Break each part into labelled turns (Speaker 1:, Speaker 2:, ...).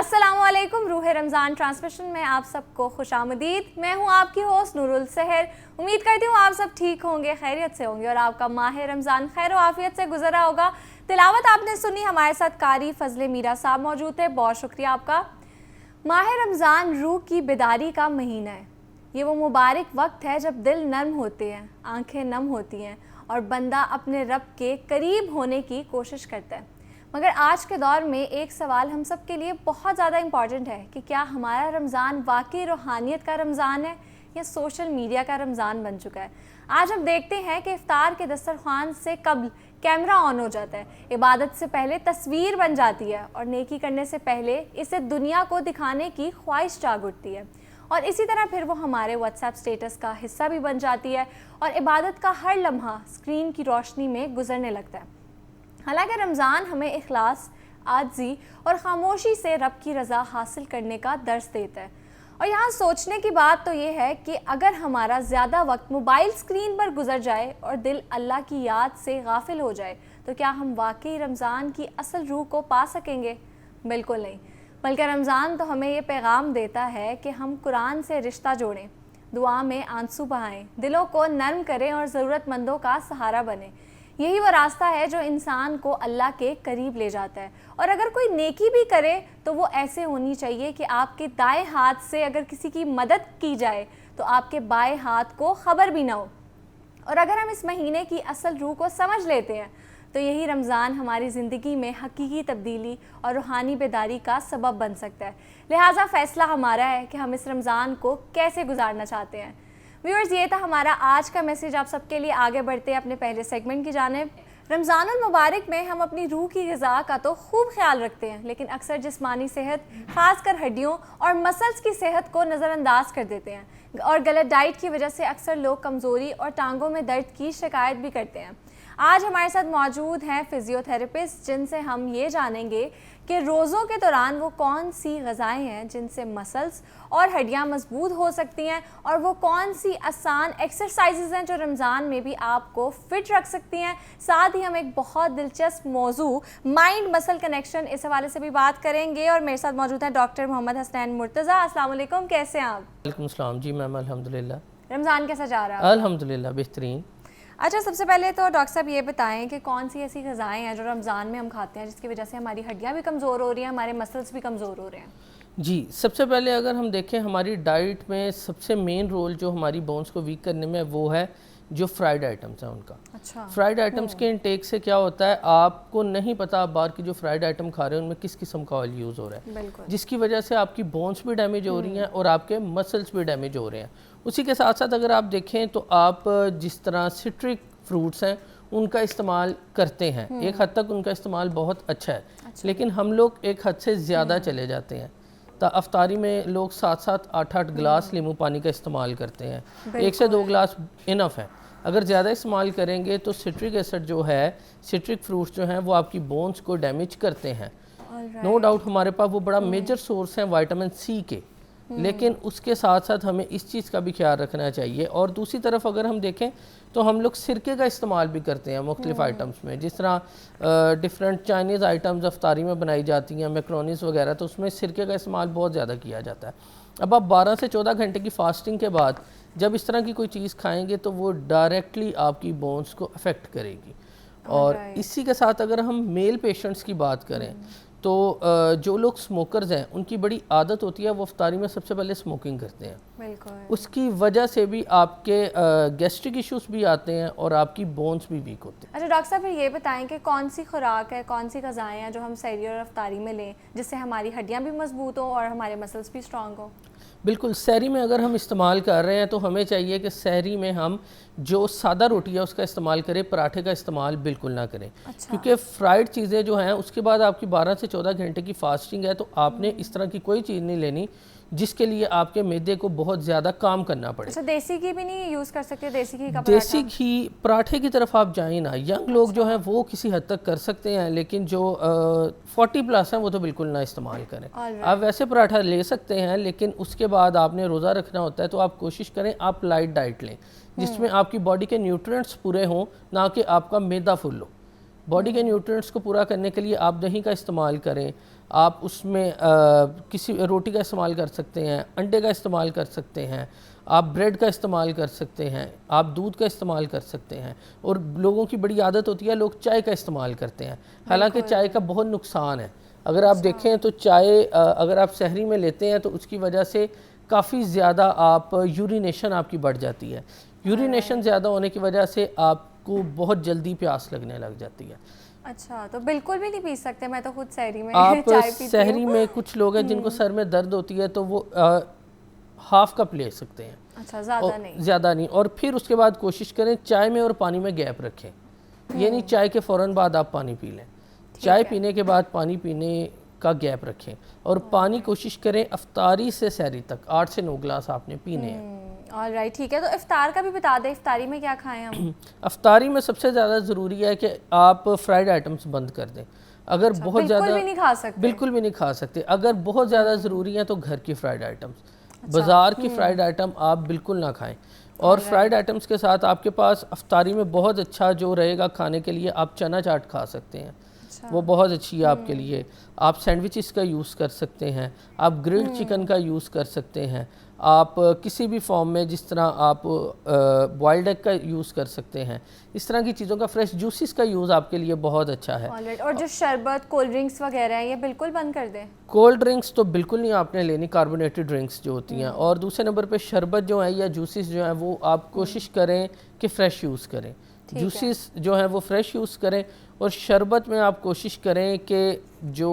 Speaker 1: अस्सलामुअलैकुम। रूह रमज़ान ट्रांसमिशन में आप सबको खुशामदीद। मैं हूं आपकी होस्ट नूरुल सहर। उम्मीद करती हूं आप सब ठीक होंगे, खैरियत से होंगे और आपका माह रमज़ान खैर आफियत से गुजरा होगा। तिलावत आपने सुनी, हमारे साथ कारी फजले मीरा साहब मौजूद थे, बहुत शुक्रिया आपका। माह रमज़ान रूह की बेदारी का महीना है। ये वो मुबारक वक्त है जब दिल नर्म होते हैं, आंखें नम होती हैं और बंदा अपने रब के करीब होने की कोशिश करता है। मगर आज के दौर में एक सवाल हम सब के लिए बहुत ज़्यादा इम्पॉर्टेंट है कि क्या हमारा रमज़ान वाकई रूहानियत का रमज़ान है या सोशल मीडिया का रमज़ान बन चुका है। आज हम देखते हैं कि इफ्तार के दस्तरखान से कब्ल कैमरा ऑन हो जाता है, इबादत से पहले तस्वीर बन जाती है और नेकी करने से पहले इसे दुनिया को दिखाने की ख्वाहिश जाग उठती है। और इसी तरह फिर वो हमारे व्हाट्सएप स्टेटस का हिस्सा भी बन जाती है और इबादत का हर लम्हा स्क्रीन की रोशनी में गुजरने लगता है। हालांकि रमज़ान हमें इखलास, आजी और खामोशी से रब की रज़ा हासिल करने का दर्स देता है। और यहाँ सोचने की बात तो ये है कि अगर हमारा ज़्यादा वक्त मोबाइल स्क्रीन पर गुजर जाए और दिल अल्लाह की याद से गाफिल हो जाए तो क्या हम वाकई रमज़ान की असल रूह को पा सकेंगे? बिल्कुल नहीं, बल्कि रमज़ान तो हमें ये पैगाम देता है कि हम कुरान से रिश्ता जोड़ें, दुआ में आंसू बहाएं, दिलों को नर्म करें और ज़रूरतमंदों का सहारा बने। यही वो रास्ता है जो इंसान को अल्लाह के करीब ले जाता है। और अगर कोई नेकी भी करे तो वो ऐसे होनी चाहिए कि आपके दाएं हाथ से अगर किसी की मदद की जाए तो आपके बाएं हाथ को खबर भी ना हो। और अगर हम इस महीने की असल रूह को समझ लेते हैं तो यही रमज़ान हमारी ज़िंदगी में हकीकी तब्दीली और रूहानी बेदारी का सबब बन सकता है। लिहाजा फ़ैसला हमारा है कि हम इस रमज़ान को कैसे गुजारना चाहते हैं। व्यूअर्स, ये था हमारा आज का मैसेज आप सबके लिए। आगे बढ़ते हैं अपने पहले सेगमेंट की जानिब। रमज़ानुल मुबारक में हम अपनी रूह की ग़िज़ा का तो खूब ख्याल रखते हैं, लेकिन अक्सर जिस्मानी सेहत, ख़ासकर हड्डियों और मसल्स की सेहत को नज़रअंदाज कर देते हैं और गलत डाइट की वजह से अक्सर लोग कमज़ोरी और टांगों में दर्द की शिकायत भी करते हैं। आज हमारे साथ मौजूद हैं फिजियोथेरेपिस्ट, जिनसे हम ये जानेंगे कि रोज़ों के दौरान वो कौन सी ग़िज़ाएँ हैं जिनसे मसल्स और हड्डियाँ मजबूत हो सकती हैं और वो कौन सी आसान एक्सरसाइजेज़ हैं जो रमज़ान में भी आपको फ़िट रख सकती हैं। साथ ही हम एक बहुत दिलचस्प मौजू माइंड मसल कनेक्शन, इस हवाले से भी बात करेंगे। और मेरे साथ मौजूद हैं डॉक्टर मोहम्मद हसनैन मुर्तज़ा। अस्सलाम वालेकुम, कैसे हैं आप?
Speaker 2: वालेकुम सलाम जी मैम, अल्हम्दुलिल्लाह।
Speaker 1: रमज़ान कैसा जा रहा है?
Speaker 2: अल्हम्दुलिल्लाह बेहतरीन।
Speaker 1: अच्छा, सबसे पहले तो डॉक्टर साहब ये बताएं कि कौन सी ऐसी ग़िज़ाएँ हैं जो रमज़ान में हम खाते हैं जिसकी वजह से हमारी हड्डियाँ भी कमज़ोर हो रही हैं, हमारे मसल्स भी कमज़ोर हो रहे हैं?
Speaker 2: जी, सबसे पहले अगर हम देखें हमारी डाइट में सबसे मेन रोल जो हमारी बोन्स को वीक करने में वो है जो फ्राइड आइटम्स हैं उनका।
Speaker 1: अच्छा।
Speaker 2: फ्राइड आइटम्स के इनटेक से क्या होता है, आपको नहीं पता आप बाहर की जो फ्राइड आइटम खा रहे हैं उनमें किस किस्म का ऑयल यूज़ हो रहा है, जिसकी वजह से आपकी बोन्स भी डैमेज हो रही हैं और आपके मसल्स भी डैमेज हो रहे हैं। उसी के साथ साथ अगर आप देखें तो आप जिस तरह सिट्रिक फ्रूट्स हैं उनका इस्तेमाल करते हैं, एक हद तक उनका इस्तेमाल बहुत अच्छा है। लेकिन हम लोग एक हद से ज़्यादा चले जाते हैं। तो अफ्तारी में लोग 7-7, 8-8 गिलास नींबू पानी का इस्तेमाल करते हैं। 1 से 2 गिलास इनफ है। अगर ज़्यादा इस्तेमाल करेंगे तो सिट्रिक एसिड जो है, सिट्रिक फ्रूट्स जो हैं वो आपकी बोन्स को डैमेज करते हैं। नो डाउट हमारे पास वो बड़ा मेजर सोर्स है विटामिन सी के, लेकिन उसके साथ साथ हमें इस चीज़ का भी ख्याल रखना चाहिए। और दूसरी तरफ अगर हम देखें तो हम लोग सिरके का इस्तेमाल भी करते हैं मुख्तलिफ आइटम्स में, जिस तरह डिफरेंट चाइनीज़ आइटम्स अफ्तारी में बनाई जाती हैं, मैक्रोनीस वगैरह, तो उसमें सिरके का इस्तेमाल बहुत ज़्यादा किया जाता है। अब आप 12 से 14 घंटे की फास्टिंग के बाद जब इस तरह की कोई चीज़ खाएंगे तो वो डायरेक्टली आपकी बोन्स को अफेक्ट करेगी। और इसी के साथ अगर हम मेल पेशेंट्स की बात करें तो जो लोग स्मोकर्स हैं उनकी बड़ी आदत होती है, वो अफ्तारी में सबसे पहले स्मोकिंग करते हैं।
Speaker 1: बिल्कुल।
Speaker 2: उसकी वजह से भी आपके गैस्ट्रिक इश्यूज भी आते हैं और आपकी बोन्स भी वीक होते हैं।
Speaker 1: अच्छा डॉक्टर साहब, फिर ये बताएं कि कौन सी खुराक है, कौन सी ग़िज़ाएँ हैं जो हम सहरी और अफ्तारी में लें जिससे हमारी हड्डियाँ भी मजबूत हो और हमारे मसल्स भी स्ट्रॉन्ग हो?
Speaker 2: बिल्कुल, सहरी में अगर हम इस्तेमाल कर रहे हैं तो हमें चाहिए कि सहरी में हम जो सादा रोटी है उसका इस्तेमाल करें, पराठे का इस्तेमाल बिल्कुल ना करें। अच्छा। क्योंकि फ्राइड चीज़ें जो हैं उसके बाद आपकी 12 से 14 घंटे की फास्टिंग है, तो आपने इस तरह की कोई चीज़ नहीं लेनी जिसके लिए आपके मैदे को बहुत ज़्यादा काम करना पड़े।
Speaker 1: अच्छा, देसी घी भी नहीं यूज़ कर सकते? देसी घी का
Speaker 2: देसी घी पराठे की तरफ आप जाएं ना। यंग लोग जो हैं वो किसी हद तक कर सकते हैं, लेकिन जो 40+ हैं वो तो बिल्कुल ना इस्तेमाल करें। आप वैसे पराठा ले सकते हैं, लेकिन उसके बाद आपने रोज़ा रखना होता है, तो आप कोशिश करें आप लाइट डाइट लें जिसमें आपकी बॉडी के न्यूट्रिएंट्स पूरे हों, ना कि आपका मैदा फुल हो। बॉडी के न्यूट्रिएंट्स को पूरा करने के लिए आप दही का इस्तेमाल करें, आप उसमें किसी रोटी का इस्तेमाल कर सकते हैं, अंडे का इस्तेमाल कर सकते हैं, आप ब्रेड का इस्तेमाल कर सकते हैं, आप दूध का इस्तेमाल कर सकते हैं। और लोगों की बड़ी आदत होती है लोग चाय का इस्तेमाल करते हैं, हालांकि चाय का बहुत नुकसान है। अगर आप देखें तो चाय अगर आप सहरी में लेते हैं तो उसकी वजह से काफ़ी ज़्यादा आप यूरिनेशन आपकी बढ़ जाती है। यूरिनेशन ज़्यादा होने की वजह से आपको बहुत जल्दी प्यास लगने लग जाती है।
Speaker 1: अच्छा, तो बिल्कुल भी नहीं पी सकते? मैं तो खुद सहरी में
Speaker 2: आप
Speaker 1: चाय पीती हूँ।
Speaker 2: सहरी में कुछ लोग हैं जिनको सर में दर्द होती है तो वो हाफ कप ले सकते हैं।
Speaker 1: अच्छा, ज़्यादा नहीं।
Speaker 2: और फिर उसके बाद कोशिश करें चाय में और पानी में गैप रखें। ये नहीं चाय के फ़ौरन बाद आप पानी पी लें। चाय पीने के बाद पानी पीने का गैप रखें और पानी कोशिश करें अफ्तारी से सहरी तक 8 से 9 गिलास आपने पीने हैं।
Speaker 1: ऑलराइट, ठीक है। तो इफ्तार का भी बता दें, इफ्तारी में क्या खाएं हम?
Speaker 2: अफ्तारी में सबसे ज़्यादा ज़रूरी है कि आप फ्राइड आइटम्स बंद कर दें। अगर बहुत ज़्यादा
Speaker 1: बिल्कुल भी नहीं खा सकते?
Speaker 2: बिल्कुल भी नहीं खा सकते। अगर बहुत ज़्यादा ज़रूरी है तो घर की फ्राइड आइटम्स, बाज़ार की फ्राइड आइटम आप बिल्कुल ना खाएं। और फ्राइड आइटम्स के साथ आपके पास अफ्तारी में बहुत अच्छा जो रहेगा खाने के लिए, आप चना चाट खा सकते हैं, वो बहुत अच्छी है आपके लिए। आप सैंडविचेस का यूज़ कर सकते हैं, आप ग्रिल्ड चिकन का यूज़ कर सकते हैं, आप किसी भी फॉर्म में जिस तरह आप बॉइल्ड एग का यूज़ कर सकते हैं। इस तरह की चीज़ों का, फ्रेश जूसेस का यूज़ आपके लिए बहुत अच्छा है।
Speaker 1: और जो शरबत, कोल्ड ड्रिंक्स वगैरह हैं, ये बिल्कुल बंद कर दें?
Speaker 2: कोल्ड ड्रिंक्स तो बिल्कुल नहीं आपने लेनी, कार्बोनेटेड ड्रिंक्स जो होती हैं। और दूसरे नंबर पे शरबत जो है या जूसेस जो हैं वो आप कोशिश करें कि फ़्रेश यूज़ करें। जूसेस जो हैं वो फ्रेश यूज़ करें। और शरबत में आप कोशिश करें कि जो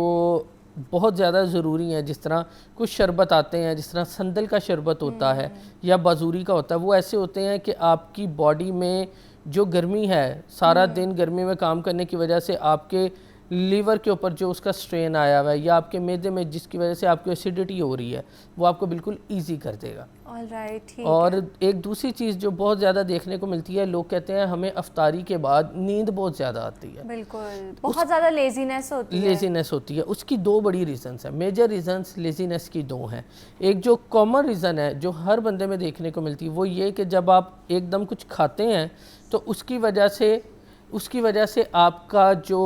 Speaker 2: बहुत ज़्यादा ज़रूरी है, जिस तरह कुछ शरबत आते हैं, जिस तरह संदल का शरबत होता है या बाजूरी का होता है, वो ऐसे होते हैं कि आपकी बॉडी में जो गर्मी है, सारा दिन गर्मी में काम करने की वजह से आपके लीवर के ऊपर जो उसका स्ट्रेन आया हुआ है या आपके मैदे में जिसकी वजह से आपको एसिडिटी हो रही है, वो आपको बिल्कुल ईजी कर देगा।
Speaker 1: ऑलराइट, ठीक
Speaker 2: और
Speaker 1: है।
Speaker 2: एक दूसरी चीज़ जो बहुत ज़्यादा देखने को मिलती है, लोग कहते हैं हमें अफ्तारी के बाद नींद बहुत ज़्यादा आती है।
Speaker 1: बिल्कुल, बहुत ज़्यादा लेजीनेस होती है।
Speaker 2: लेजीनेस होती है। उसकी दो बड़ी रीज़न्स हैं, मेजर रीज़न्स लेजीनेस की दो हैं। एक जो कॉमन रीज़न है जो हर बंदे में देखने को मिलती है, वो ये कि जब आप एकदम कुछ खाते हैं तो उसकी वजह से आपका जो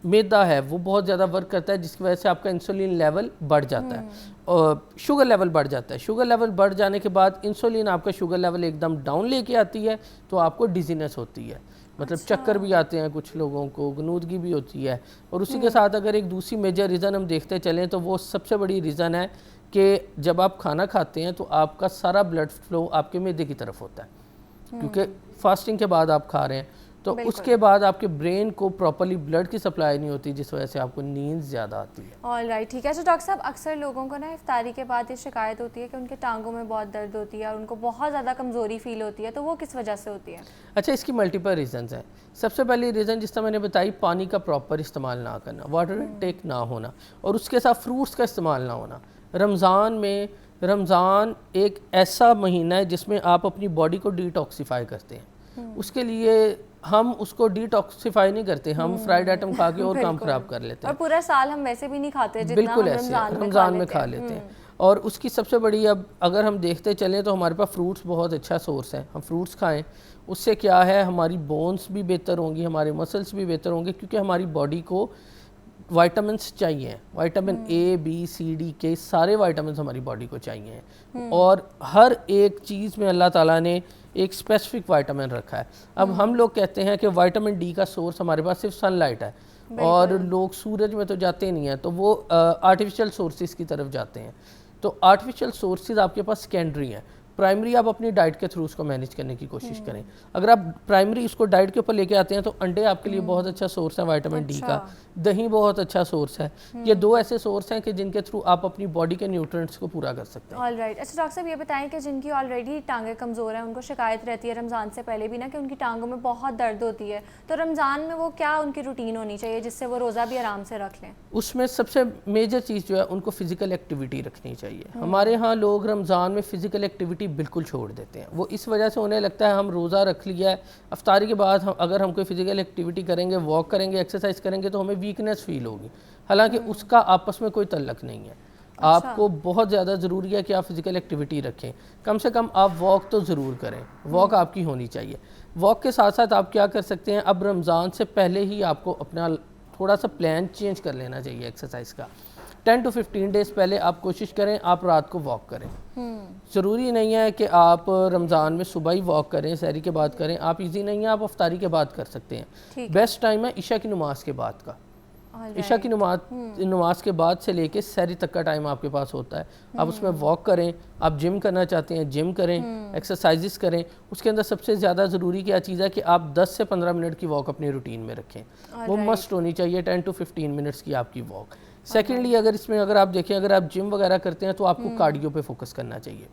Speaker 2: मैदा है वो बहुत ज़्यादा वर्क करता है, जिसकी वजह से आपका इंसुलिन लेवल बढ़ जाता है और शुगर लेवल बढ़ जाता है। शुगर लेवल बढ़ जाने के बाद इंसुलिन आपका शुगर लेवल एकदम डाउन लेके आती है, तो आपको डिजीनेस होती है, मतलब चक्कर भी आते हैं कुछ लोगों को, गनूदगी भी होती है। और उसी के साथ अगर एक दूसरी मेजर रीज़न हम देखते चलें तो वो सबसे बड़ी रीज़न है कि जब आप खाना खाते हैं तो आपका सारा ब्लड फ्लो आपके मैदे की तरफ होता है, क्योंकि फास्टिंग के बाद आप खा रहे हैं, तो उसके बाद आपके ब्रेन को प्रॉपर्ली ब्लड की सप्लाई नहीं होती, जिस वजह से आपको नींद ज़्यादा आती है।
Speaker 1: ऑलराइट, ठीक है। तो डॉक्टर साहब, अक्सर लोगों को ना इफ्तारी के बाद ये शिकायत होती है कि उनके टांगों में बहुत दर्द होती है और उनको बहुत ज़्यादा कमज़ोरी फील होती है, तो वो किस वजह से होती है?
Speaker 2: अच्छा, इसकी मल्टीपल रीज़न्स हैं। सबसे पहली रीज़न जिस तरह मैंने बताई, पानी का प्रॉपर इस्तेमाल ना करना, वाटर इनटेक ना होना, और उसके साथ फ्रूट्स का इस्तेमाल ना होना। रमज़ान एक ऐसा महीना है जिसमें आप अपनी बॉडी को डिटॉक्सीफाई करते हैं। उसके लिए हम उसको डिटॉक्सीफाई नहीं करते, हम फ्राइड आइटम खा के और काम खराब कर लेते हैं।
Speaker 1: और पूरा साल हम वैसे भी नहीं खाते जितना
Speaker 2: बिल्कुल
Speaker 1: हम
Speaker 2: ऐसे रमज़ान में खा लेते हैं। और उसकी सबसे बड़ी, अब अगर हम देखते चलें तो हमारे पास फ्रूट्स बहुत अच्छा सोर्स है, हम फ्रूट्स खाएं। उससे क्या है, हमारी बोन्स भी बेहतर होंगी, हमारे मसल्स भी बेहतर होंगे, क्योंकि हमारी बॉडी को वाइटामिन्स चाहिए। Vitamin A, B, C, D के सारे वाइटामिन्स हमारी बॉडी को चाहिए। और हर एक चीज़ में अल्लाह ताला ने एक स्पेसिफिक वाइटामिन रखा है। अब हम लोग कहते हैं कि विटामिन डी का सोर्स हमारे पास सिर्फ सनलाइट है, और लोग सूरज में तो जाते नहीं हैं, तो वो आर्टिफिशियल सोर्सेज की तरफ जाते हैं। तो आर्टिफिशियल सोर्सेज आपके पास सेकेंडरी हैं। प्राइमरी आप अपनी डाइट के थ्रू उसको मैनेज करने की कोशिश करें। अगर आप प्राइमरी उसको डाइट के ऊपर लेके आते हैं तो अंडे आपके लिए बहुत अच्छा सोर्स है विटामिन डी का, दही बहुत अच्छा सोर्स है। ये दो ऐसे सोर्स हैं कि जिनके थ्रू आप अपनी बॉडी के न्यूट्रिएंट्स को पूरा कर सकते हैं।
Speaker 1: ऑलराइट। अच्छा डॉक्टर साहब, ये बताएं कि जिनकी ऑलरेडी टांगें कमज़ोर हैं, उनको शिकायत रहती है रमज़ान से पहले भी ना कि उनकी टांगों में बहुत दर्द होती है, तो रमज़ान में वो क्या उनकी रूटीन होनी चाहिए जिससे वो रोज़ा भी आराम से रख लें?
Speaker 2: उसमें सबसे मेजर चीज़ जो है, उनको फिजिकल एक्टिविटी रखनी चाहिए। हमारे यहाँ लोग रमज़ान में फिजिकल एक्टिविटी बिल्कुल छोड़ देते हैं। वो इस वजह से उन्हें लगता है हम रोज़ा रख लिया है, अफ्तारी के बाद अगर हम कोई फिजिकल एक्टिविटी करेंगे, वॉक करेंगे, एक्सरसाइज करेंगे, तो हमें वीकनेस फील होगी। हालांकि उसका आपस में कोई तल्लक नहीं है। आपको बहुत ज़्यादा ज़रूरी है कि आप फिजिकल एक्टिविटी रखें, कम से कम आप वॉक तो ज़रूर करें, वॉक आपकी होनी चाहिए। वॉक के साथ साथ आप क्या कर सकते हैं, अब रमज़ान से पहले ही आपको अपना थोड़ा सा प्लान चेंज कर लेना चाहिए एक्सरसाइज का। 10 to 15 डेज़ पहले आप कोशिश करें आप रात को वॉक करें। ज़रूरी नहीं है कि आप रमज़ान में सुबह ही वॉक करें, सहरी के बाद करें, आप इजी नहीं है, आप अफ्तारी के बाद कर सकते हैं। बेस्ट टाइम है इशा की नमाज के बाद का। इशा की नमाज के बाद से लेके सहरी तक का टाइम आपके पास होता है। आप उसमें वॉक करें, आप जिम करना चाहते हैं जिम करें, एक्सरसाइजेस करें। उसके अंदर सबसे ज़्यादा ज़रूरी क्या चीज़ है कि आप 10 से 15 मिनट की वॉक अपनी रूटीन में रखें, वो मस्ट होनी चाहिए। 10 to 15 मिनट्स की आपकी वॉक। सेकेंडली, अगर आप देखें, अगर आप जिम वगैरह करते हैं तो आपको कार्डियो पे फोकस करना चाहिए।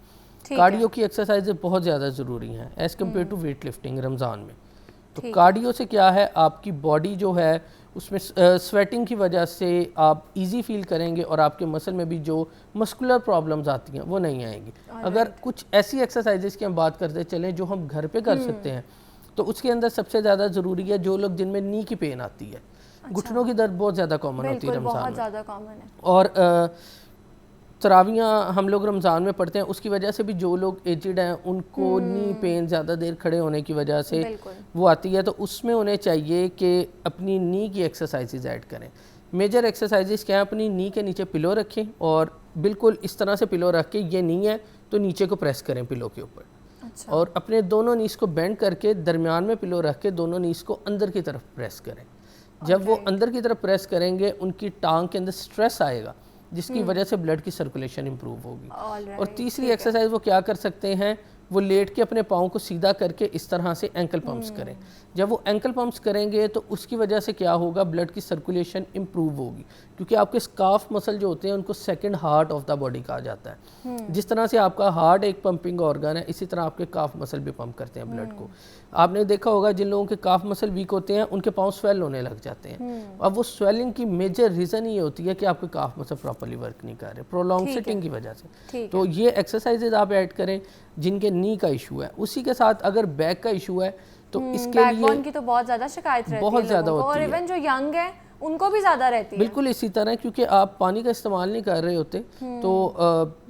Speaker 2: कार्डियो की एक्सरसाइज बहुत ज़्यादा ज़रूरी हैं as compare to weight lifting Ramzan में। तो कार्डियो से क्या है, आपकी बॉडी जो है उसमें स्वेटिंग की वजह से आप इजी फील करेंगे और आपके मसल में भी जो मस्कुलर प्रॉब्लम्स आती हैं वो नहीं आएंगी। अगर कुछ ऐसी एक्सरसाइजेस की हम बात करते चलें जो हम घर पे कर सकते हैं, तो उसके अंदर सबसे ज़्यादा ज़रूरी है जो लोग जिनमें नी की पेन आती है, घुटनों की दर्द बहुत ज़्यादा कॉमन होती है रमज़ान में, और तरावियाँ हम लोग रमज़ान में पढ़ते हैं, उसकी वजह से भी जो लोग एजिड हैं उनको नी पेन ज़्यादा देर खड़े होने की वजह से वो आती है, तो उसमें उन्हें चाहिए कि अपनी नी की एक्सरसाइजेज ऐड करें। मेजर एक्सरसाइजेज क्या है, अपनी नी के नीचे पिलो रखें और बिल्कुल इस तरह से पिलो रख के, ये नी है तो नीचे को प्रेस करें पिलो के ऊपर। अच्छा। और अपने दोनों नीस को बेंड करके दरमियान में पिलो रख के दोनों नीस को अंदर की तरफ प्रेस करें। जब वो अंदर की तरफ प्रेस करेंगे उनकी टांग के अंदर स्ट्रेस आएगा, जिसकी वजह से ब्लड की सर्कुलेशन इंप्रूव होगी। और तीसरी एक्सरसाइज वो क्या कर सकते हैं, वो लेट के अपने पाँव को सीधा करके इस तरह से एंकल पंप्स करें। जब वो एंकल पंप्स करेंगे तो उसकी वजह से क्या होगा, ब्लड की सर्कुलेशन इंप्रूव होगी, क्योंकि आपके स्काफ मसल जो होते हैं उनको second heart of the body कहा जाता है। जिस तरह से आपका हार्ट एक पंपिंग ऑर्गन है, इसी तरह आपके काफ मसल भी पंप करते हैं ब्लड को। आपने देखा होगा जिन लोगों के काफ मसल वीक होते हैं उनके पाँव स्वेल होने लग जाते हैं। अब वो स्वेलिंग की मेजर रीज़न ये होती है कि आपके काफ मसल प्रॉपर्ली वर्क नहीं कर रहे, प्रोलॉन्ग सिटिंग की वजह से। तो ये एक्सरसाइजेज आप ऐड करें जिनके नी का इशू है। उसी के साथ अगर बैक का इशू है तो इसके लिए
Speaker 1: की तो बहुत ज़्यादा शिकायत रहती है,
Speaker 2: बहुत ज़्यादा होती है,
Speaker 1: और इवन जो यंग है उनको भी ज़्यादा रहती है।
Speaker 2: बिल्कुल इसी तरह, क्योंकि आप पानी का इस्तेमाल नहीं कर रहे होते, तो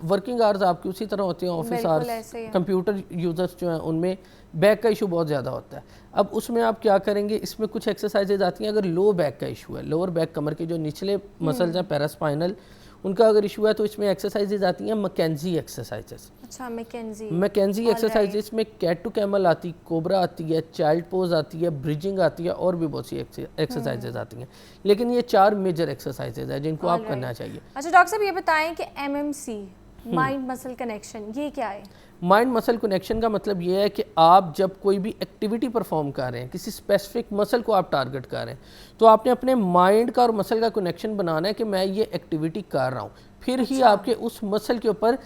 Speaker 2: वर्किंग आवर्स आपकी उसी तरह होती हैं, ऑफिस आवर्स, कंप्यूटर यूजर्स जो हैं उनमें बैक का इशू बहुत ज़्यादा होता है। अब उसमें आप क्या करेंगे, इसमें कुछ एक्सरसाइजेज आती हैं। अगर लो बैक का इशू है, लोअर बैक कमर के जो निचले मसल्स हैं पैरास्पाइनल, उनका अगर इशू है तो इसमें एक्सरसाइजेज आती हैं मैकेंजी एक्सरसाइजेज।
Speaker 1: अच्छा,
Speaker 2: मैकेंजी एक्सरसाइजेज में कैट टू कैमल आती, कोबरा आती है, चाइल्ड पोज आती है, ब्रिजिंग आती है, और भी बहुत सी एक्सरसाइजेज आती हैं। लेकिन ये 4 मेजर एक्सरसाइजेज है जिनको आप करना चाहिए।
Speaker 1: अच्छा डॉक्टर साहब, ये बताएं कि MMC, माइंड मसल कनेक्शन, ये क्या है?
Speaker 2: माइंड मसल कनेक्शन का मतलब ये है कि आप जब कोई भी एक्टिविटी परफॉर्म कर रहे हैं, किसी स्पेसिफिक मसल को आप टारगेट कर रहे हैं, तो आपने अपने माइंड का और मसल का कनेक्शन बनाना है कि मैं ये एक्टिविटी कर रहा हूँ। फिर ही आपके उस मसल के ऊपर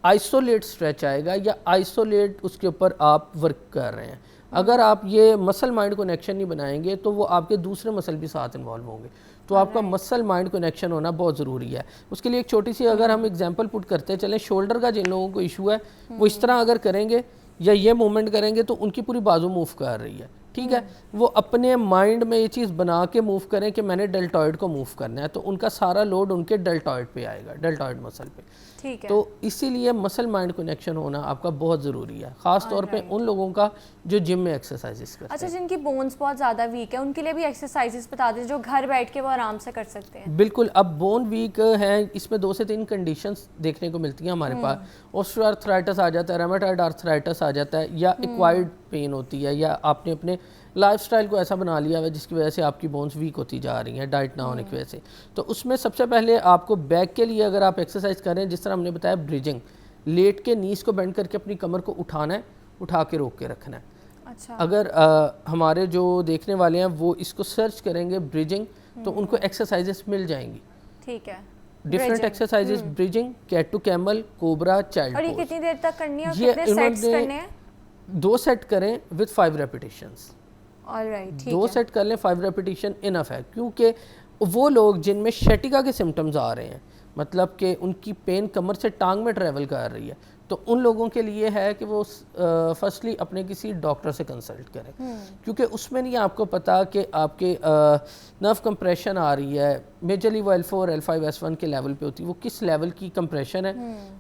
Speaker 2: आइसोलेट स्ट्रेच आएगा या आइसोलेट उसके ऊपर आप वर्क कर रहे हैं। अगर आप ये मसल माइंड कनेक्शन नहीं बनाएंगे तो वो आपके दूसरे मसल भी साथ इन्वॉल्व होंगे। तो आपका मसल माइंड कनेक्शन होना बहुत ज़रूरी है। उसके लिए एक छोटी सी अगर हम एग्जांपल पुट करते चलें, शोल्डर का जिन लोगों को इशू है वो इस तरह अगर करेंगे या ये मूवमेंट करेंगे तो उनकी पूरी बाजू मूव कर रही है, ठीक है। वो अपने माइंड में ये चीज़ बना के मूव करें कि मैंने डेल्टॉइड को मूव करना है, तो उनका सारा लोड उनके डेल्टॉइड पे आएगा, डेल्टॉइड मसल पे,
Speaker 1: ठीक है।
Speaker 2: तो इसीलिए मसल माइंड कनेक्शन होना आपका बहुत ज़रूरी है, ख़ास तौर पे उन लोगों का जो जिम में एक्सरसाइजेस करते हैं।
Speaker 1: अच्छा, जिनकी बोन्स बहुत ज़्यादा वीक है उनके लिए भी एक्सरसाइजेस बता दें जो घर बैठ के वो आराम से कर सकते हैं।
Speaker 2: बिल्कुल, अब बोन वीक हैं, इसमें 2 से 3 कंडीशंस देखने को मिलती हैं हमारे पास। ऑस्टियोआर्थराइटिस आ जाता है, रूमेटॉइड आर्थराइटिस आ जाता है, या एक्वायर्ड पेन होती है, या आपने अपने लाइफस्टाइल को ऐसा बना लिया है जिसकी वजह से आपकी बोन्स वीक होती जा रही हैं डाइट ना होने की वजह से। तो उसमें सबसे पहले आपको बैक के लिए अगर आप एक्सरसाइज करें, जिस तरह हमने बताया ब्रिजिंग, लेट के नीज को बेंड करके अपनी कमर को उठाना है, उठा के रोक के रखना है।
Speaker 1: अच्छा।
Speaker 2: अगर हमारे जो देखने वाले हैं वो इसको सर्च करेंगे ब्रिजिंग, तो उनको एक्सरसाइजेस मिल जाएंगी,
Speaker 1: ठीक है।
Speaker 2: Different exercises, bridging, cat to camel, cobra, child pose.
Speaker 1: और ये कितनी देर तक करनी है और कितने सेट्स करने हैं?
Speaker 2: 2 सेट करें विद 5 रेपिटेशंस।
Speaker 1: ऑलराइट, ठीक है।
Speaker 2: 2 सेट कर लें, 5 रेपिटेशन इनफ है, क्योंकि वो लोग जिनमें शटिका के सिम्टम्स आ रहे हैं, मतलब कि उनकी पेन कमर से टांग में ट्रैवल कर रही है, तो उन लोगों के लिए है कि वो फर्स्टली अपने किसी डॉक्टर से कंसल्ट करें, क्योंकि उसमें नहीं आपको पता कि आपके नर्व कंप्रेशन आ रही है, मेजरली वो L4 L5 S1 के लेवल पे होती है, वो किस लेवल की कंप्रेशन है।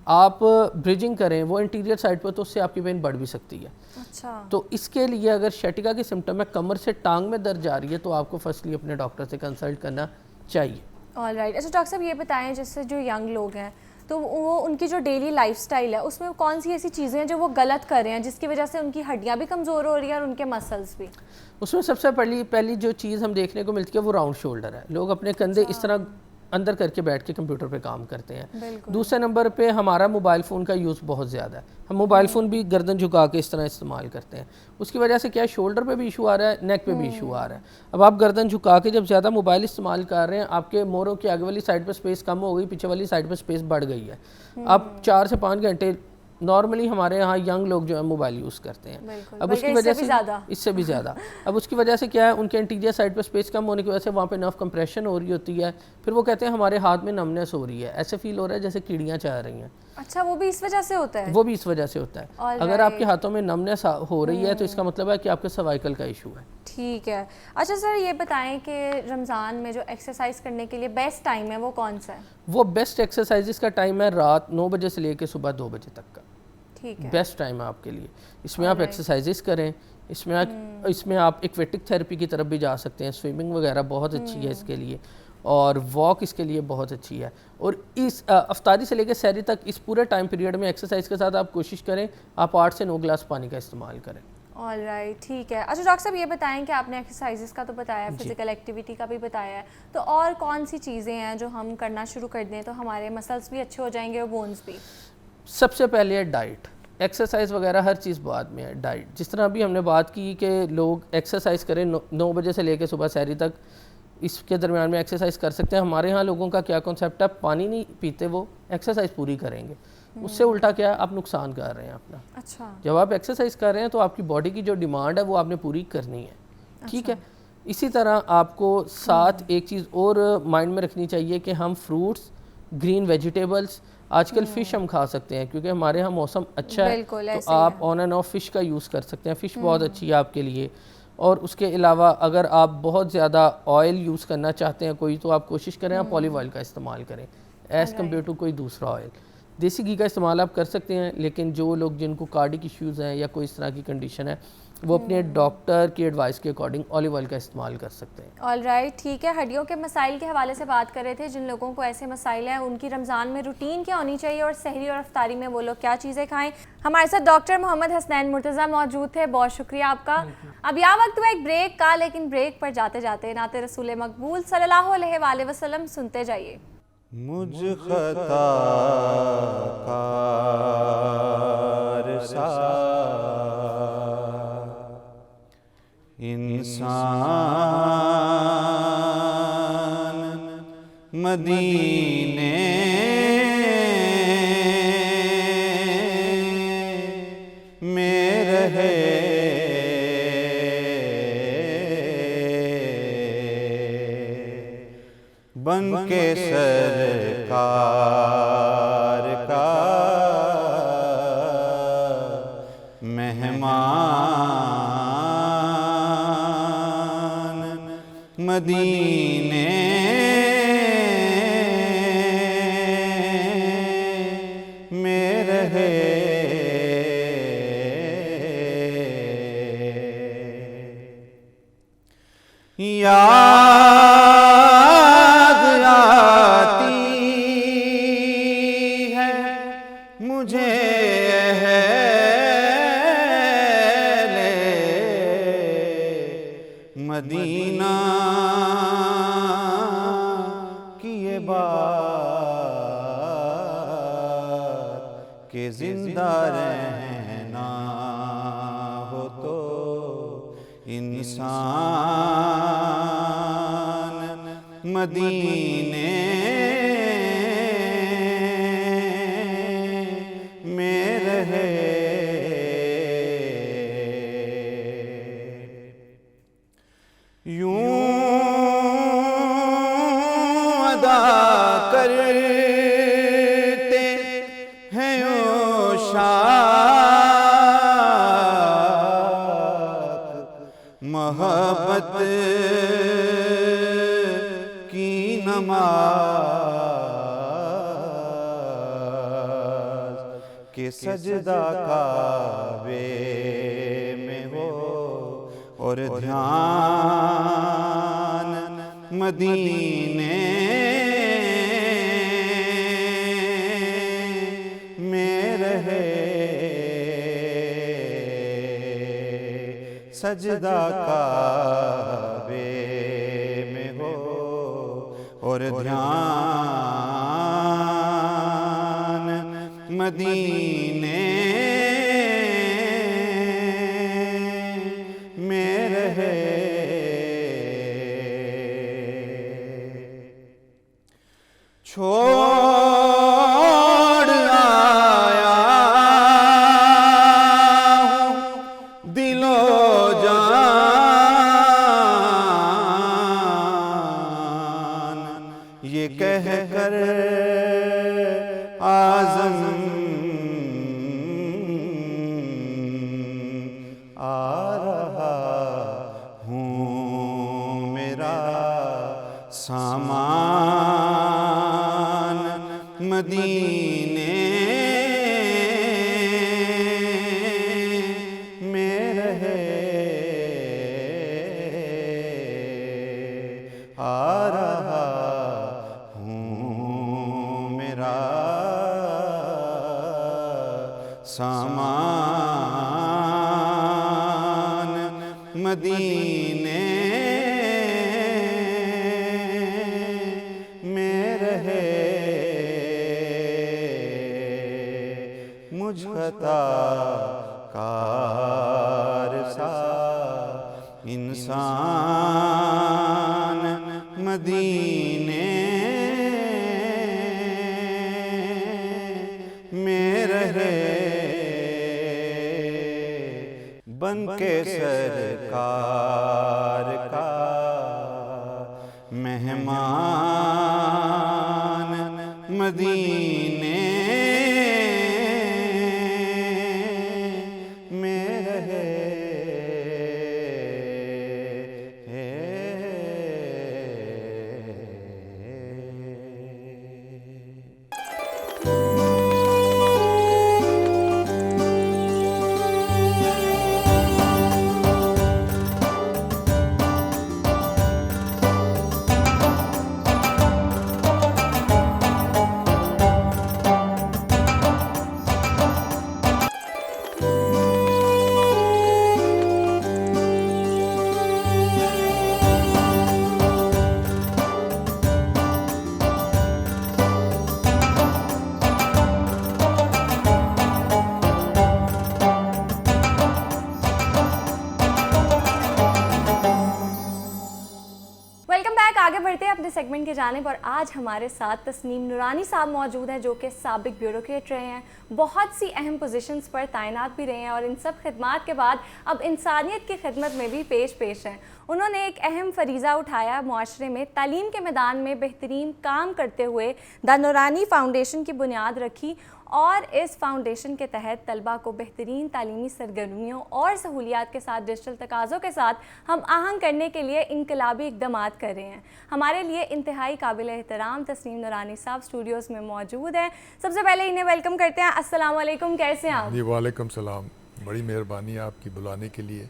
Speaker 2: आप ब्रिजिंग करें वो इंटीरियर साइड पर, तो उससे आपकी पेन बढ़ भी सकती है।
Speaker 1: अच्छा।
Speaker 2: तो इसके लिए अगर शटिका के सिम्टम है, कमर से टांग में दर्द जा रही है, तो आपको फर्स्टली अपने डॉक्टर से कंसल्ट करना चाहिए।
Speaker 1: ऑलराइट। अच्छा डॉक्टर साहब, ये बताएं जैसे जो यंग लोग हैं तो वो उनकी जो डेली लाइफस्टाइल है उसमें कौन सी ऐसी चीज़ें हैं जो वो गलत कर रहे हैं जिसकी वजह से उनकी हड्डियां भी कमज़ोर हो रही है और उनके मसल्स भी? उसमें
Speaker 2: सबसे पहली जो चीज़ हम देखने को मिलती है वो राउंड शोल्डर है। लोग अपने कंधे इस तरह अंदर करके बैठ के कंप्यूटर पे काम करते हैं। दूसरे नंबर पे हमारा मोबाइल फ़ोन का यूज़ बहुत ज़्यादा है, हम मोबाइल फ़ोन भी गर्दन झुका के इस तरह इस्तेमाल करते हैं। उसकी वजह से क्या है, शोल्डर पे भी इशू आ रहा है, नेक पे भी इशू आ रहा है। अब आप गर्दन झुका के जब ज़्यादा मोबाइल इस्तेमाल कर रहे हैं, आपके मोरों की आगे वाली साइड पर स्पेस कम हो गई, पीछे वाली साइड पर स्पेस बढ़ गई है। आप 4 से 5 घंटे नॉर्मली हमारे यहाँ यंग लोग जो है मोबाइल यूज़ करते हैं।
Speaker 1: बिल्कुल,
Speaker 2: अब
Speaker 1: बल्कि
Speaker 2: उसकी वजह
Speaker 1: इससे भी
Speaker 2: से
Speaker 1: ज़्यादा।
Speaker 2: इससे भी ज़्यादा अब उसकी वजह से क्या है, उनके एंटीरियर साइड पर स्पेस कम होने की वजह से वहाँ पे नर्व कंप्रेशन हो रही होती है। फिर वो कहते हैं हमारे हाथ में नमनेस हो रही है, ऐसे फील हो रहा है जैसे कीड़ियाँ चाह रही हैं।
Speaker 1: अच्छा, वो भी इस वजह से होता है?
Speaker 2: वो भी इस वजह से होता है।
Speaker 1: All
Speaker 2: अगर
Speaker 1: right.
Speaker 2: आपके हाथों में नमनेस हो रही है तो इसका मतलब है कि आपके सर्वाइकल का इशू है।
Speaker 1: ठीक है। अच्छा सर, ये बताएं कि रमज़ान में जो एक्सरसाइज करने के लिए बेस्ट टाइम है वो कौन सा है?
Speaker 2: वो बेस्ट एक्सरसाइजेस का टाइम है रात 9 बजे से लेकर सुबह 2 बजे तक का।
Speaker 1: ठीक है।
Speaker 2: बेस्ट टाइम है आपके लिए। इसमें आप एक्सरसाइजेस करें, इसमें आप एक्वेटिक थेरेपी की तरफ भी जा सकते हैं। स्विमिंग वगैरह बहुत अच्छी है इसके लिए, और वॉक इसके लिए बहुत अच्छी है। और इस अफ्तारी से लेकर सहरी तक इस पूरे टाइम पीरियड में एक्सरसाइज के साथ आप कोशिश करें आप 8 से 9 गिलास पानी का इस्तेमाल करें।
Speaker 1: ऑल राइट, ठीक है। अच्छा डॉक्टर साहब, ये बताएं कि आपने एक्सरसाइजेस का तो बताया, फिजिकल एक्टिविटी का भी बताया है, तो और कौन सी चीज़ें हैं जो हम करना शुरू कर दें तो हमारे मसल्स भी अच्छे हो जाएंगे और बोन्स भी?
Speaker 2: सबसे पहले है डाइट। एक्सरसाइज वगैरह हर चीज़ बाद में है, डाइट। जिस तरह अभी हमने बात की कि लोग एक्सरसाइज करें 9 बजे से लेकर सुबह सहरी तक, इसके दरमियान में एक्सरसाइज कर सकते हैं। हमारे यहाँ लोगों का क्या कॉन्सेप्ट है, पानी नहीं पीते वो एक्सरसाइज पूरी करेंगे। उससे उल्टा क्या है, आप नुकसान कर रहे हैं अपना।
Speaker 1: अच्छा।
Speaker 2: जब आप एक्सरसाइज कर रहे हैं तो आपकी बॉडी की जो डिमांड है वो आपने पूरी करनी है। ठीक है। इसी तरह आपको साथ एक चीज़ और माइंड में रखनी चाहिए कि हम फ्रूट्स, ग्रीन वेजिटेबल्स, आजकल फ़िश हम खा सकते हैं क्योंकि हमारे यहाँ मौसम अच्छा है, तो आप ऑन एंड ऑफ फ़िश का यूज़ कर सकते हैं। फ़िश बहुत अच्छी है आपके लिए। और उसके अलावा अगर आप बहुत ज़्यादा ऑयल यूज़ करना चाहते हैं कोई, तो आप कोशिश करें आप ऑलिव ऑयल का इस्तेमाल करें एज़ कम्पेयर टू कोई दूसरा ऑयल। देसी घी का इस्तेमाल आप कर सकते हैं, लेकिन जो लोग जिनको कार्डिक इश्यूज़ हैं या कोई इस तरह की कंडीशन है वो अपने डॉक्टर की एडवाइस के अकॉर्डिंग ऑलिव ऑयल का इस्तेमाल कर सकते हैं।
Speaker 1: ऑल राइट, ठीक है। हड्डियों के मसाइल के हवाले से बात कर रहे थे। जिन लोगों को ऐसे मसाइल हैं उनकी रमज़ान में रूटीन क्या होनी चाहिए और सहरी और अफ्तारी में वो लोग क्या चीज़ें खाएं? हमारे साथ डॉक्टर मोहम्मद हसनैन मुर्तज़ा मौजूद थे, बहुत शुक्रिया आपका। अब यह वक्त हुआ एक ब्रेक का, लेकिन ब्रेक पर जाते जाते नाते रसूल मकबूल सल्लल्लाहु अलैहि वसल्लम सुनते जाइए।
Speaker 3: मुझ खता इंसान मदीने में रहे, बन के सरकार का मेहमान मदीने में रहे। याद आती है मुझे अहले मदीना की ये बात कि जिंदा रहना हो तो इंसान मदीने में रहे। यूं अदा करते हैं मोहब्बत की नमाज के सजदा काबे में हो और ध्यान मदीने में रहे। सजदा काबे में हो और ध्यान मदीने में रहे। छोड़ आया ये कह कर आज़म आ रहा हूँ, मेरा सामान मदीने में रहे, आ रहा हूँ, मेरा सामान मदीने में रहे, मुझ खताकार सा इंसान मदीने में रहे, बन के सरकार का मेहमान मदीने में रहे।
Speaker 1: आगे बढ़ते हैं अपने सेगमेंट के जानिब और आज हमारे साथ तस्नीम नूरानी साहब मौजूद हैं जो कि साबिक ब्यूरोक्रेट रहे हैं, बहुत सी अहम पोजीशंस पर तैनात भी रहे हैं और इन सब खिदमात के बाद अब इंसानियत की खिदमत में भी पेश हैं। उन्होंने एक अहम फरीज़ा उठाया, मुआशरे में तालीम के मैदान में बेहतरीन काम करते हुए द नूरानी फाउंडेशन की बुनियाद रखी और इस फाउंडेशन के तहत तलबा को बेहतरीन तालीमी सरगर्मियों और सहूलियात के साथ डिजिटल तकाज़ों के साथ हम आहंग करने के लिए इनकलाबी इक़दामात कर रहे हैं। हमारे लिए इंतहाई काबिल एहतराम तस्नीम नूरानी साहब स्टूडियोज़ में मौजूद हैं। सबसे पहले इन्हें वेलकम करते हैं। अस्सलाम वालेकुम, कैसे हैं आप?
Speaker 4: जी वालेकुम सलाम, बड़ी मेहरबानी आपकी बुलाने के लिए।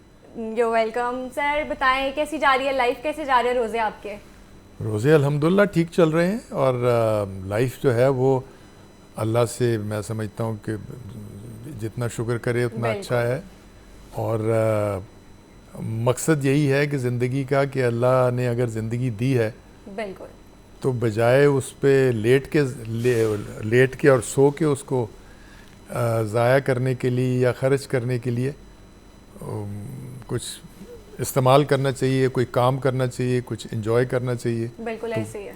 Speaker 1: यो वेलकम सर। बताएं कैसी जा रही है लाइफ, कैसे जा रहे हैं रोज़े आपके?
Speaker 4: रोज़े अल्हम्दुलिल्लाह ठीक चल रहे हैं और लाइफ जो है वो अल्लाह से मैं समझता हूँ कि जितना शुक्र करे उतना अच्छा है और मकसद यही है कि ज़िंदगी का कि अल्लाह ने अगर ज़िंदगी दी है
Speaker 1: बिल्कुल
Speaker 4: तो बजाय उस पर लेट के और सो के उसको ज़ाया करने के लिए या ख़र्च करने के लिए कुछ इस्तेमाल करना चाहिए, कोई काम करना चाहिए, कुछ एंजॉय करना चाहिए।
Speaker 1: बिल्कुल ऐसे ही है।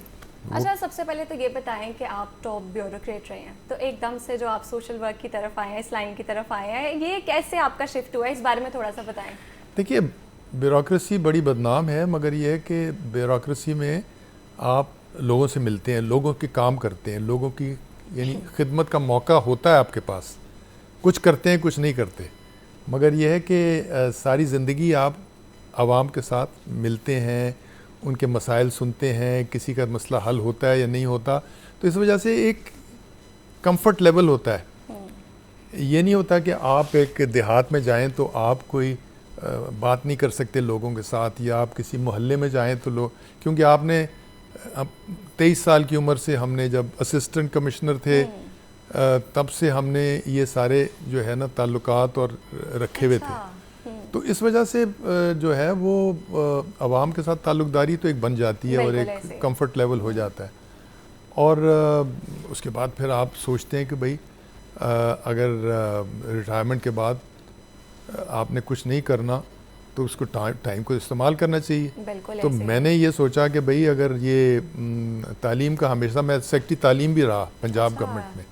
Speaker 1: अच्छा, सबसे पहले तो ये बताएं कि आप टॉप ब्यूरोक्रेट रहे हैं, तो एकदम से जो आप सोशल वर्क की तरफ आए हैं, इस लाइन की तरफ आए हैं, ये कैसे आपका शिफ्ट हुआ है, इस बारे में थोड़ा सा बताएं।
Speaker 4: देखिए, ब्यूरोक्रेसी बड़ी बदनाम है, मगर ये है कि ब्यूरोक्रेसी में आप लोगों से मिलते हैं, लोगों के काम करते हैं, लोगों की यानी खिदमत का मौका होता है आपके पास, कुछ करते हैं कुछ नहीं करते, मगर यह है कि सारी ज़िंदगी आप आवाम के साथ मिलते हैं, उनके मसाइल सुनते हैं, किसी का मसला हल होता है या नहीं होता, तो इस वजह से एक कंफर्ट लेवल होता है। ये नहीं होता कि आप एक देहात में जाएं तो आप कोई बात नहीं कर सकते लोगों के साथ, या आप किसी मोहल्ले में जाएं तो लोग, क्योंकि आपने 23 साल की उम्र से हमने जब असिस्टेंट कमिश्नर थे तब से हमने ये सारे जो है ना ताल्लुकात और रखे हुए थे, तो इस वजह से जो है वो आवाम के साथ ताल्लुकदारी तो एक बन जाती है और एक कंफर्ट लेवल हो जाता है। और उसके बाद फिर आप सोचते हैं कि भाई अगर रिटायरमेंट के बाद आपने कुछ नहीं करना तो उसको टाइम को इस्तेमाल करना चाहिए। तो मैंने ये सोचा कि भाई अगर ये तालीम का, हमेशा मैं सेक्रेटरी तालीम भी रहा पंजाब गवर्नमेंट में,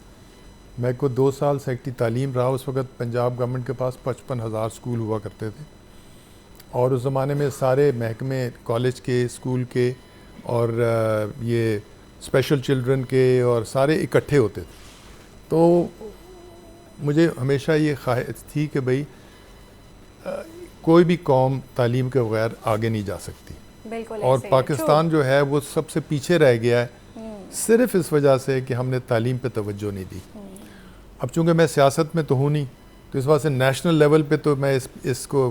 Speaker 4: मैं को 2 साल सेक्रेटरी तालीम रहा। उस वक़्त पंजाब गवर्नमेंट के पास 55,000 स्कूल हुआ करते थे और उस ज़माने में सारे महकमे, कॉलेज के, स्कूल के और ये स्पेशल चिल्ड्रन के और सारे इकट्ठे होते थे। तो मुझे हमेशा ये ख्वाहिश थी कि भाई कोई भी कौम तालीम के बगैर आगे नहीं जा सकती,
Speaker 1: बिल्कुल
Speaker 4: और पाकिस्तान जो है वो सबसे पीछे रह गया है सिर्फ इस वजह से कि हमने तालीम पे तवज्जो नहीं दी। अब चूँकि मैं सियासत में तो हूँ नहीं, तो इस वजह से नेशनल लेवल पे तो मैं इसको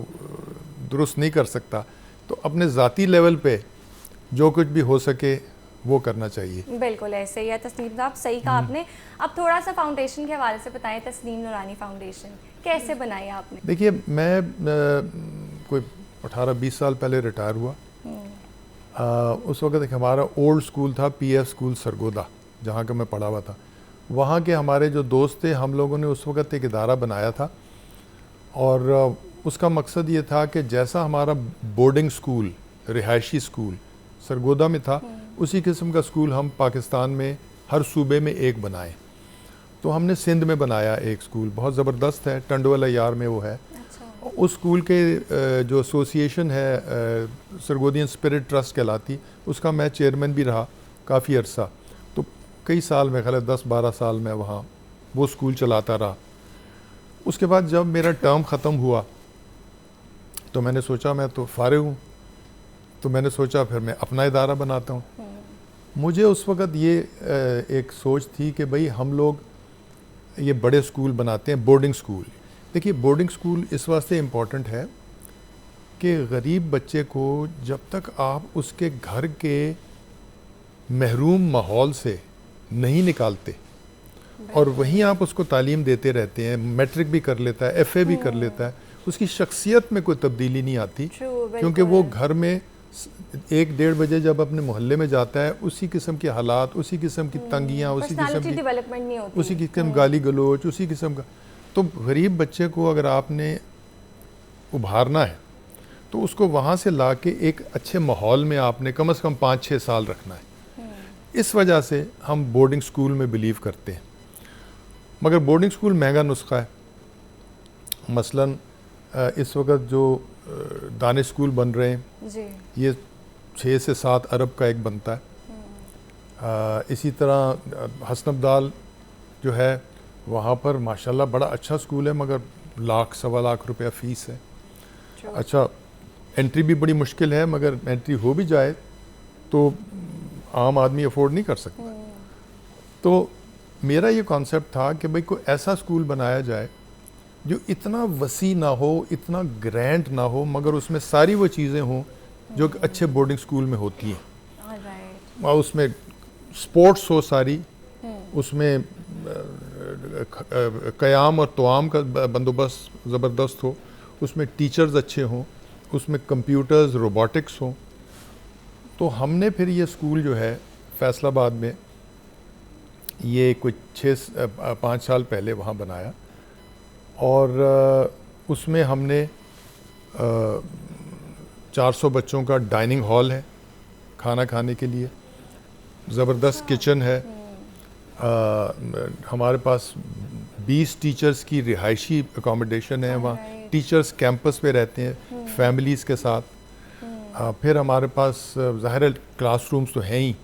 Speaker 4: दुरुस्त नहीं कर सकता, तो अपने ज़ाती लेवल पे जो कुछ भी हो सके वो करना चाहिए।
Speaker 1: बिल्कुल ऐसे ही है तस्नीम साहब, सही कहा आपने। अब थोड़ा सा फाउंडेशन के हवाले से बताएं, तस्नीम नूरानी फाउंडेशन कैसे बनाई आपने?
Speaker 4: देखिए, मैं कोई 18-20 साल पहले रिटायर हुआ। उस वक्त एक हमारा ओल्ड स्कूल था, PF स्कूल सरगोदा, जहाँ का मैं पढ़ा हुआ था। वहाँ के हमारे जो दोस्त थे, हम लोगों ने उस वक्त एक इदारा बनाया था, और उसका मकसद ये था कि जैसा हमारा बोर्डिंग स्कूल, रिहायशी स्कूल सरगोदा में था, उसी किस्म का स्कूल हम पाकिस्तान में हर सूबे में एक बनाएं। तो हमने सिंध में बनाया एक स्कूल, बहुत ज़बरदस्त है, टंडवाला यार में वो है। अच्छा। उस स्कूल के जो एसोसिएशन है सरगोदियन स्पिरिट ट्रस्ट कहलाती, उसका मैं चेयरमैन भी रहा काफ़ी अरसा। तो कई साल में, ख्याल 10-12 साल में वहाँ वो स्कूल चलाता रहा। उसके बाद जब मेरा टर्म ख़त्म हुआ तो मैंने सोचा, मैं तो फारिग हूँ, तो मैंने सोचा फिर मैं अपना इदारा बनाता हूँ। मुझे उस वक़्त ये एक सोच थी कि भाई हम लोग ये बड़े स्कूल बनाते हैं, बोर्डिंग स्कूल। देखिए, बोर्डिंग स्कूल इस वास्ते इम्पॉर्टेंट है कि गरीब बच्चे को जब तक आप उसके घर के महरूम माहौल से नहीं निकालते और वहीं आप उसको तालीम देते रहते हैं, मैट्रिक भी कर लेता है, FA भी कर लेता है, उसकी शख्सियत में कोई तब्दीली नहीं आती, क्योंकि वो घर में 1-1:30 बजे जब अपने मोहल्ले में जाता है, उसी किस्म के हालात, उसी किस्म की तंगियाँ, उसी किस्म की
Speaker 1: डेवलपमेंट नहीं होती,
Speaker 4: उसी किस्म गाली गलोच, उसी किस्म का। तो गरीब बच्चे को अगर आपने उभारना है तो उसको वहाँ से ला के एक अच्छे माहौल में आपने कम से कम 5-6 साल रखना है। इस वजह से हम बोर्डिंग स्कूल में बिलीव करते हैं, मगर बोर्डिंग स्कूल महंगा नुस्खा है। मसलन इस वक्त जो दानिश स्कूल बन रहे हैं
Speaker 1: जी,
Speaker 4: ये 6 से 7 अरब का एक बनता है। इसी तरह हसन अब्दाल जो है वहाँ पर माशाल्लाह बड़ा अच्छा स्कूल है, मगर 1-1.25 लाख रुपया फ़ीस है। अच्छा, एंट्री भी बड़ी मुश्किल है, मगर एंट्री हो भी जाए तो आम आदमी अफोर्ड नहीं कर सकता। तो मेरा ये कॉन्सेप्ट था कि भाई कोई ऐसा स्कूल बनाया जाए जो इतना वसी ना हो, इतना ग्रैंड ना हो, मगर उसमें सारी वो चीज़ें हों जो कि अच्छे बोर्डिंग स्कूल में होती हैं। और उसमें स्पोर्ट्स हो सारी, उसमें क़याम और तवाम का बंदोबस्त ज़बरदस्त हो, उसमें टीचर्स अच्छे हों, उसमें कंप्यूटर्स, रोबोटिक्स हों। तो हमने फिर ये स्कूल जो है फैसलाबाद में ये कुछ 5 साल पहले वहाँ बनाया, और उसमें हमने 400 बच्चों का डाइनिंग हॉल है खाना खाने के लिए, ज़बरदस्त किचन है। हमारे पास 20 टीचर्स की रिहायशी अकोमोडेशन है, वहाँ टीचर्स कैंपस पे रहते हैं फैमिलीज़ के साथ। फिर हमारे पास ज़ाहिर क्लासरूम्स तो हैं ही,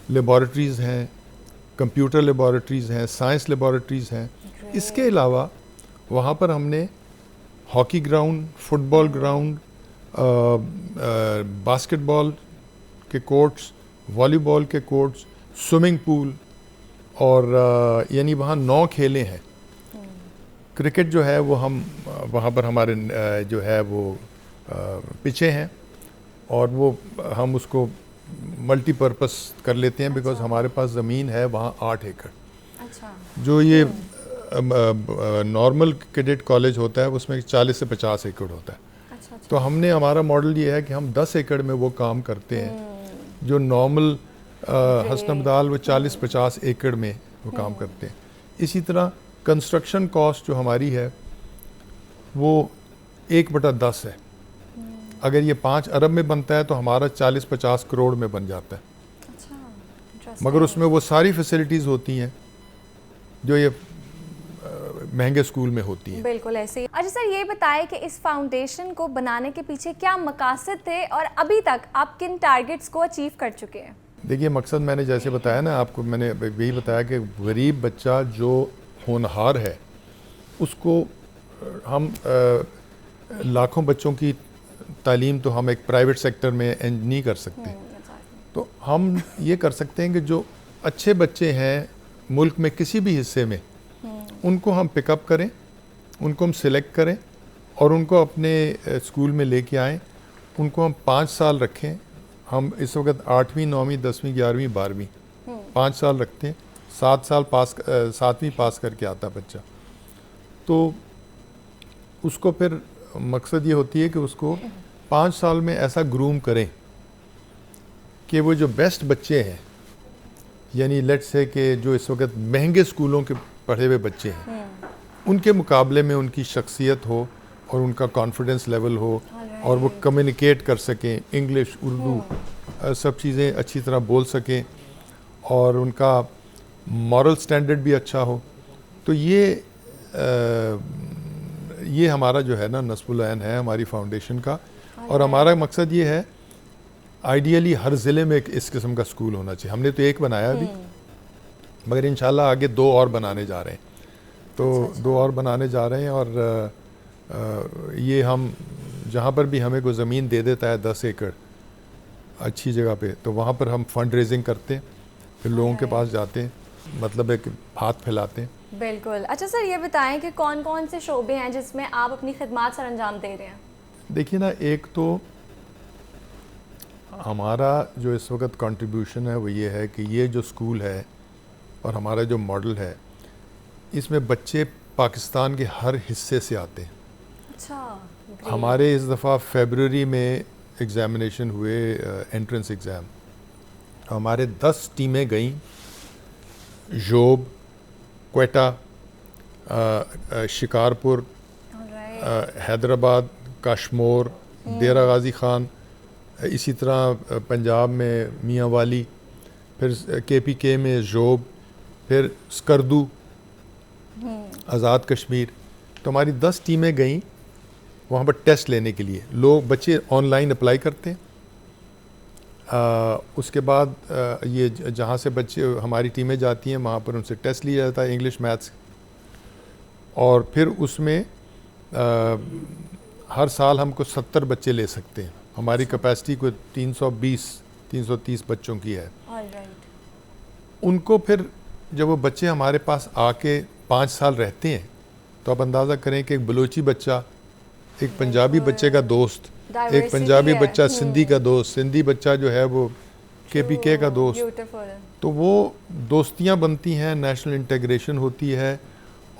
Speaker 4: लेबॉरेटरीज़ हैं, कंप्यूटर लेबॉरेटरीज़ हैं, साइंस लेबॉरेटरीज़ हैं। इसके अलावा वहाँ पर हमने hockey ground, football ground, basketball के कोर्ट्स, वॉलीबॉल के कोर्ट्स, स्विमिंग पूल, और यानी वहाँ 9 खेलें हैं। क्रिकेट जो है वो हम वहाँ पर हमारे जो है वो पिचें हैं, और वो हम उसको मल्टीपर्पस कर लेते हैं, बिकॉज हमारे पास ज़मीन है वहाँ 8 एकड़।
Speaker 1: अच्छा।
Speaker 4: जो ये नॉर्मल कैडेट कॉलेज होता है उसमें 40 से 50 एकड़ होता है।
Speaker 1: अच्छा।
Speaker 4: तो हमने, हमारा मॉडल ये है कि हम 10 एकड़ में वो काम करते हैं जो नॉर्मल हसन अब्दाल वो 40-50 एकड़ में वो काम करते हैं। इसी तरह कंस्ट्रक्शन कॉस्ट जो हमारी है वो 1/10 है। अगर ये 5 अरब में बनता है तो हमारा 40-50 करोड़ में बन जाता है।
Speaker 1: अच्छा,
Speaker 4: मगर उसमें वो सारी फैसिलिटीज़ होती हैं जो ये महंगे स्कूल में होती हैं।
Speaker 1: बिल्कुल ऐसे ही। अच्छा सर, ये बताएं कि इस फाउंडेशन को बनाने के पीछे क्या मकासद थे और अभी तक आप किन टारगेट्स को अचीव कर चुके हैं?
Speaker 4: देखिए मकसद मैंने जैसे बताया ना आपको, मैंने यही बताया कि गरीब बच्चा जो होनहार है उसको हम लाखों बच्चों की तालीम तो हम एक प्राइवेट सेक्टर में नहीं कर सकते, तो हम ये कर सकते हैं कि जो अच्छे बच्चे हैं मुल्क में किसी भी हिस्से में उनको हम पिकअप करें, उनको हम सिलेक्ट करें और उनको अपने स्कूल में लेके आएँ, उनको हम 5 साल रखें। हम इस वक्त 8वीं 9वीं 10वीं 11वीं 12वीं 5 साल रखते हैं, 7वीं पास करके आता बच्चा, तो उसको फिर मकसद ये होती है कि उसको 5 साल में ऐसा ग्रूम करें कि वो जो बेस्ट बच्चे हैं, यानी लेट्स से कि जो इस वक्त महंगे स्कूलों के पढ़े हुए बच्चे हैं, उनके मुकाबले में उनकी शख्सियत हो और उनका कॉन्फिडेंस लेवल हो और वो कम्युनिकेट कर सकें, इंग्लिश उर्दू सब चीज़ें अच्छी तरह बोल सकें और उनका मॉरल स्टैंडर्ड भी अच्छा हो। तो ये हमारा जो है ना नस्बुल ऐन है हमारी फाउंडेशन का, और हमारा मकसद ये है आइडियली हर ज़िले में इस किस्म का स्कूल होना चाहिए। हमने तो एक बनाया अभी, मगर इंशाल्लाह आगे 2 और बनाने जा रहे हैं, तो 2 और बनाने जा रहे हैं। और ये हम जहाँ पर भी हमें कोई ज़मीन दे देता है 10 एकड़ अच्छी जगह पे, तो वहाँ पर हम फंड रेजिंग करते हैं, फिर लोगों के पास जाते हैं, मतलब एक हाथ फैलाते हैं।
Speaker 1: बिल्कुल। अच्छा सर, ये बताएं कि कौन कौन से शोबे हैं जिसमें आप अपनी खिदमत सर अंजाम दे रहे हैं?
Speaker 4: देखिए ना, एक तो हमारा जो इस वक्त कंट्रीब्यूशन है वो ये है कि ये जो स्कूल है और हमारा जो मॉडल है, इसमें बच्चे पाकिस्तान के हर हिस्से से आते हैं।
Speaker 1: अच्छा,
Speaker 4: हमारे इस दफ़ा फरवरी में एग्ज़ामिनेशन हुए, एंट्रेंस एग्ज़ाम, हमारे 10 टीमें गईं, जोब, क्वेटा, शिकारपुर, हैदराबाद, काशमोर, देरा गाज़ी ख़ान, इसी तरह पंजाब में मियाँ वाली, फिर KPK में जोब, फिर स्कर्दू, आज़ाद कश्मीर। तो हमारी 10 टीमें गईं वहाँ पर टेस्ट लेने के लिए। लोग बच्चे ऑनलाइन अप्लाई करते हैं, उसके बाद ये जहाँ से बच्चे हमारी टीमें जाती हैं वहाँ पर उनसे टेस्ट लिया जाता है इंग्लिश मैथ्स, और फिर उसमें हर साल हमको 70 बच्चे ले सकते हैं। हमारी कैपेसिटी को 320-330 बच्चों की है। उनको फिर जब वो बच्चे हमारे पास आके 5 साल रहते हैं, तो आप अंदाज़ा करें कि एक बलोची बच्चा एक पंजाबी बच्चे का दोस्त, एक पंजाबी बच्चा सिंधी का दोस्त, सिंधी बच्चा जो है वो KPK का दोस्त, तो वो दोस्तियाँ बनती हैं, नेशनल इंटीग्रेशन होती है,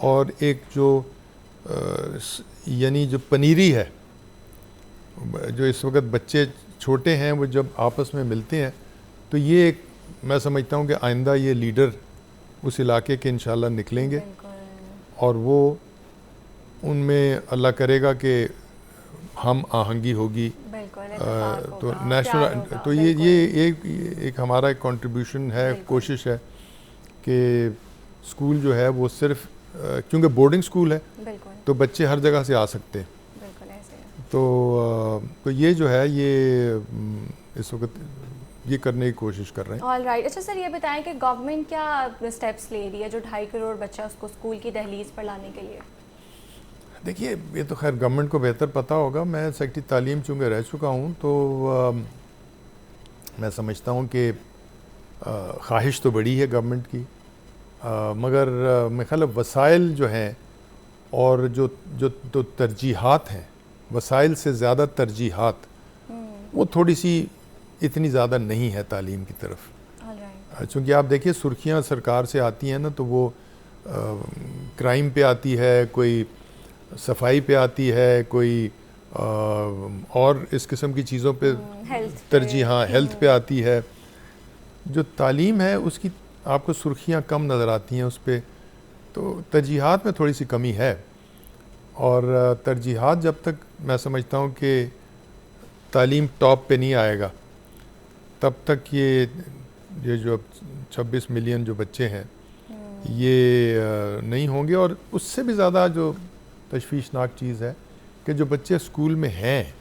Speaker 4: और एक जो यानी जो पनीरी है, जो इस वक्त बच्चे छोटे हैं वो जब आपस में मिलते हैं, तो ये एक मैं समझता हूँ कि आइंदा ये लीडर उस इलाके के इंशाल्लाह निकलेंगे, और वो उनमें अल्लाह करेगा कि हम आहंगी होगी, तो नेशनल, तो ये एक हमारा एक कंट्रीब्यूशन है, कोशिश है कि स्कूल जो है वो सिर्फ क्योंकि बोर्डिंग स्कूल है तो बच्चे हर जगह से आ सकते हैं, तो ये जो है ये इस वक्त ये करने की कोशिश कर रहे हैं।
Speaker 1: All right. अच्छा सर, ये बताएं कि गवर्नमेंट क्या स्टेप्स ले रही है जो 2.5 करोड़ बच्चा उसको स्कूल की दहलीज पर लाने के लिए?
Speaker 4: देखिए, ये तो खैर गवर्नमेंट को बेहतर पता होगा। मैं सेक्रेटरी तालीम चूँकि रह चुका हूँ, तो मैं समझता हूँ कि ख्वाहिश तो बड़ी है गवर्नमेंट की, मगर मेरे ख्याल वसाइल जो हैं और जो तो तरजीहात हैं, वसाइल से ज़्यादा तरजीहात वो थोड़ी सी इतनी ज़्यादा नहीं है तालीम की तरफ। चूँकि आप देखिए सुर्खियाँ सरकार से आती हैं ना, तो वो क्राइम पे आती है, कोई सफाई पे आती है, कोई और इस किस्म की चीज़ों पे तरजीह, हाँ हेल्थ पे आती है। जो तालीम है उसकी आपको सुर्खियाँ कम नज़र आती हैं उस पर, तो तरजीहात में थोड़ी सी कमी है। और तरजीहात जब तक मैं समझता हूँ कि तालीम टॉप पे नहीं आएगा, तब तक ये जो 26 मिलियन जो बच्चे हैं ये नहीं होंगे। और उससे भी ज़्यादा जो तशवीशनाक चीज़ है कि जो बच्चे स्कूल में हैं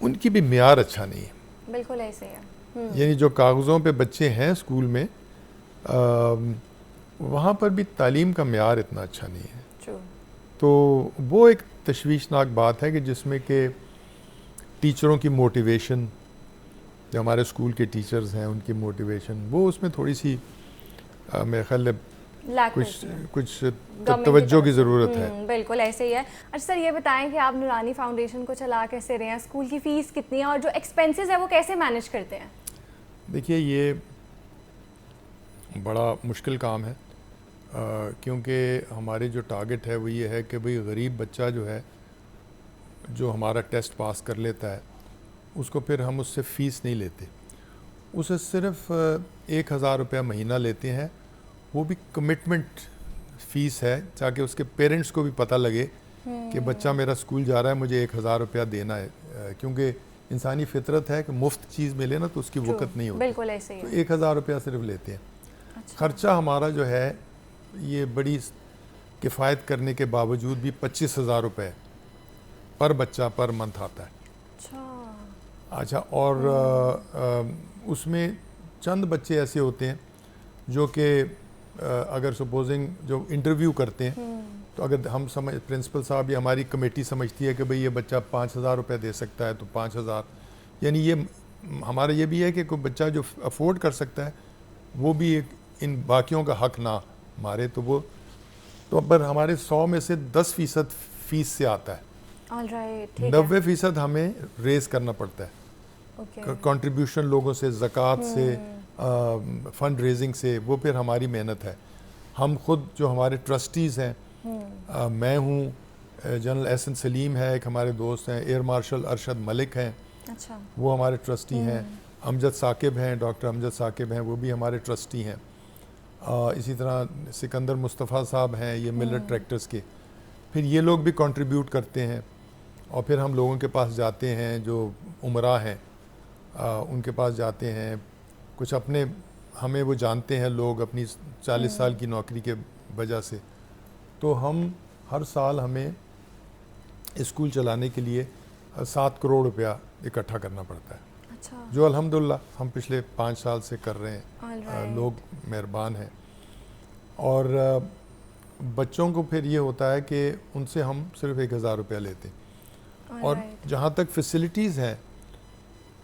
Speaker 4: उनकी भी मियार अच्छा नहीं है।
Speaker 1: बिल्कुल ऐसे है।
Speaker 4: यानी जो कागज़ों पे बच्चे हैं स्कूल में, वहाँ पर भी तालीम का मेयार इतना अच्छा नहीं है। तो वो एक तशवीशनाक बात है कि जिसमें कि टीचरों की मोटिवेशन, जो हमारे स्कूल के टीचर्स हैं उनकी मोटिवेशन, वो उसमें थोड़ी सी मेरे ख्याल कुछ तवज्जो की ज़रूरत है।
Speaker 1: बिल्कुल ऐसे ही है। अच्छा सर, ये बताएं कि आप नूरानी फाउंडेशन को चला कैसे रहे हैं, स्कूल की फ़ीस कितनी है और जो एक्सपेंसेस है वो कैसे मैनेज करते हैं?
Speaker 4: देखिए, ये बड़ा मुश्किल काम है, क्योंकि हमारे जो टारगेट है वो ये है कि भाई गरीब बच्चा जो है, जो हमारा टेस्ट पास कर लेता है, उसको फिर हम उससे फ़ीस नहीं लेते, उसे सिर्फ 1000 रुपया महीना लेते हैं। वो भी कमिटमेंट फ़ीस है, ताकि उसके पेरेंट्स को भी पता लगे कि बच्चा मेरा स्कूल जा रहा है, मुझे 1000 रुपया देना है, क्योंकि इंसानी फितरत है कि मुफ्त चीज़ मिले ना तो उसकी वक़्त नहीं होती।
Speaker 1: बिल्कुल ऐसे ही
Speaker 4: तो 1000 रुपया सिर्फ लेते हैं।
Speaker 1: अच्छा।
Speaker 4: ख़र्चा हमारा जो है ये बड़ी किफ़ायत करने के बावजूद भी 25,000 रुपये पर बच्चा पर मंथ आता है। अच्छा, और उसमें चंद बच्चे ऐसे होते हैं जो कि अगर सपोजिंग जो इंटरव्यू करते हैं, तो अगर हम समझ, प्रिंसिपल साहब या हमारी कमेटी समझती है कि भाई ये बच्चा 5000 रुपये दे सकता है, तो 5000, यानी ये हमारा ये भी है कि कोई बच्चा जो अफोर्ड कर सकता है वो भी एक इन बाकियों का हक ना मारे, तो वो तो पर हमारे 100 में से 10% फ़ीस से आता है। 90% हमें रेज़ करना पड़ता है, कंट्रीब्यूशन लोगों से, ज़कात से, फंड रेजिंग से, वो फिर हमारी मेहनत है। हम खुद जो हमारे ट्रस्टीज़ हैं, मैं हूँ, जनरल एहसन सलीम है, एक हमारे दोस्त हैं, एयर मार्शल अरशद मलिक हैं,
Speaker 1: अच्छा,
Speaker 4: वो हमारे ट्रस्टी हैं, अमजद साकिब हैं, डॉक्टर अमजद साकिब हैं, वो भी हमारे ट्रस्टी हैं। इसी तरह सिकंदर मुस्तफ़ा साहब हैं, ये मिलर ट्रैक्टर्स के, फिर ये लोग भी कंट्रीब्यूट करते हैं। और फिर हम लोगों के पास जाते हैं जो उमरा हैं, उनके पास जाते हैं, कुछ अपने हमें वो जानते हैं लोग अपनी 40 साल की नौकरी के वजह से, तो हम हर साल हमें स्कूल चलाने के लिए 7 करोड़ रुपया इकट्ठा करना पड़ता है।
Speaker 1: अच्छा।
Speaker 4: जो अल्हम्दुलिल्लाह हम पिछले 5 साल से कर रहे हैं। लोग मेहरबान हैं। और बच्चों को फिर ये होता है कि उनसे हम सिर्फ 1000 रुपया लेते हैं। और जहाँ तक फैसिलिटीज़ हैं,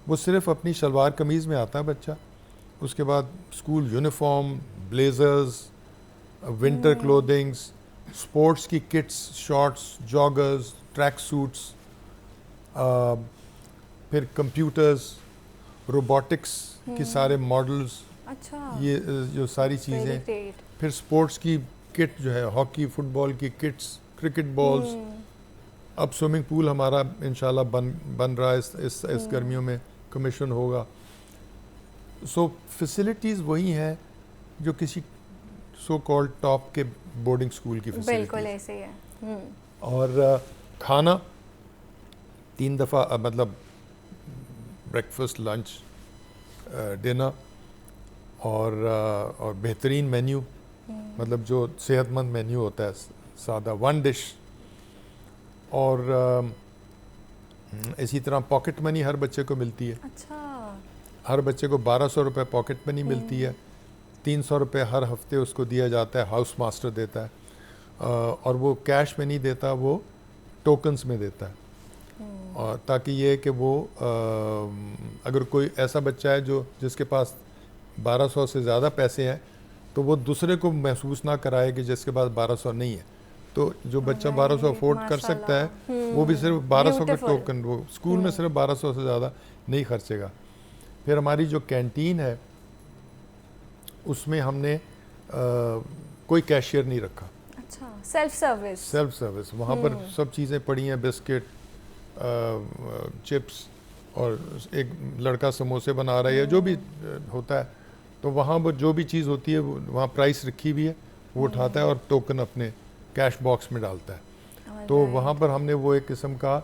Speaker 4: वो सिर्फ अपनी शलवार कमीज़ में आता है बच्चा, उसके बाद school uniform, blazers, winter clothings, sports की kits, shorts, joggers, track suits, फिर कंप्यूटर्स, रोबोटिक्स के सारे मॉडल्स,
Speaker 1: अच्छा,
Speaker 4: ये जो सारी चीज़ें, फिर स्पोर्ट्स की किट जो है, हॉकी, फुटबॉल की किट्स, क्रिकेट बॉल्स, अब स्विमिंग पूल हमारा इंशाल्लाह बन रहा है, इस गर्मियों में कमीशन होगा। सो फैसिलिटीज़ वही हैं जो किसी सो कॉल्ड टॉप के बोर्डिंग स्कूल की फैसिलिटीज़।
Speaker 1: बिल्कुल ऐसे ही है।
Speaker 4: और खाना 3 दफ़ा, मतलब ब्रेकफास्ट, लंच, डिनर, और बेहतरीन मेन्यू, मतलब जो सेहतमंद मेन्यू होता है, सादा 1 डिश। और इसी तरह पॉकेट मनी हर बच्चे को मिलती है।
Speaker 1: अच्छा।
Speaker 4: हर बच्चे को 1200 रुपये पॉकेट मनी मिलती है। 300 रुपये हर हफ्ते उसको दिया जाता है, हाउस मास्टर देता है, और वो कैश में नहीं देता, वो टोकन्स में देता है। और ताकि ये कि वो अगर कोई ऐसा बच्चा है जिसके पास 1200 से ज़्यादा पैसे हैं, तो वो दूसरे को महसूस ना कराए कि जिसके पास 1200 नहीं है। तो जो बच्चा 1200 अफोर्ड कर सकता है, वो भी सिर्फ 1200 का टोकन, वो स्कूल में सिर्फ 1200 से ज़्यादा नहीं खर्चेगा। फिर हमारी जो कैंटीन है, उसमें हमने कोई कैशियर नहीं रखा।
Speaker 1: अच्छा, सेल्फ सर्विस।
Speaker 4: वहाँ पर सब चीज़ें पड़ी हैं, बिस्किट, चिप्स, और एक लड़का समोसे बना रहा है, जो भी होता है, तो वहाँ पर जो भी चीज़ होती है वहाँ प्राइस रखी हुई है, वो उठाता है और टोकन अपने कैश बॉक्स में डालता है। तो वहाँ पर हमने वो एक किस्म का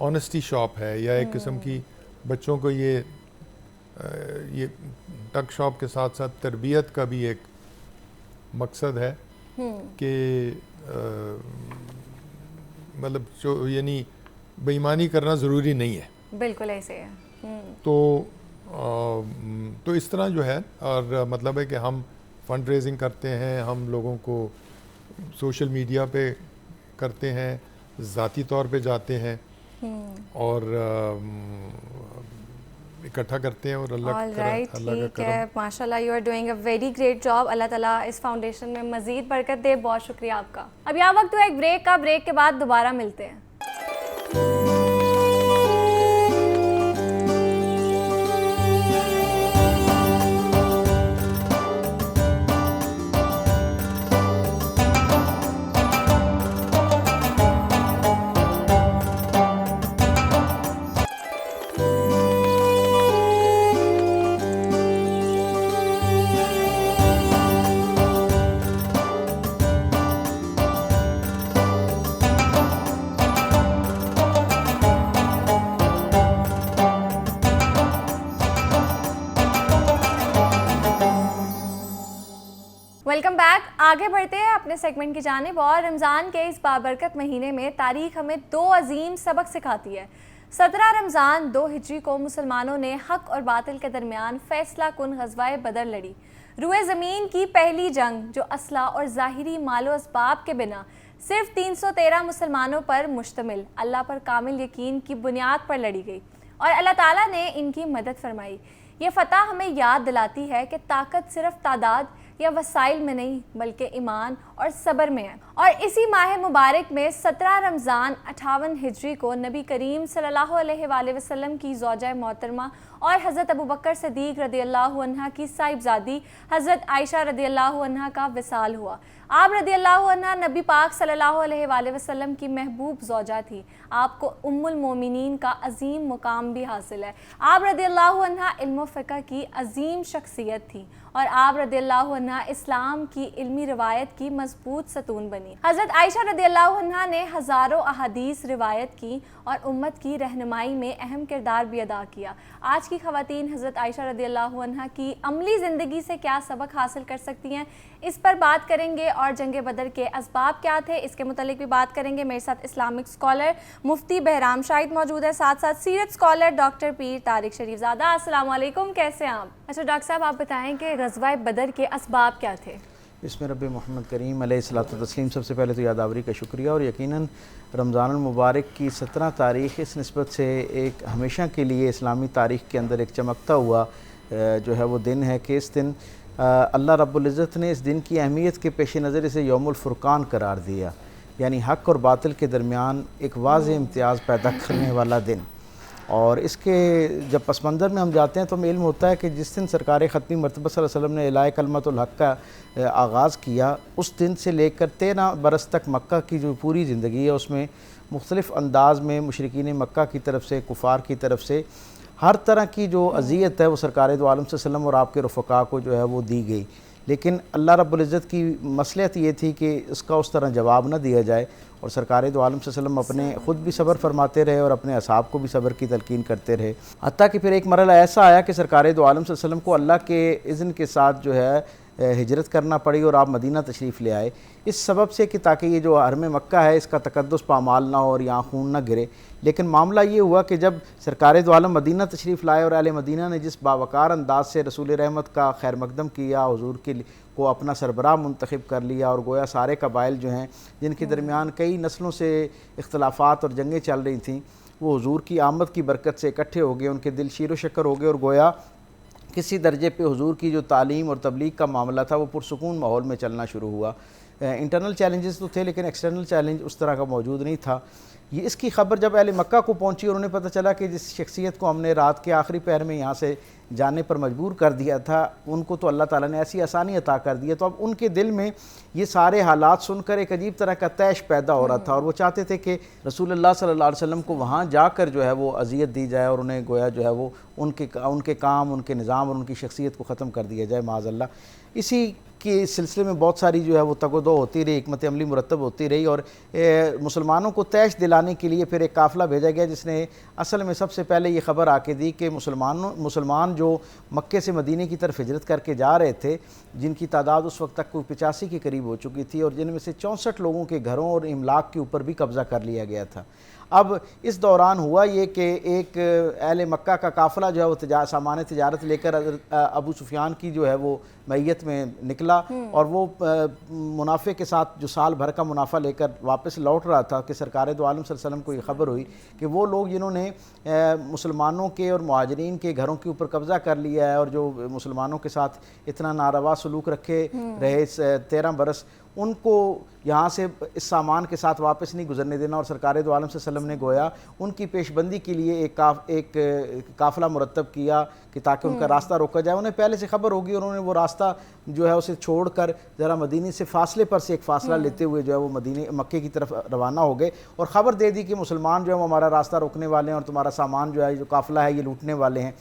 Speaker 4: ऑनेस्टी शॉप है, या एक किस्म की बच्चों को ये टक शॉप के साथ साथ तरबियत का भी एक मकसद है कि मतलब जो यानी बेईमानी करना ज़रूरी नहीं है।
Speaker 1: बिल्कुल ऐसे है।
Speaker 4: तो तो इस तरह जो है, और मतलब है कि हम फंड रेजिंग करते हैं, हम लोगों को सोशल मीडिया पे करते हैं, ज़ाती तौर पे जाते हैं और इकट्ठा करते हैं और अल्लाह का करम।
Speaker 1: माशाल्लाह, you are doing a very great job. अल्लाह ताला इस फाउंडेशन में मज़ीद बरकत दे। बहुत शुक्रिया आपका। अब यहाँ वक्त हुआ एक ब्रेक का, ब्रेक के बाद दोबारा मिलते हैं। Welcome back. आगे बढ़ते हैं अपने सेगमेंट की जानिब। और रमज़ान के इस बाबरकत महीने में तारीख़ हमें दो अजीम सबक सिखाती है। 17 रमज़ान 2 हिजरी को मुसलमानों ने हक़ और बातिल के दरमियान फ़ैसला कुन ग़ज़वाए बदर लड़ी। रुए ज़मीन की पहली जंग जो असला और ज़ाहिरी मालो असबाब के बिना सिर्फ 313 मुसलमानों पर मुश्तमिल अल्लाह पर कामिल यकीन की बुनियाद पर लड़ी गई और अल्लाह ताला ने इनकी मदद फरमाई। ये फ़तह हमें याद दिलाती है कि ताकत सिर्फ तादाद या वसाइल में नहीं बल्कि ईमान और सब्र में है। और इसी माह मुबारक में 17 रमज़ान 58 हिजरी को नबी करीम सल्लल्लाहु अलैहि वसल्लम की ज़ौजा मोहतरमा और हज़रत अबू बकर सिद्दीक़ रदियल्लाहु अन्हा की साहिबजादी हज़रत आयशा रदियल्लाहु अन्हा का विसाल हुआ। आप रदियल्लाहु अन्हा नबी पाक सल्लल्लाहु अलैहि वसल्लम की महबूब ज़ौजा थी। आपको उम्मुल मोमिनीन का अजीम मुकाम भी हासिल है। आप रदियल्लाहु अन्हा इल्म फ़िक़्ह की अजीम शख्सियत थी और आप रदियल्लाहु अन्हा इस्लाम की इल्मी रिवायत की मजबूत सतून बनी। हज़रत आयशा रदियल्लाहु अन्हा ने हज़ारों अहादीस रिवायत की और उम्मत की रहनुमाई में अहम किरदार भी अदा किया। आज की ख़वातीन हज़रत आयशा रदियल्लाहु अन्हा की अमली ज़िंदगी से क्या सबक हासिल कर सकती हैं, इस पर बात करेंगे। और जंग बदर के असबाब क्या थे, इसके मुतालिक भी बात करेंगे। मेरे साथ इस्लामिक स्कॉलर मुफ्ती बहराम शाहिद मौजूद है, साथ साथ सीरत स्कॉलर डॉक्टर पीर तारिक शरीफजादा। अस्सलाम वालेकुम, कैसे हैं आप? अच्छा डॉक्टर साहब, आप बताएं कि ग़ज़वा बदर के असबाब क्या थे?
Speaker 5: इसमें रब मोहम्मद करीम अलैहिस्सलातु तस्लीम, सबसे पहले तो यादावरी का शुक्रिया। और यकीनन रमज़ानुल मुबारक की 17 तारीख़ इस निस्बत से एक हमेशा के लिए इस्लामी तारीख़ के अंदर एक चमकता हुआ जो है वो दिन है कि इस दिन अल्लाह रब्बुल इज़्ज़त ने इस दिन की अहमियत के पेश नज़र इसे यौमुल फ़ुरक़ान करार दिया, यानी हक़ और बातिल के दरमियान एक वाज़ेह इम्तियाज़ पैदा करने वाला दिन। और इसके जब पस मंज़र में हम जाते हैं तो हमें इल्म होता है कि जिस दिन सरकार ख़त्मी मरतबा सल्लल्लाहु अलैहि वसल्लम ने इलाए कलमतुल हक़ का आगाज़ किया, उस दिन से लेकर 13 बरस तक मक्का की जो पूरी ज़िंदगी है उसमें मुख्तलिफ़ अंदाज़ में मुशरिकीन मक्का की तरफ से, कुफ़ार की तरफ से हर तरह की जो अज़ियत है वो सरकार दो आलम सल्लल्लाहु अलैहि वसल्लम और आपके रफ़क़ा को जो है वो दी गई। लेकिन अल्लाह रब्बुल इज़्ज़त की मसलियत ये थी कि इसका उस तरह जवाब न दिया जाए और सरकार दो आलम सल्लल्लाहु अलैहि वसल्लम अपने ख़ुद भी सब्र फरमाते रहे और अपने असहाब को भी सब्र की तलकीन करते रहे। हत्ता कि फिर एक मरला ऐसा आया कि सरकार दो आलम सल्लल्लाहु अलैहि वसल्लम को अल्लाह के इज़्न के साथ जो है हिजरत करना पड़ी और आप मदीना तशरीफ़ ले आए, इस सबब से कि ताकि ये जो हरम मक्का है इसका तकद्दुस पामाल ना हो और यहाँ खून ना गिरे। लेकिन मामला ये हुआ कि जब सरकार दो आलम मदीना तशरीफ़ लाए और अहले मदीना ने जिस बावकार अंदाज से रसूल रहमत का खैर मकदम किया, हुजूर के को अपना सरबराह मुंतखब कर लिया और गोया सारे कबाइल जो हैं जिनके दरमियान कई नस्लों से इख्तलाफात और जंगें चल रही थीं, वो हुजूर की आमद की बरकत से इकट्ठे हो गए, उनके दिल शीरो शक्कर हो गए और गोया किसी दर्जे पे हुजूर की जो तालीम और तबलीग का मामला था वो पुरसुकून माहौल में चलना शुरू हुआ। इंटरनल चैलेंजेस तो थे लेकिन एक्सटर्नल चैलेंज उस तरह का मौजूद नहीं था। ये इसकी खबर जब अहले मक्का को पहुंची और उन्हें पता चला कि जिस शख्सियत को हमने रात के आखिरी पहर में यहाँ से जाने पर मजबूर कर दिया था, उनको तो अल्लाह ताला ने ऐसी आसानी अता कर दी है, तो अब उनके दिल में ये सारे हालात सुनकर एक अजीब तरह का तैश पैदा हो रहा था और वो चाहते थे कि रसूलुल्लाह सल्लल्लाहु अलैहि वसल्लम को वहाँ जाकर जो है वो अजियत दी जाए और उन्हें गोया जो है वो उनके काम, उनके निज़ाम और उनकी शख्सियत को ख़त्म कर दिया जाए माज़अल्लाह। इसी के सिलसिले में बहुत सारी जो है वो तगदो होती रही, हिकमत अमली मुरतब होती रही और मुसलमानों को तैश दिलाने के लिए फिर एक काफ़िला भेजा गया जिसने असल में सबसे पहले ये ख़बर आके दी कि मुसलमान जो मक्के से मदीने की तरफ हिजरत करके जा रहे थे, जिनकी तादाद उस वक्त तक कोई 85 के करीब हो चुकी थी और जिनमें से 64 लोगों के घरों और इमलाक के ऊपर भी कब्ज़ा कर लिया गया था। अब इस दौरान हुआ ये कि एक अहले मक्का का काफ़िला जो है वो सामान तिजारत लेकर अबू सुफियान की जो है वो मैयत में निकला और वो मुनाफे के साथ जो साल भर का मुनाफा लेकर वापस लौट रहा था कि सरकार दो आलम सल्लल्लाहु अलैहि वसल्लम को ये खबर हुई कि वो लोग जिन्होंने मुसलमानों के और मुहाजिरीन के घरों के ऊपर कब्ज़ा कर लिया है और जो मुसलमानों के साथ इतना नारवा सलूक रखे रहे 13 बरस, उनको यहाँ से इस सामान के साथ वापस नहीं गुजरने देना और सरकार दो आलम सल्लल्लाहु अलैहि वसल्लम ने गोया उनकी पेशबंदी के लिए एक काफ़िला मुरतब किया कि ताकि उनका रास्ता रोका जाए। उन्हें पहले से खबर होगी, उन्होंने वो रास्ता जो है उसे छोड़कर ज़रा मदीने से फासले पर से एक फ़ासला लेते हुए जो है वो मदीने मक्के की तरफ रवाना हो गए और ख़बर दे दी कि मुसलमान जो है वो हमारा रास्ता रोकने वाले हैं और तुम्हारा सामान जो है जो काफ़िला है ये लूटने वाले हैं।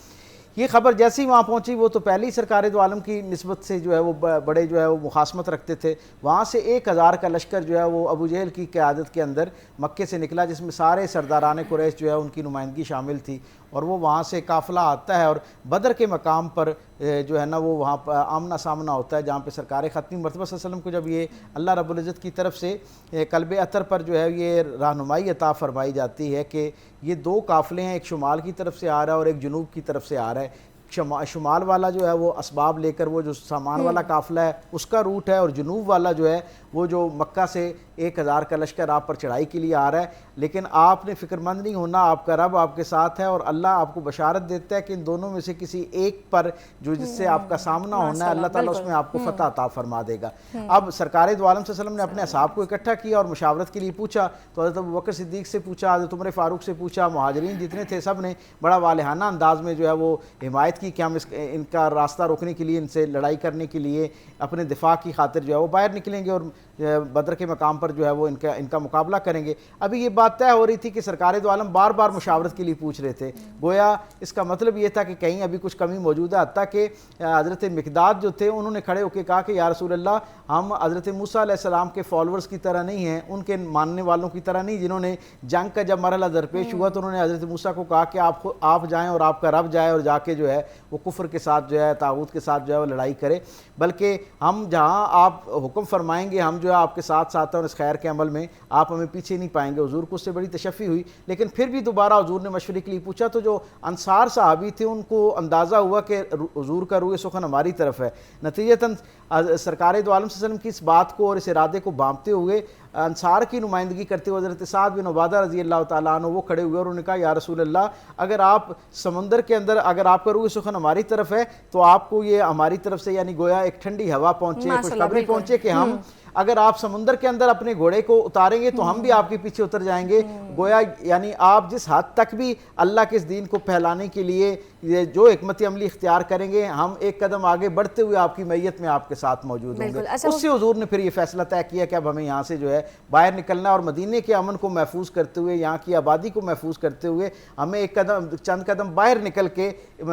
Speaker 5: ये खबर जैसे ही वहाँ पहुँची, वो तो पहले ही सरकार दो आलम की निस्बत से जो है वो बड़े जो है वो मुखासमत रखते थे। वहाँ से 1000 का लश्कर जो है वो अबू जहल की क़यादत के अंदर मक्के से निकला, जिसमें सारे सरदारान कुरैश जो है उनकी नुमाइंदगी शामिल थी और वो वहाँ से काफ़िला आता है और बदर के मकाम पर जो है ना वो वहाँ पर आमना सामना होता है, जहाँ पे सरकार ख़ातमी मरतबा सल्लल्लाहु अलैहि वसल्लम को जब ये अल्लाह रब्बुल इज़्ज़त की तरफ से कल्ब अतर पर जो है ये रहनुमाई अता फरमाई जाती है कि ये 2 काफ़िले हैं, एक शुमाल की तरफ से आ रहा है और एक जनूब की तरफ से आ रहा है। शुमाल वाला जो है वो असबाब लेकर वो जो सामान वाला काफ़िला है उसका रूट है और जनूब वाला जो है वो जो मक्का से 1000 का लश्कर आप पर चढ़ाई के लिए आ रहा है। लेकिन आपने फ़िक्रमंद नहीं होना, आपका रब आपके साथ है और अल्लाह आपको बशारत देता है कि इन दोनों में से किसी एक पर जो जिससे आपका सामना होना है अल्लाह ताला उसमें आपको फ़तह अता फरमा देगा। अब सरकार दो आलम सल्लल्लाहु अलैहि वसल्लम ने अपने असहाब को इकट्ठा किया और मुशावरत के लिए पूछा, तो हज़रत अबू बकर सिद्दीक़ से पूछा, हज़रत उमर फ़ारूक से पूछा, मुहाजिरीन जितने थे सब ने बड़ा वालिहाना अंदाज में जो है वो हिमायत की कि हम इनका रास्ता रोकने के लिए, इनसे लड़ाई करने के लिए, अपने दिफा की खातिर जो है वो बाहर निकलेंगे और बदर के मकाम पर जो है वो इनका मुकाबला करेंगे। अभी ये बात तय हो रही थी कि सरकार दो आलम बार बार मुशावरत के लिए पूछ रहे थे। गोया इसका मतलब ये था कि कहीं अभी कुछ कमी मौजूद है। हत्ता कि हज़रत मिक़दाद जो थे उन्होंने खड़े होकर कहा कि या रसूल अल्लाह, हम हज़रत मूसा अलैहिस्सलाम के फॉलोअर्स की तरह नहीं हैं, उनके मानने वालों की तरह नहीं, जिन्होंने जंग का जब मरहला दरपेश हुआ तो उन्होंने हज़रत मूसा को कहा कि आप जाएँ और आपका रब जाए और जाके जो है वो कुफ्र के साथ जो है तागूत के साथ जो है वो लड़ाई करे, बल्कि हम जहाँ आप हुक्म फरमाएंगे हम जो है आपके साथ साथ हैं और इस खैर के अमल में आप हमें पीछे नहीं पाएंगे। हुजूर को उससे बड़ी तशफ़ी हुई, लेकिन फिर भी दोबारा हुजूर ने मशवरे के लिए पूछा तो जो अंसार सहाबी थे उनको अंदाज़ा हुआ कि हुजूर का रूह सुखन हमारी तरफ है। नतीजतन सरकार दो आलम सल्लल्लाहु अलैहि वसल्लम की इस बात को और इस इरादे को भांपते हुए अंसार की नुमाइंदगी करते हुए हज़रत साद बिन उबादा रज़ी अल्लाह ताला अन्हु वो खड़े हुए और उन्होंने कहा, या रसूल अल्लाह, अगर आप समंदर के अंदर अगर आपका रूह सुखन हमारी तरफ है तो आपको ये हमारी तरफ से यानी गोया एक ठंडी हवा पहुँचे, खुशखबरी पहुँचे कि हम अगर आप समुंदर के अंदर अपने घोड़े को उतारेंगे तो हम भी आपके पीछे उतर जाएंगे। गोया यानी आप जिस हद तक भी अल्लाह के इस दीन को फैलाने के लिए ये जो हिकमत अमली इख्तियार करेंगे, हम एक कदम आगे बढ़ते हुए आपकी मैयत में आपके साथ मौजूद होंगे। उससे हुजूर ने फिर ये फैसला तय किया कि अब हमें यहाँ से जो है बाहर निकलना और मदीने के अमन को महफूज करते हुए, यहाँ की आबादी को महफूज करते हुए हमें एक कदम चंद कदम बाहर निकल के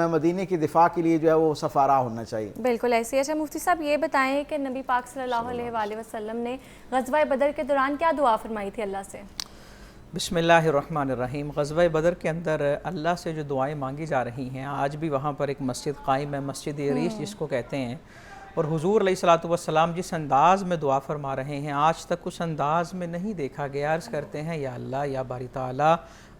Speaker 5: मदीने के दिफा के लिए जो है वो सफारा होना चाहिए।
Speaker 1: बिल्कुल ऐसे। अच्छा मुफ्ती साहब ये बताएं कि नबी पाक सल्लल्लाहु अलैहि वसल्लम ने ग़ज़वा बदर के दौरान क्या दुआ फरमाई थी अल्लाह से?
Speaker 6: बिस्मिल्लाहिर्रहमानिर्रहीम। ग़ज़वा बदर के अंदर अल्लाह से जो दुआएं मांगी जा रही हैं, आज भी वहाँ पर एक मस्जिद कायम है, मस्जिद अरीश जिसको कहते हैं, और हुजूर अलैहिस्सलातु वस्सलाम जिस अंदाज़ में दुआ फरमा रहे हैं आज तक उस अंदाज़ में नहीं देखा गया। अर्ज़ करते हैं, या अल्लाह या बारी ताला,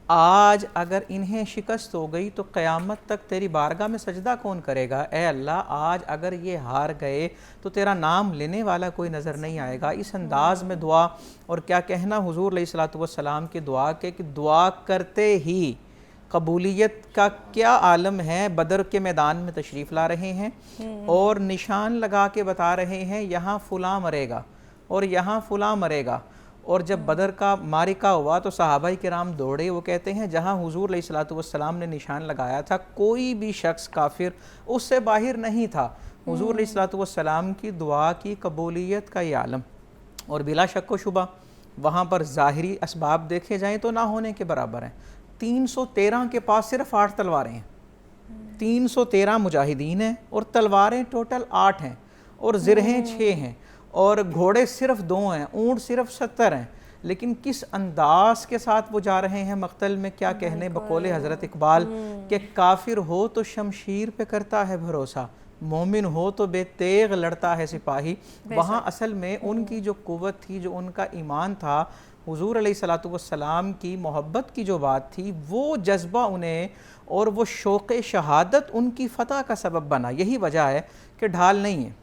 Speaker 6: आज अगर इन्हें शिकस्त हो गई तो क़यामत तक तेरी बारगाह में सजदा कौन करेगा। ए अल्लाह, आज अगर ये हार गए तो तेरा नाम लेने वाला कोई नज़र नहीं आएगा। इस अंदाज़ में दुआ, और क्या कहना हुजूर अलैहिस्सलातु वस्सलाम की दुआ के कि दुआ करते ही कबूलियत का क्या आलम है। बदर के मैदान में तशरीफ़ ला रहे हैं और निशान लगा के बता रहे हैं यहाँ फ़ुलां मरेगा और यहाँ फ़ुलां मरेगा। और जब बदर का मारिका हुआ तो सहाबाई किराम दौड़े। वो कहते हैं जहाँ हुजूर अलैहिस्सलातु वस्सलाम ने निशान लगाया था कोई भी शख्स काफिर उससे बाहर नहीं था। हुजूर अलैहिस्सलातु वस्सलाम की दुआ की कबूलियत का ये आलम। और बिला शक व शुबा वहाँ पर ज़ाहिरी असबाब देखे जाएँ तो ना होने के बराबर हैं। 313 के पास सिर्फ 8 तलवारें हैं, 313 मुजाहिदीन हैं और तलवारें टोटल 8 हैं और ज़िरहें 6 हैं और घोड़े सिर्फ 2 हैं, ऊँट सिर्फ 70 हैं। लेकिन किस अंदाज के साथ वो जा रहे हैं मक्तल में, क्या कहने बकौले हज़रत इकबाल कि काफिर हो तो शमशीर पे करता है भरोसा, मोमिन हो तो बेतेग लड़ता है सिपाही। वहाँ असल में उनकी जो कुव्वत थी, जो उनका ईमान था, हुजूर अलैहिस्सलातु वस्सलाम की मोहब्बत की जो बात थी, वो जज्बा उन्हें और वो शौक़ शहादत उनकी फ़तह का सबब बना। यही वजह है कि ढाल नहीं है,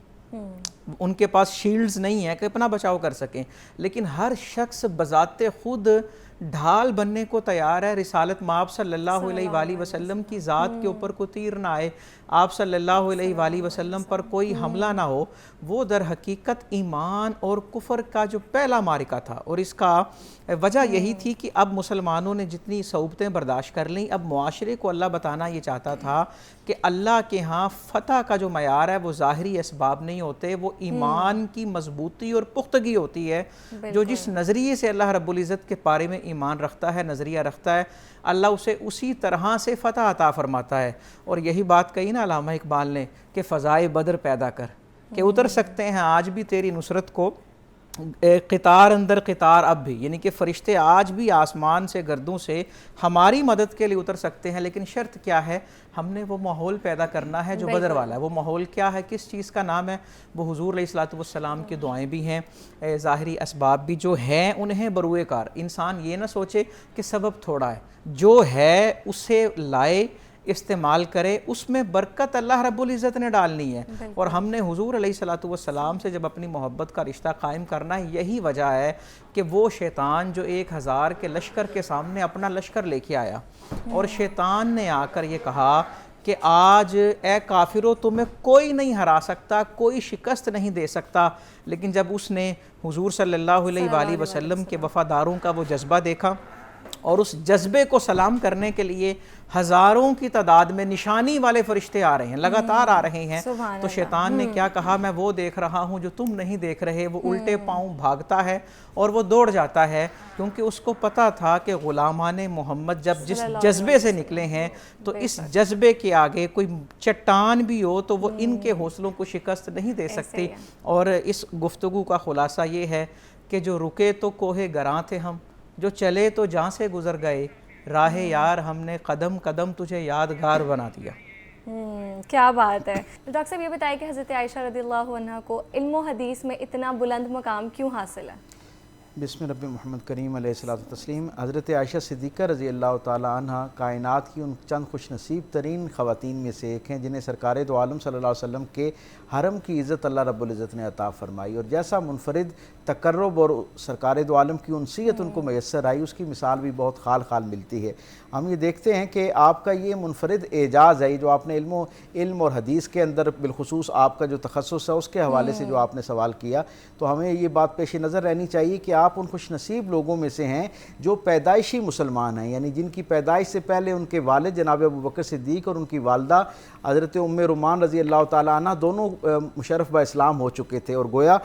Speaker 6: उनके पास शील्ड्स नहीं है कि अपना बचाव कर सकें, लेकिन हर शख्स बज़ाते खुद ढाल बनने को तैयार है। रिसालत में आप सल्लल्लाहु अलैहि वसल्लम की ज़ात के ऊपर कोई तीर ना आए, आप सल्लल्लाहु अलैहि वसल्लम पर कोई हमला ना हो, वो दर हकीकत ईमान और कुफर का जो पहला मारिका था। और इसका वजह यही थी कि अब मुसलमानों ने जितनी सऊबतें बर्दाश्त कर लीं, अब मुआशरे को अल्लाह बताना ये चाहता था कि अल्लाह के यहाँ फ़तह का जो मयार है वो ज़ाहिरी असबाब नहीं होते, वो ईमान की मजबूती और पुख्तगी होती है। जो जिस नज़रिए से अल्लाह रब्बुल इज़्ज़त के बारे में ईमान रखता है, नज़रिया रखता है, अल्लाह उसे उसी तरह से फ़तह अता फरमाता है। और यही बात कही ना अल्लामा इकबाल ने कि फ़ज़ाए बदर पैदा कर कि उतर सकते हैं आज भी तेरी नुसरत को क़ितार अंदर क़ितार अब भी, यानी कि फ़रिश्ते आज भी आसमान से गर्दों से हमारी मदद के लिए उतर सकते हैं, लेकिन शर्त क्या है, हमने वो माहौल पैदा करना है जो बदर वाला है। वो माहौल क्या है, किस चीज़ का नाम है, वो हुजूर अलैहिस्सलातु वस्सलाम की दुआएं भी हैं, ज़ाहिरी असबाब भी जो हैं उन्हें बरूए कार। इंसान ये ना सोचे कि सबब थोड़ा है, जो है उसे लाए, इस्तेमाल करे, उसमें बरकत अल्लाह रब्बुल इज़्ज़त ने डालनी है। और हमने हुजूर अलैहिस्सलातु वस्सलाम से जब अपनी मोहब्बत का रिश्ता कायम करना है, यही वजह है कि वो शैतान जो 1000 के लश्कर के सामने अपना लश्कर लेके आया और शैतान ने आकर ये कहा कि आज ए काफिरो तुम्हें कोई नहीं हरा सकता, कोई शिकस्त नहीं दे सकता। लेकिन जब उसने हुजूर सल्लल्लाहु अलैहि वसल्लम के वफ़ादारों का वो जज्बा देखा और उस जज्बे को सलाम करने के लिए हज़ारों की तादाद में निशानी वाले फरिश्ते आ रहे हैं, लगातार आ रहे हैं, तो शैतान ने क्या कहा, मैं वो देख रहा हूँ जो तुम नहीं देख रहे। वो उल्टे पाँव भागता है और वो दौड़ जाता है, क्योंकि उसको पता था कि ग़ुलामान मोहम्मद जब जिस जज्बे से निकले हैं, तो इस जज्बे के आगे कोई चट्टान भी हो तो वो इनके हौसलों को शिकस्त नहीं दे सकती। और इस गुफ्तगू का खुलासा ये है कि जो रुके तो कोहे गरां थे हम, जो चले तो जहाँ से गुज़र गए, राह यार हमने कदम कदम तुझे यादगार बना दिया।
Speaker 1: क्या बात है। डॉक्टर साहब ये बताइए कि हज़रत आयशा रज़ियल्लाहु अन्हा को इल्म व हदीस में इतना बुलंद मकाम क्यों हासिल है?
Speaker 5: बिस्मिल्लाह रब्बी मोहम्मद करीम अलैहिस्सलातु तस्लीम। हज़रत आयशा सिद्दीक़ा रज़ियल्लाहु ताला अन्हा कायनात की उन चंद खुशनसीब तरीन ख़वातीन में से एक हैं जिन्हें सरकार दो आलम सल्लल्लाहु अलैहि वसल्लम के हरम की इज़्ज़त अल्लाह रब्बुल इज़्ज़त ने अता फ़रमाई। और जैसा मुनफरिद तकर्रुब और सरकार दो आलम की उनसियत उनको मैसर आई, उसकी मिसाल भी बहुत खाल खाल मिलती है। हम ये देखते हैं कि आपका ये मुनफरिद एजाज़ है, जो आपने इल्म और हदीस के अंदर बिलखुसूस आपका जो तखस्सुस है उसके हवाले से जो आपने सवाल किया, तो हमें ये बात पेश नज़र रहनी चाहिए कि आप उन खुशनसीब लोगों में से हैं जो पैदाइशी मुसलमान हैं, यानी जिनकी पैदाइश से पहले उनके वालिद जनाब अबू बकर सिद्दीक़ और उनकी वालदा हज़रत उम्मे रुमान रज़ी अल्लाह ताला अन्हा दोनों मुशर्रफ बा इस्लाम हो चुके थे। और गोया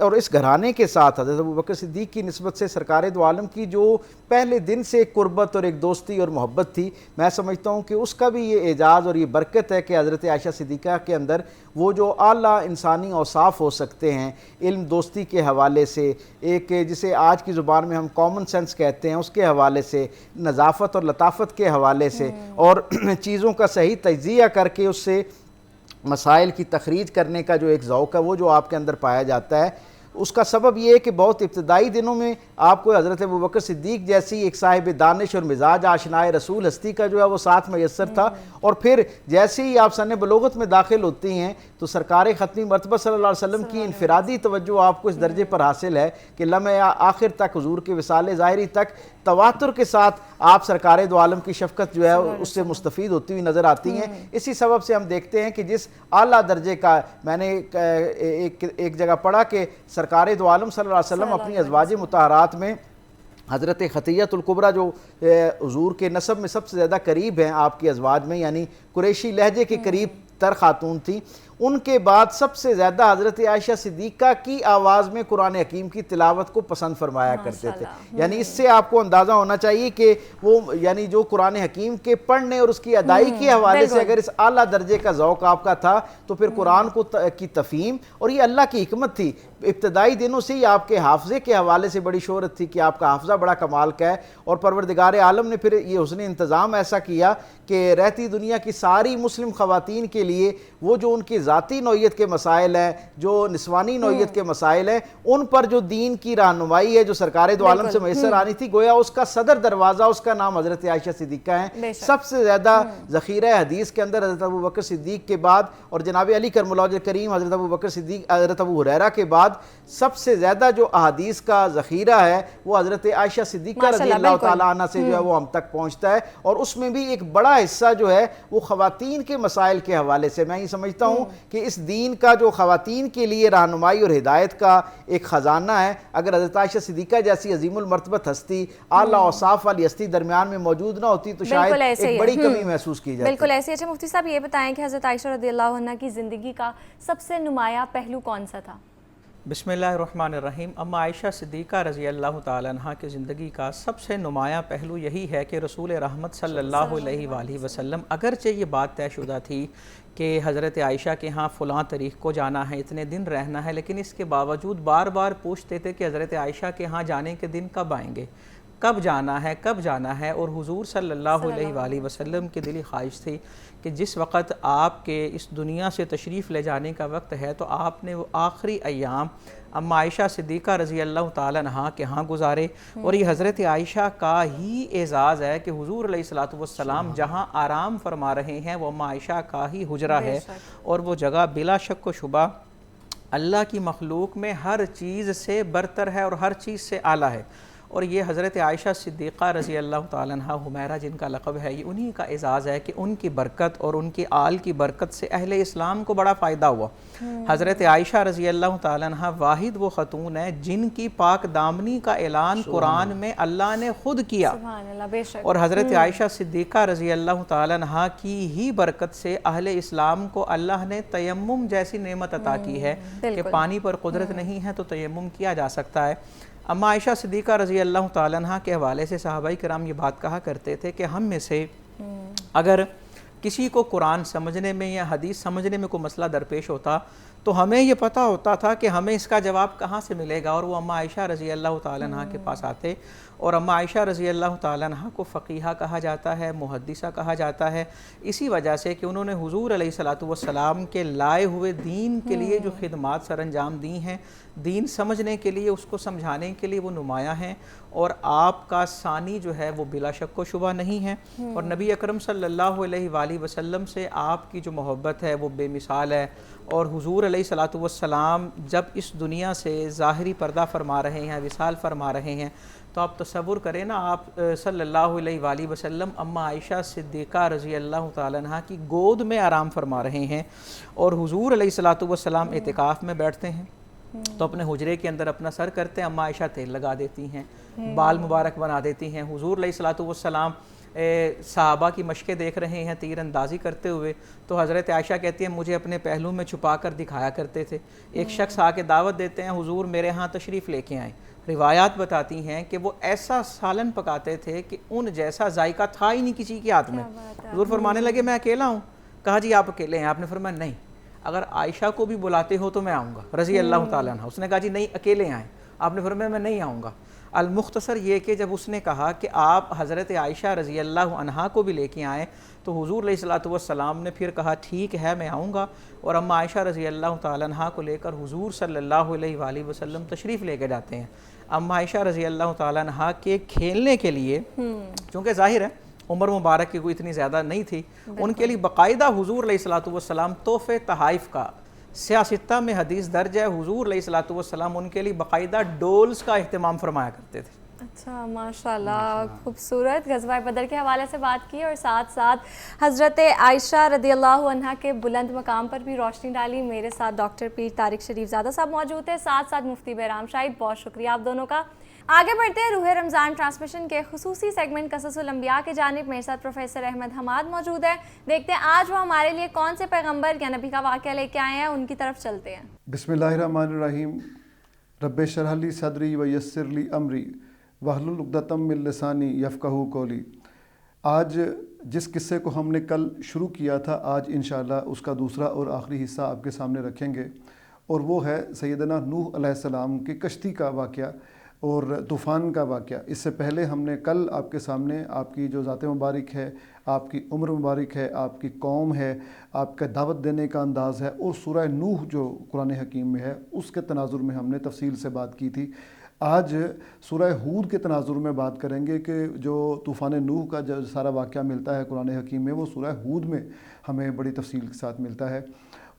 Speaker 5: और इस घराने के साथ हज़रत अबू बकर सिद्दीक़ की निस्बत से सरकार दो आलम की जो पहले दिन से एक कुर्बत और एक दोस्ती और मोहब्बत थी, मैं समझता हूँ कि उसका भी ये एजाज़ और ये बरकत है कि हज़रत आयशा सिद्दीक़ा के अंदर वो जो आला इंसानी औसाफ हो सकते हैं, इल्म दोस्ती के हवाले से, एक जिसे आज की ज़ुबान में हम कॉमन सेंस कहते हैं उसके हवाले से, नज़ाफ़त और लताफ़त के हवाले से, और चीज़ों का सही तज्ज़िया करके उससे मसाइल की तखरीज करने का जो एक ज़ौक़ है वो जो आपके अंदर पाया जाता है, उसका सबब ये है कि बहुत इब्तदाई दिनों में आपको हज़रत अबू बकर सिद्दीक़ जैसी एक साहिब दानिश और मिजाज आशनाए रसूल हस्ती का जो है वो साथ मैसर था। और फिर जैसे ही आप सन्न बलोगत में दाखिल होती हैं तो सरकार ख़त्मी मरतबा सल्लल्लाहु अलैहि वसल्लम की इनफरादी तवज्जो आपको इस दर्जे पर हासिल है कि लम्हे आखिर तक हुजूर के विसाले ज़ाहिरी तक तवातुर के साथ आप सरकार दो आलम की शफ़क़त जो है उससे मुस्तफ़ीद होती हुई नज़र आती हैं। इसी सबब से हम देखते हैं कि जिस आला दर्जे का मैंने एक जगह पढ़ा कि सरकार दो आलम सल्लल्लाहु अलैहि वसल्लम अपनी अज़वाज मुतहरात में हज़रत खतीजतुल कुबरा जो हुजूर के नसब में सबसे ज़्यादा करीब हैं आपकी अज़वाज में, यानी कुरैशी लहजे के करीब तर खातून थी, उनके बाद सबसे ज़्यादा हज़रत आयशा सिद्दीक़ा की आवाज़ में कुरान हकीम की तिलावत को पसंद फरमाया करते थे। यानी इससे आपको अंदाज़ा होना चाहिए कि वो यानी जो कुरान हकीम के पढ़ने और उसकी अदाई के हवाले से अगर इस आला दर्जे का ज़ौक़ आपका था तो फिर कुरान को की तफ़हीम, और ये अल्लाह की हिकमत थी, इब्तदाई दिनों से ही आपके हाफ़ज़े के हवाले से बड़ी शोहरत थी कि आपका हाफ़ज़ा बड़ा कमाल का है। और परवरदिगार आलम ने फिर ये हुस्न इंतज़ाम ऐसा किया कि रहती दुनिया की सारी मुस्लिम ख़वातीन के लिए वो जो उनकी ज़ाती नौइयत के मसाइल हैं, जो निस्वानी नौइयत के मसाइल हैं, उन पर जो दीन की रहनुमाई है जो सरकार दो आलम से मैसर आनी थी, गोया उसका सदर दरवाज़ा उसका नाम हज़रत आयशा सिद्दीक़ा है। सबसे ज़्यादा ज़ख़ीरा हदीस के अंदर हज़रत अबू बकर सिद्दीक़ के बाद और जनाब अली करमुल्लाह करीम हज़रत अबू बकर सिद्दीक़ हज़रत अबू हुरैरा के बाद सबसे ज़्यादा जो अहादीस का ज़ख़ीरा है वो हज़रत आयशा सिद्दीक़ा रज़ियल्लाहु ताला अन्हा से जो है वो हम तक पहुँचता है। और उसमें भी एक बड़ा हिस्सा जो है वो ख़वातीन के मसाइल के हवाले से मैं ये समझता हूँ कि इस दीन का जो ख़वातीन के लिए रहनुमाई और हिदायत का एक ख़जाना है, अगर हज़रत आयशा सिद्दीक़ा जैसी अज़ीमुल मर्तबत हस्ती, आला औसाफ वाली हस्ती दरमियान में मौजूद ना होती तो शायद एक बड़ी कमी महसूस की जाती।
Speaker 1: बिल्कुल ऐसे। अच्छा मुफ्ती साहब ये बताएं कि हज़रत आयशा रज़ियल्लाहु अन्हा की ज़िंदगी का सबसे नुमाया पहलू कौन सा था?
Speaker 6: बिस्मिल्लाहिर्रहमानिर्रहीम। अम्मा आयशा सिद्दीक़ा रज़ियल्लाहु ताला अन्हा की ज़िंदगी का सबसे नुमाया पहलू यही है कि रसूल रहमत सल्लल्लाहु अलैहि वसल्लम, अगरचे ये बात तयशुदा थी कि हज़रत आयशा के यहाँ फ़लाँ तारीख़ को जाना है, इतने दिन रहना है, लेकिन इसके बावजूद बार बार पूछते थे कि हज़रत आयशा के यहाँ जाने के दिन कब आएंगे, कब जाना है, कब जाना है। और हुजूर सल्लल्लाहु अलैहि वसल्लम की दिली ख्वाहिश थी कि जिस वक़्त आपके इस दुनिया से तशरीफ़ ले जाने का वक्त है तो आपने वो आखिरी अय्याम अम्मा आयशा सिद्दीक़ा रज़ियल्लाहु ताला अन्हा के यहाँ गुजारे। और ये हज़रत आयशा का ही एज़ाज़ है कि हुजूर अलैहिस्सलातु वस्सलाम जहाँ आराम फरमा रहे हैं वो अम्मा आयशा का ही हुजरा है, और वो जगह बिला शक व शुबा अल्लाह की मखलूक में हर चीज़ से बरतर है और हर चीज़ से आला है। और ये हज़रत आयशा सिद्दीक़ा रज़ियल्लाहु ताला अन्हा हुमैरा जिनका लक़ब है, ये उन्हीं का एज़ाज़ है कि उनकी बरकत और उनकी आल की बरकत से अहले इस्लाम को बड़ा फ़ायदा हुआ। हज़रत आयशा रज़ियल्लाहु ताला अन्हा वाहिद वो ख़तून है जिनकी पाक दामनी का ऐलान कुरान में अल्लाह ने ख़ुद किया। और हज़रत आयशा सिद्दीक़ा रज़ियल्लाहु ताला अन्हा की ही बरकत से अहले इस्लाम को अल्लाह ने तयम्मुम जैसी नेमत अता की है कि पानी पर कुदरत नहीं है तो तयम्मुम किया जा सकता है। अम्मा आयशा सिद्दीक़ा रज़ियल्लाहु ताला अन्हा के हवाले से सहाबाई किराम ये बात कहा करते थे कि हम में से अगर किसी को कुरान समझने में या हदीस समझने में कोई मसला दरपेश होता तो हमें ये पता होता था कि हमें इसका जवाब कहाँ से मिलेगा, और वो अम्मा आयशा रज़ियल्लाहु ताला अन्हा के पास आते। और अम्मा आयशा रज़ियल्लाहु ताला अन्हा को फ़क़ीहा कहा जाता है, मुहद्दिसा कहा जाता है, इसी वजह से कि उन्होंने हुज़ूर अलैहिस्सलातु वस्सलाम के लाए हुए दीन के लिए जो खिदमात सरअंजाम दी हैं, दीन समझने के लिए, उसको समझाने के लिए वो नुमाया हैं। और आपका सानी जो है वो बिला शक व शुबा नहीं है। और नबी अकरम सल्लल्लाहु अलैहि वसल्लम से आपकी जो मोहब्बत है वो बेमिसाल है। और हुज़ूर अलैहिस्सलातु वस्सलाम जब इस दुनिया से ज़ाहिरी पर्दा फरमा रहे हैं, विसाल फरमा रहे हैं, तो आप तसव्वुर करें ना, आप सल्लल्लाहु अलैहि वसल्लम अम्मा आयशा सिद्दीक़ा रज़ियल्लाहु ताला अन्हा की गोद में आराम फरमा रहे हैं। और हुज़ूर अलैहिस्सलातु वस्सलाम इतिकाफ़ में बैठते हैं तो अपने हुजरे के अंदर अपना सर करते हैं, अम्मा आयशा तेल लगा देती हैं, बाल मुबारक बना देती हैं। हुजूर अलैहिस्सलातु वस्सलाम सहाबा की मशक़ें देख रहे हैं तीर अंदाज़ी करते हुए, तो हज़रत आयशा कहती हैं मुझे अपने पहलू में छुपा कर दिखाया करते थे। एक शख्स आके दावत देते हैं, हुजूर मेरे यहाँ तशरीफ़ लेके आएँ। रिवायात बताती हैं कि वो ऐसा सालन पकाते थे कि उन जैसा जायका था ही नहीं किसी के हाथ में। हुजूर फरमाने लगे मैं अकेला हूँ। कहा जी आप अकेले हैं? आपने फरमाया नहीं, अगर आयशा को भी बुलाते हो तो मैं आऊँगा रज़ी अल्लाह ताला अन्हा। उसने कहा जी नहीं अकेले आएँ। आपने फरमाया मैं नहीं आऊँगा। अल-मुख्तसर ये कि जब उसने कहा कि आप हज़रत आयशा रज़ी अल्लाह अन्हा को भी लेके आएँ तो हुज़ूर अलैहिस्सलातु वस्सलाम ने फिर कहा ठीक है मैं आऊँगा। और अम्मा आयशा रज़ी अल्लाह ताला अन्हा को लेकर हुज़ूर सल्लल्लाहु अलैहि वसल्लम तशरीफ़ लेके जाते हैं। अम्मा आयशा रज़ी अल्लाह ताला अन्हा के खेलने के लिए, चूँकि ज़ाहिर है उम्र मुबारक की कोई इतनी ज़्यादा नहीं थी, उनके लिए बाकायदा हुज़ूर अलैहिस्सलातु वस्सलाम तोहफ़े तहाइफ़ का सियासित्ता में हदीस दर्ज है, हुज़ूर अलैहिस्सलातु वस्सलाम उनके लिए बाकायदा डोल्स का अहतमाम फरमाया करते थे।
Speaker 1: अच्छा माशाल्लाह, खूबसूरत। ग़ज़वा बदर के हवाले से बात की और साथ साथ हज़रत आयशा रज़ियल्लाहु अन्हा के बुलंद मकाम पर भी रोशनी डाली। मेरे साथ डॉक्टर पीर तारिक शरीफ ज़ादा साहब मौजूद है, साथ साथ मुफ्ती बहराम शाहिद। बहुत शुक्रिया आप दोनों का। आगे बढ़ते हैं रूह रमज़ान ट्रांसमिशन के खुसूसी सेगमेंट क़ससुल अंबिया के जानिब। मेरे साथ प्रोफेसर अहमद हमाद मौजूद है। देखते हैं आज वो हमारे लिए कौन से पैगम्बर या नबी का वाक़या लेके आए हैं, उनकी तरफ चलते हैं।
Speaker 7: बिस्मिल्लाहिर्रहमानिर्रहीम। रब्बे शरह ली सदरी व यस्सिर ली अमरी वहलुल उक़दतम मिन लिसानी यफ़क़हू क़ौली। आज जिस किस्से को हमने कल शुरू किया था, आज इंशाअल्लाह उसका दूसरा और आखिरी हिस्सा आपके सामने रखेंगे, और वो है सैयदना नूह अलैहिस्सलाम की कश्ती का वाक़या। और तूफ़ान का वाक़या। इससे पहले हमने कल आपके सामने आपकी जो ज़ात मुबारक है, आपकी उम्र मुबारक है, आपकी कौम है, आपका दावत देने का अंदाज़ है और सूरह नूह जो कुरान हकीम में है उसके तनाजुर में हमने तफसील से बात की थी। आज सूरह हूद के तनाजुर में बात करेंगे कि जो तूफ़ान नूह का जो सारा वाक़या मिलता है कुरान हकीम में वो सूरह हूद में हमें बड़ी तफसील के साथ मिलता है।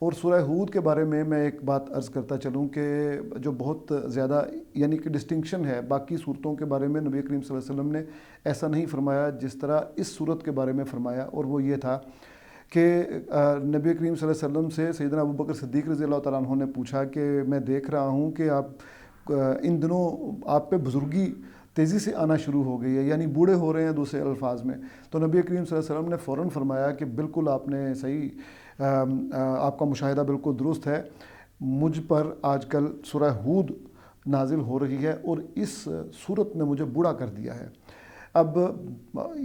Speaker 7: और सूरह हूद के बारे में मैं एक बात अर्ज़ करता चलूँ कि जो बहुत ज़्यादा यानी कि डिस्टिंक्शन है बाकी सूरतों के बारे में, नबी करीम सल्लल्लाहु अलैहि वसल्लम ने ऐसा नहीं फरमाया जिस तरह इस सूरत के बारे में फ़रमाया। और वो ये था कि नबी करीम सल्लल्लाहु अलैहि वसल्लम से सैयदना अबू बकर सिद्दीक़ रज़ियल्लाहु तआला अन्हु ने पूछा कि मैं देख रहा हूँ कि आप इन दिनों आप पे बुज़ुर्गी तेज़ी से आना शुरू हो गई है, यानी बूढ़े हो रहे हैं दूसरे अल्फाज में। तो नबी करीम सल्लल्लाहु अलैहि वसल्लम ने फ़ौरन फरमाया कि बिल्कुल आपने सही, आपका मुशाहिदा बिल्कुल दुरुस्त है, मुझ पर आजकल सूरह हूद नाजिल हो रही है और इस सूरत ने मुझे बूढ़ा कर दिया है। अब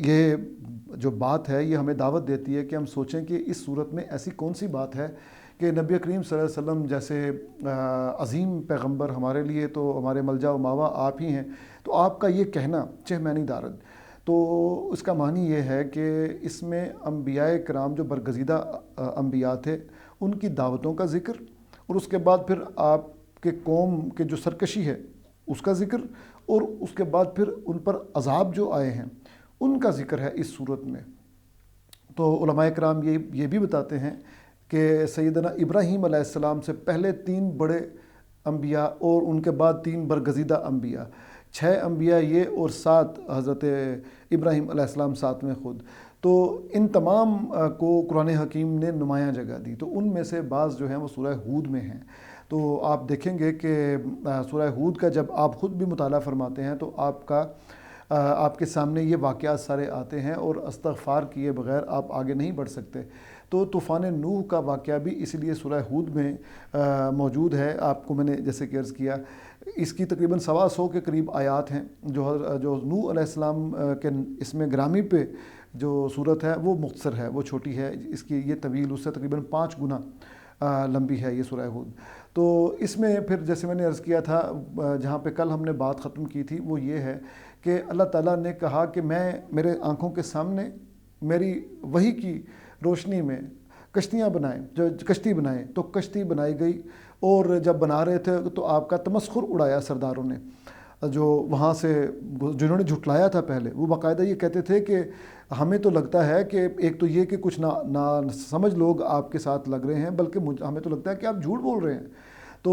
Speaker 7: ये जो बात है ये हमें दावत देती है कि हम सोचें कि इस सूरत में ऐसी कौन सी बात है कि नबी करीम सल्लल्लाहु अलैहि वसल्लम जैसे अज़ीम पैगंबर, हमारे लिए तो हमारे मलजा व मावा आप ही हैं, तो आपका ये कहना चह मैं नहीं दारद, तो इसका मानी ये है कि इसमें अम्बियाए कराम जो बरगज़ीदा अम्बिया थे उनकी दावतों का ज़िक्र और उसके बाद फिर आपके कौम के जो सरकशी है उसका ज़िक्र और उसके बाद फिर उन पर अज़ाब जो आए हैं उनका ज़िक्र है इस सूरत में। तो उलमाए कराम ये भी बताते हैं कि सैयदना इब्राहीम अलैहिस्सलाम से पहले 3 बड़े अम्बिया और उनके बाद 3 बरगज़ीदा अम्बिया, 6 अम्बिया ये और 7 हज़रत इब्राहीम अलैहिस्सलाम 7वें ख़ुद, तो इन तमाम को कुरान हकीम ने नुमायाँ जगह दी। तो उनमें से बाज़ जो हैं वो सूरह हूद में हैं। तो आप देखेंगे कि सूरह हूद का जब आप ख़ुद भी मुताला फरमाते हैं तो आपके सामने ये वाक़यात सारे आते हैं और इस्तग़फ़ार किए बग़ैर आप आगे नहीं बढ़ सकते। तो तूफ़ान नूह का वाक़या भी इसलिए सूरह हूद में मौजूद है। आपको मैंने जैसे कि अर्ज़ किया, इसकी तकरीबन 125 के करीब आयात हैं। जो नूह अलैहिस्सलाम के इसमें ग्रामी पे जो सूरत है वो मुख्तसर है, वो छोटी है, इसकी ये तवील उससे तकरीबन 5 गुना लंबी है ये सूरह हूद। तो इसमें फिर जैसे मैंने अर्ज़ किया था, जहाँ पे कल हमने बात ख़त्म की थी, वो ये है कि अल्लाह ताला ने कहा कि मैं मेरे आँखों के सामने मेरी वही की रोशनी में कश्तियाँ बनाएं, जो कश्ती बनाएं, तो कश्ती बनाई गई और जब बना रहे थे तो आपका तमस्खुर उड़ाया सरदारों ने, जो वहाँ से जिन्होंने झुटलाया था पहले, वो बाकायदा ये कहते थे कि हमें तो लगता है कि एक तो ये कि कुछ ना समझ लोग आपके साथ लग रहे हैं, बल्कि हमें तो लगता है कि आप झूठ बोल रहे हैं। तो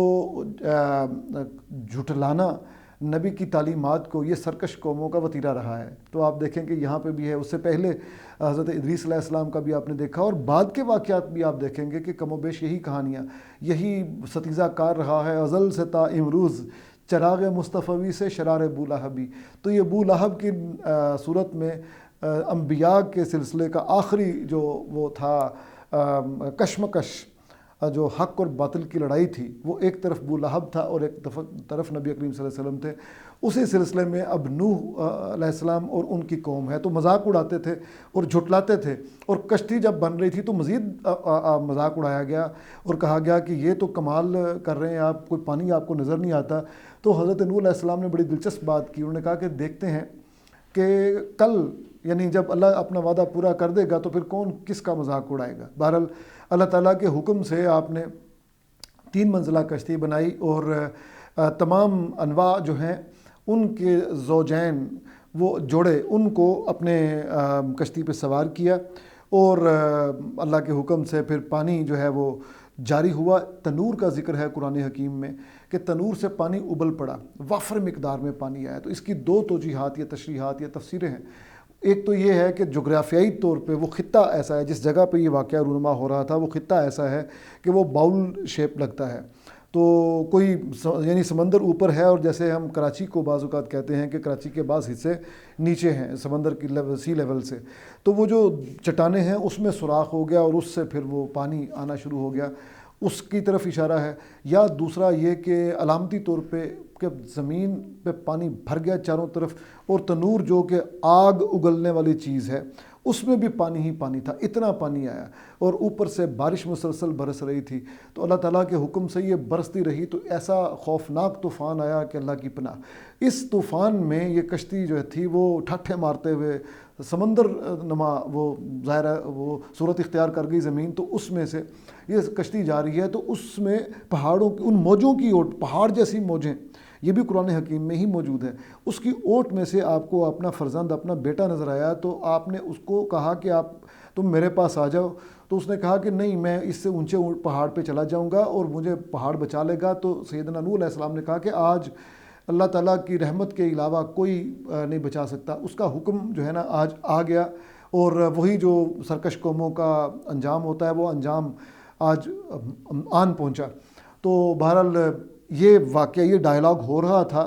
Speaker 7: झुटलाना नबी की तालीमात को ये सरकश कौमों का वतीरा रहा है। तो आप देखें कि यहाँ पे भी है, उससे पहले हज़रत इदरीस अलैहिस्सलाम का भी आपने देखा और बाद के वाक़यात भी आप देखेंगे कि कमोबेश यही कहानियाँ, यही सतीज़ा कार रहा है अज़ल से ता इमरूज़, चराग़ मुस्तफ़वी से शरार बू लहबी। तो ये बू लहब की सूरत में अम्बिया के सिलसिले का आखिरी जो वो था कशमकश, जो हक़ और बातिल की लड़ाई थी, वो एक तरफ बू लहब था और एक तरफ नबी करीम सल्लल्लाहु अलैहि वसल्लम थे। उसी सिलसिले में अब नूह अलैहिस्सलाम और उनकी कौम है, तो मजाक उड़ाते थे और झुटलाते थे। और कश्ती जब बन रही थी तो मज़ीद मजाक उड़ाया गया और कहा गया कि ये तो कमाल कर रहे हैं आप, कोई पानी आपको नज़र नहीं आता। तो हज़रत नूह अलैहिस्सलाम ने बड़ी दिलचस्प बात की, उन्होंने कहा कि देखते हैं कि कल यानी जब अल्लाह अपना वादा पूरा कर देगा तो फिर कौन किसका मजाक उड़ाएगा। बहरहाल अल्लाह ताला के हुक्म से आपने 3 मंजिला कश्ती बनाई और तमाम अनवा जो हैं उनके ज़ौजैन, वो जोड़े, उनको अपने कश्ती पे सवार किया और अल्लाह के हुक्म से फिर पानी जो है वो जारी हुआ। तनूर का ज़िक्र है कुरान हकीम में कि तनूर से पानी उबल पड़ा, वाफर मिकदार में पानी आया। तो इसकी 2 तौजीहात या तशरीहात या तफसीरें हैं। एक तो ये है कि जोग्राफियाई तौर पे वो ख़ित्ता ऐसा है, जिस जगह पे ये वाक़या रूनुमा हो रहा था वो ख़ित्ता ऐसा है कि वो बाउल शेप लगता है। तो कोई यानी समंदर ऊपर है और जैसे हम कराची को बाज़ औक़ात कहते हैं कि कराची के बाज़ हिस्से नीचे हैं समंदर की सी लेवल से, तो वो जो चट्टानें हैं उसमें सुराख हो गया और उससे फिर वो पानी आना शुरू हो गया, उसकी तरफ इशारा है। या दूसरा ये कि अलामती तौर पे कि ज़मीन पे पानी भर गया चारों तरफ और तनूर जो कि आग उगलने वाली चीज़ है उसमें भी पानी ही पानी था, इतना पानी आया और ऊपर से बारिश मुसलसल बरस रही थी। तो अल्लाह ताला के हुक्म से ये बरसती रही तो ऐसा खौफनाक तूफ़ान आया कि अल्लाह की पनाह। इस तूफ़ान में ये कश्ती जो थी वो ठाठे मारते हुए समंदर नमा वो ज़ाहिर है वो सूरत इख्तियार कर गई ज़मीन, तो उसमें से ये कश्ती जा रही है तो उसमें पहाड़ों की उन मौजों की ओट, पहाड़ जैसी मौजें, ये भी कुरान हकीम में ही मौजूद है, उसकी ओट में से आपको अपना फ़र्जंद अपना बेटा नज़र आया। तो आपने उसको कहा कि आप तुम मेरे पास आ जाओ, तो उसने कहा कि नहीं, मैं इससे ऊंचे पहाड़ पे चला जाऊंगा और मुझे पहाड़ बचा लेगा। तो सैयदना नूह अलैहिस्सलाम ने कहा कि आज अल्लाह ताला की रहमत के अलावा कोई नहीं बचा सकता। उसका हुक्म जो है ना आज आ गया और वही जो सरकश कौमों का अंजाम होता है वो अंजाम आज आन पहुंचा। तो बहरहाल ये वाक़या, ये डायलॉग हो रहा था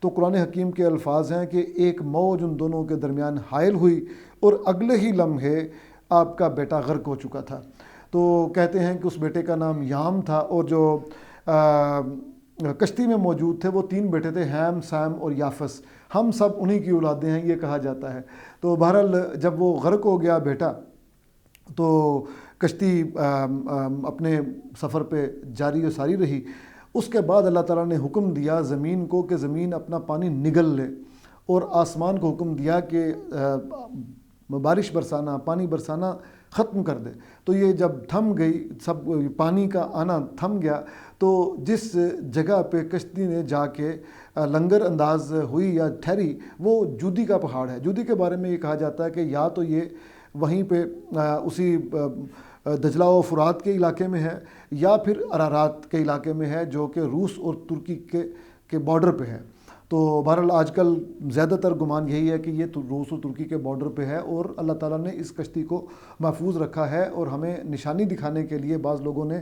Speaker 7: तो कुरान हकीम के अल्फाज हैं कि एक मौज उन दोनों के दरमियान हायल हुई और अगले ही लम्हे आपका बेटा गर्क हो चुका था। तो कहते हैं कि उस बेटे का नाम याम था और जो कश्ती में मौजूद थे वो 3 बेटे थे, हैम, सैम और याफस। हम सब उन्हीं की औलादें हैं ये कहा जाता है। तो बहरहाल जब वो गर्क हो गया बेटा तो कश्ती अपने सफ़र पे जारी और सारी रही। उसके बाद अल्लाह ताला ने हुक्म दिया ज़मीन को कि ज़मीन अपना पानी निगल ले और आसमान को हुक्म दिया कि बारिश बरसाना, पानी बरसाना ख़त्म कर दे। तो ये जब थम गई, सब पानी का आना थम गया, तो जिस जगह पे कश्ती ने जाके लंगर अंदाज हुई या ठहरी वो जूदी का पहाड़ है। जूदी के बारे में ये कहा जाता है कि या तो ये वहीं पे उसी दजला व फुरात के इलाके में है या फिर अरारात के इलाके में है जो कि रूस और तुर्की के बॉर्डर पे है। तो बहरहाल आजकल ज़्यादातर गुमान यही है कि ये रूस और तुर्की के बॉर्डर पे है और अल्लाह ताला ने इस कश्ती को महफूज रखा है। और हमें निशानी दिखाने के लिए बाज़ लोगों ने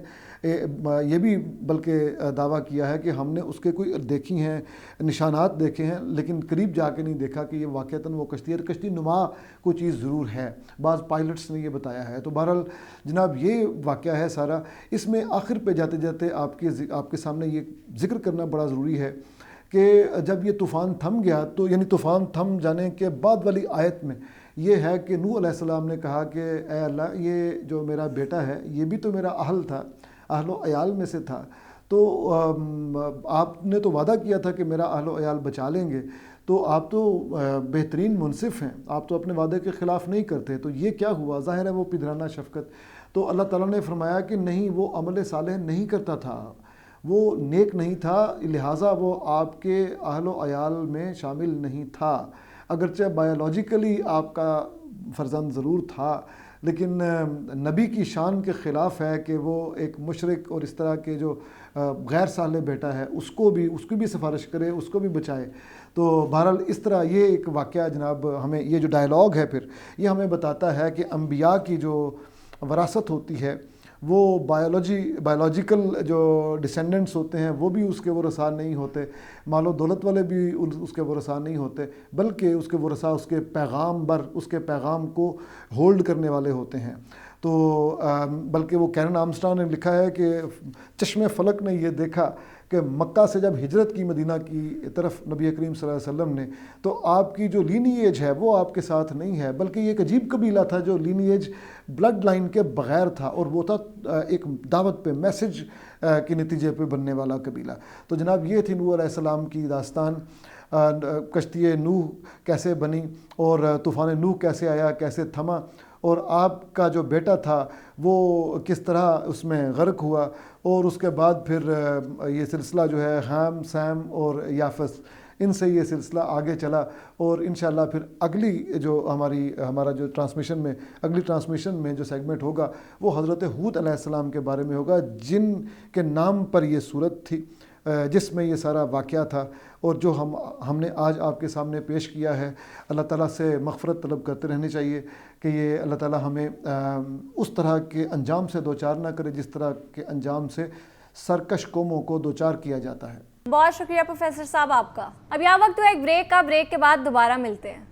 Speaker 7: ये भी बल्कि दावा किया है कि हमने उसके कोई देखी हैं निशानात देखे हैं, लेकिन करीब जाके नहीं देखा कि ये वाक़तन वो कश्ती है। कश्ती नुमा कोई चीज़ ज़रूर है, बाज़ पायलट्स ने ये बताया है। तो बहरहाल जनाब ये वाक़या है सारा। इसमें आखिर पे जाते जाते आपके सामने ये ज़िक्र करना बड़ा ज़रूरी है कि जब ये तूफ़ान थम गया, तो यानी तूफ़ान थम जाने के बाद वाली आयत में ये है कि नूह अलैहिस्सलाम ने कहा कि ए अल्लाह, ये जो मेरा बेटा है ये भी तो मेरा अहल था, अहलो अयाल में से था, तो आपने तो वादा किया था कि मेरा अहलो अयाल बचा लेंगे, तो आप तो बेहतरीन मुनसिफ़ हैं, आप तो अपने वादे के ख़िलाफ़ नहीं करते, तो ये क्या हुआ? ज़ाहिर है वो पिदराना शफ़क़त। तो अल्लाह ताला ने फरमाया कि नहीं, वो अमल सालेह नहीं करता था, वो नेक नहीं था, लिहाजा वो आपके अहलो अयाल में शामिल नहीं था। अगरचे बायोलॉजिकली आपका फ़र्जंद ज़रूर था, लेकिन नबी की शान के ख़िलाफ़ है कि वो एक मुशरिक और इस तरह के जो गैर साले बेटा है उसकी भी सिफारिश करे, उसको भी बचाए। तो बहरहाल इस तरह ये एक वाक़या जनाब हमें, ये जो डायलॉग है फिर ये हमें बताता है कि अम्बिया की जो वरासत होती है वो बायोलॉजिकल जो डिसेंडेंट्स होते हैं वो भी उसके वरसा नहीं होते, मालो दौलत वाले भी उसके वरसा नहीं होते, बल्कि उसके वरसा उसके उसके पैगाम को होल्ड करने वाले होते हैं। तो बल्कि वो कैरन आर्मस्ट्रांग ने लिखा है कि चश्मे फलक ने ये देखा कि मक्का से जब हिजरत की मदीना की तरफ नबी करीम सल्लल्लाहु अलैहि वसल्लम ने, तो आपकी जो लीनिएज है वो आपके साथ नहीं है, बल्कि ये एक अजीब कबीला था जो लीनिएज ब्लड लाइन के बग़ैर था, और वो था एक दावत पे, मैसेज के नतीजे पे बनने वाला कबीला। तो जनाब ये थी नूह अलैहिस्सलाम की दास्तान। कश्ती नूह कैसे बनी और तूफ़ान नूह कैसे आया, कैसे थमा, और आपका जो बेटा था वो किस तरह उसमें गर्क हुआ, और उसके बाद फिर ये सिलसिला जो है हैम, सैम और याफस, इनसे ये सिलसिला आगे चला। और इंशाअल्लाह फिर अगली जो हमारा जो अगली ट्रांसमिशन में जो सेगमेंट होगा वो हज़रत हूद अलैहिस्सलाम के बारे में होगा, जिन के नाम पर ये सूरत थी, जिसमें ये सारा वाक़या था, और जो हमने आज आपके सामने पेश किया है। अल्लाह ताला से मग़फ़िरत तलब करते रहने चाहिए कि ये अल्लाह ताला हमें उस तरह के अंजाम से दो चार ना करे जिस तरह के अंजाम से सरकश कौमों को दो चार किया जाता है।
Speaker 1: बहुत शुक्रिया प्रोफेसर साहब आपका। अब यहाँ वक्त हुआ एक ब्रेक का, ब्रेक के बाद दोबारा मिलते हैं।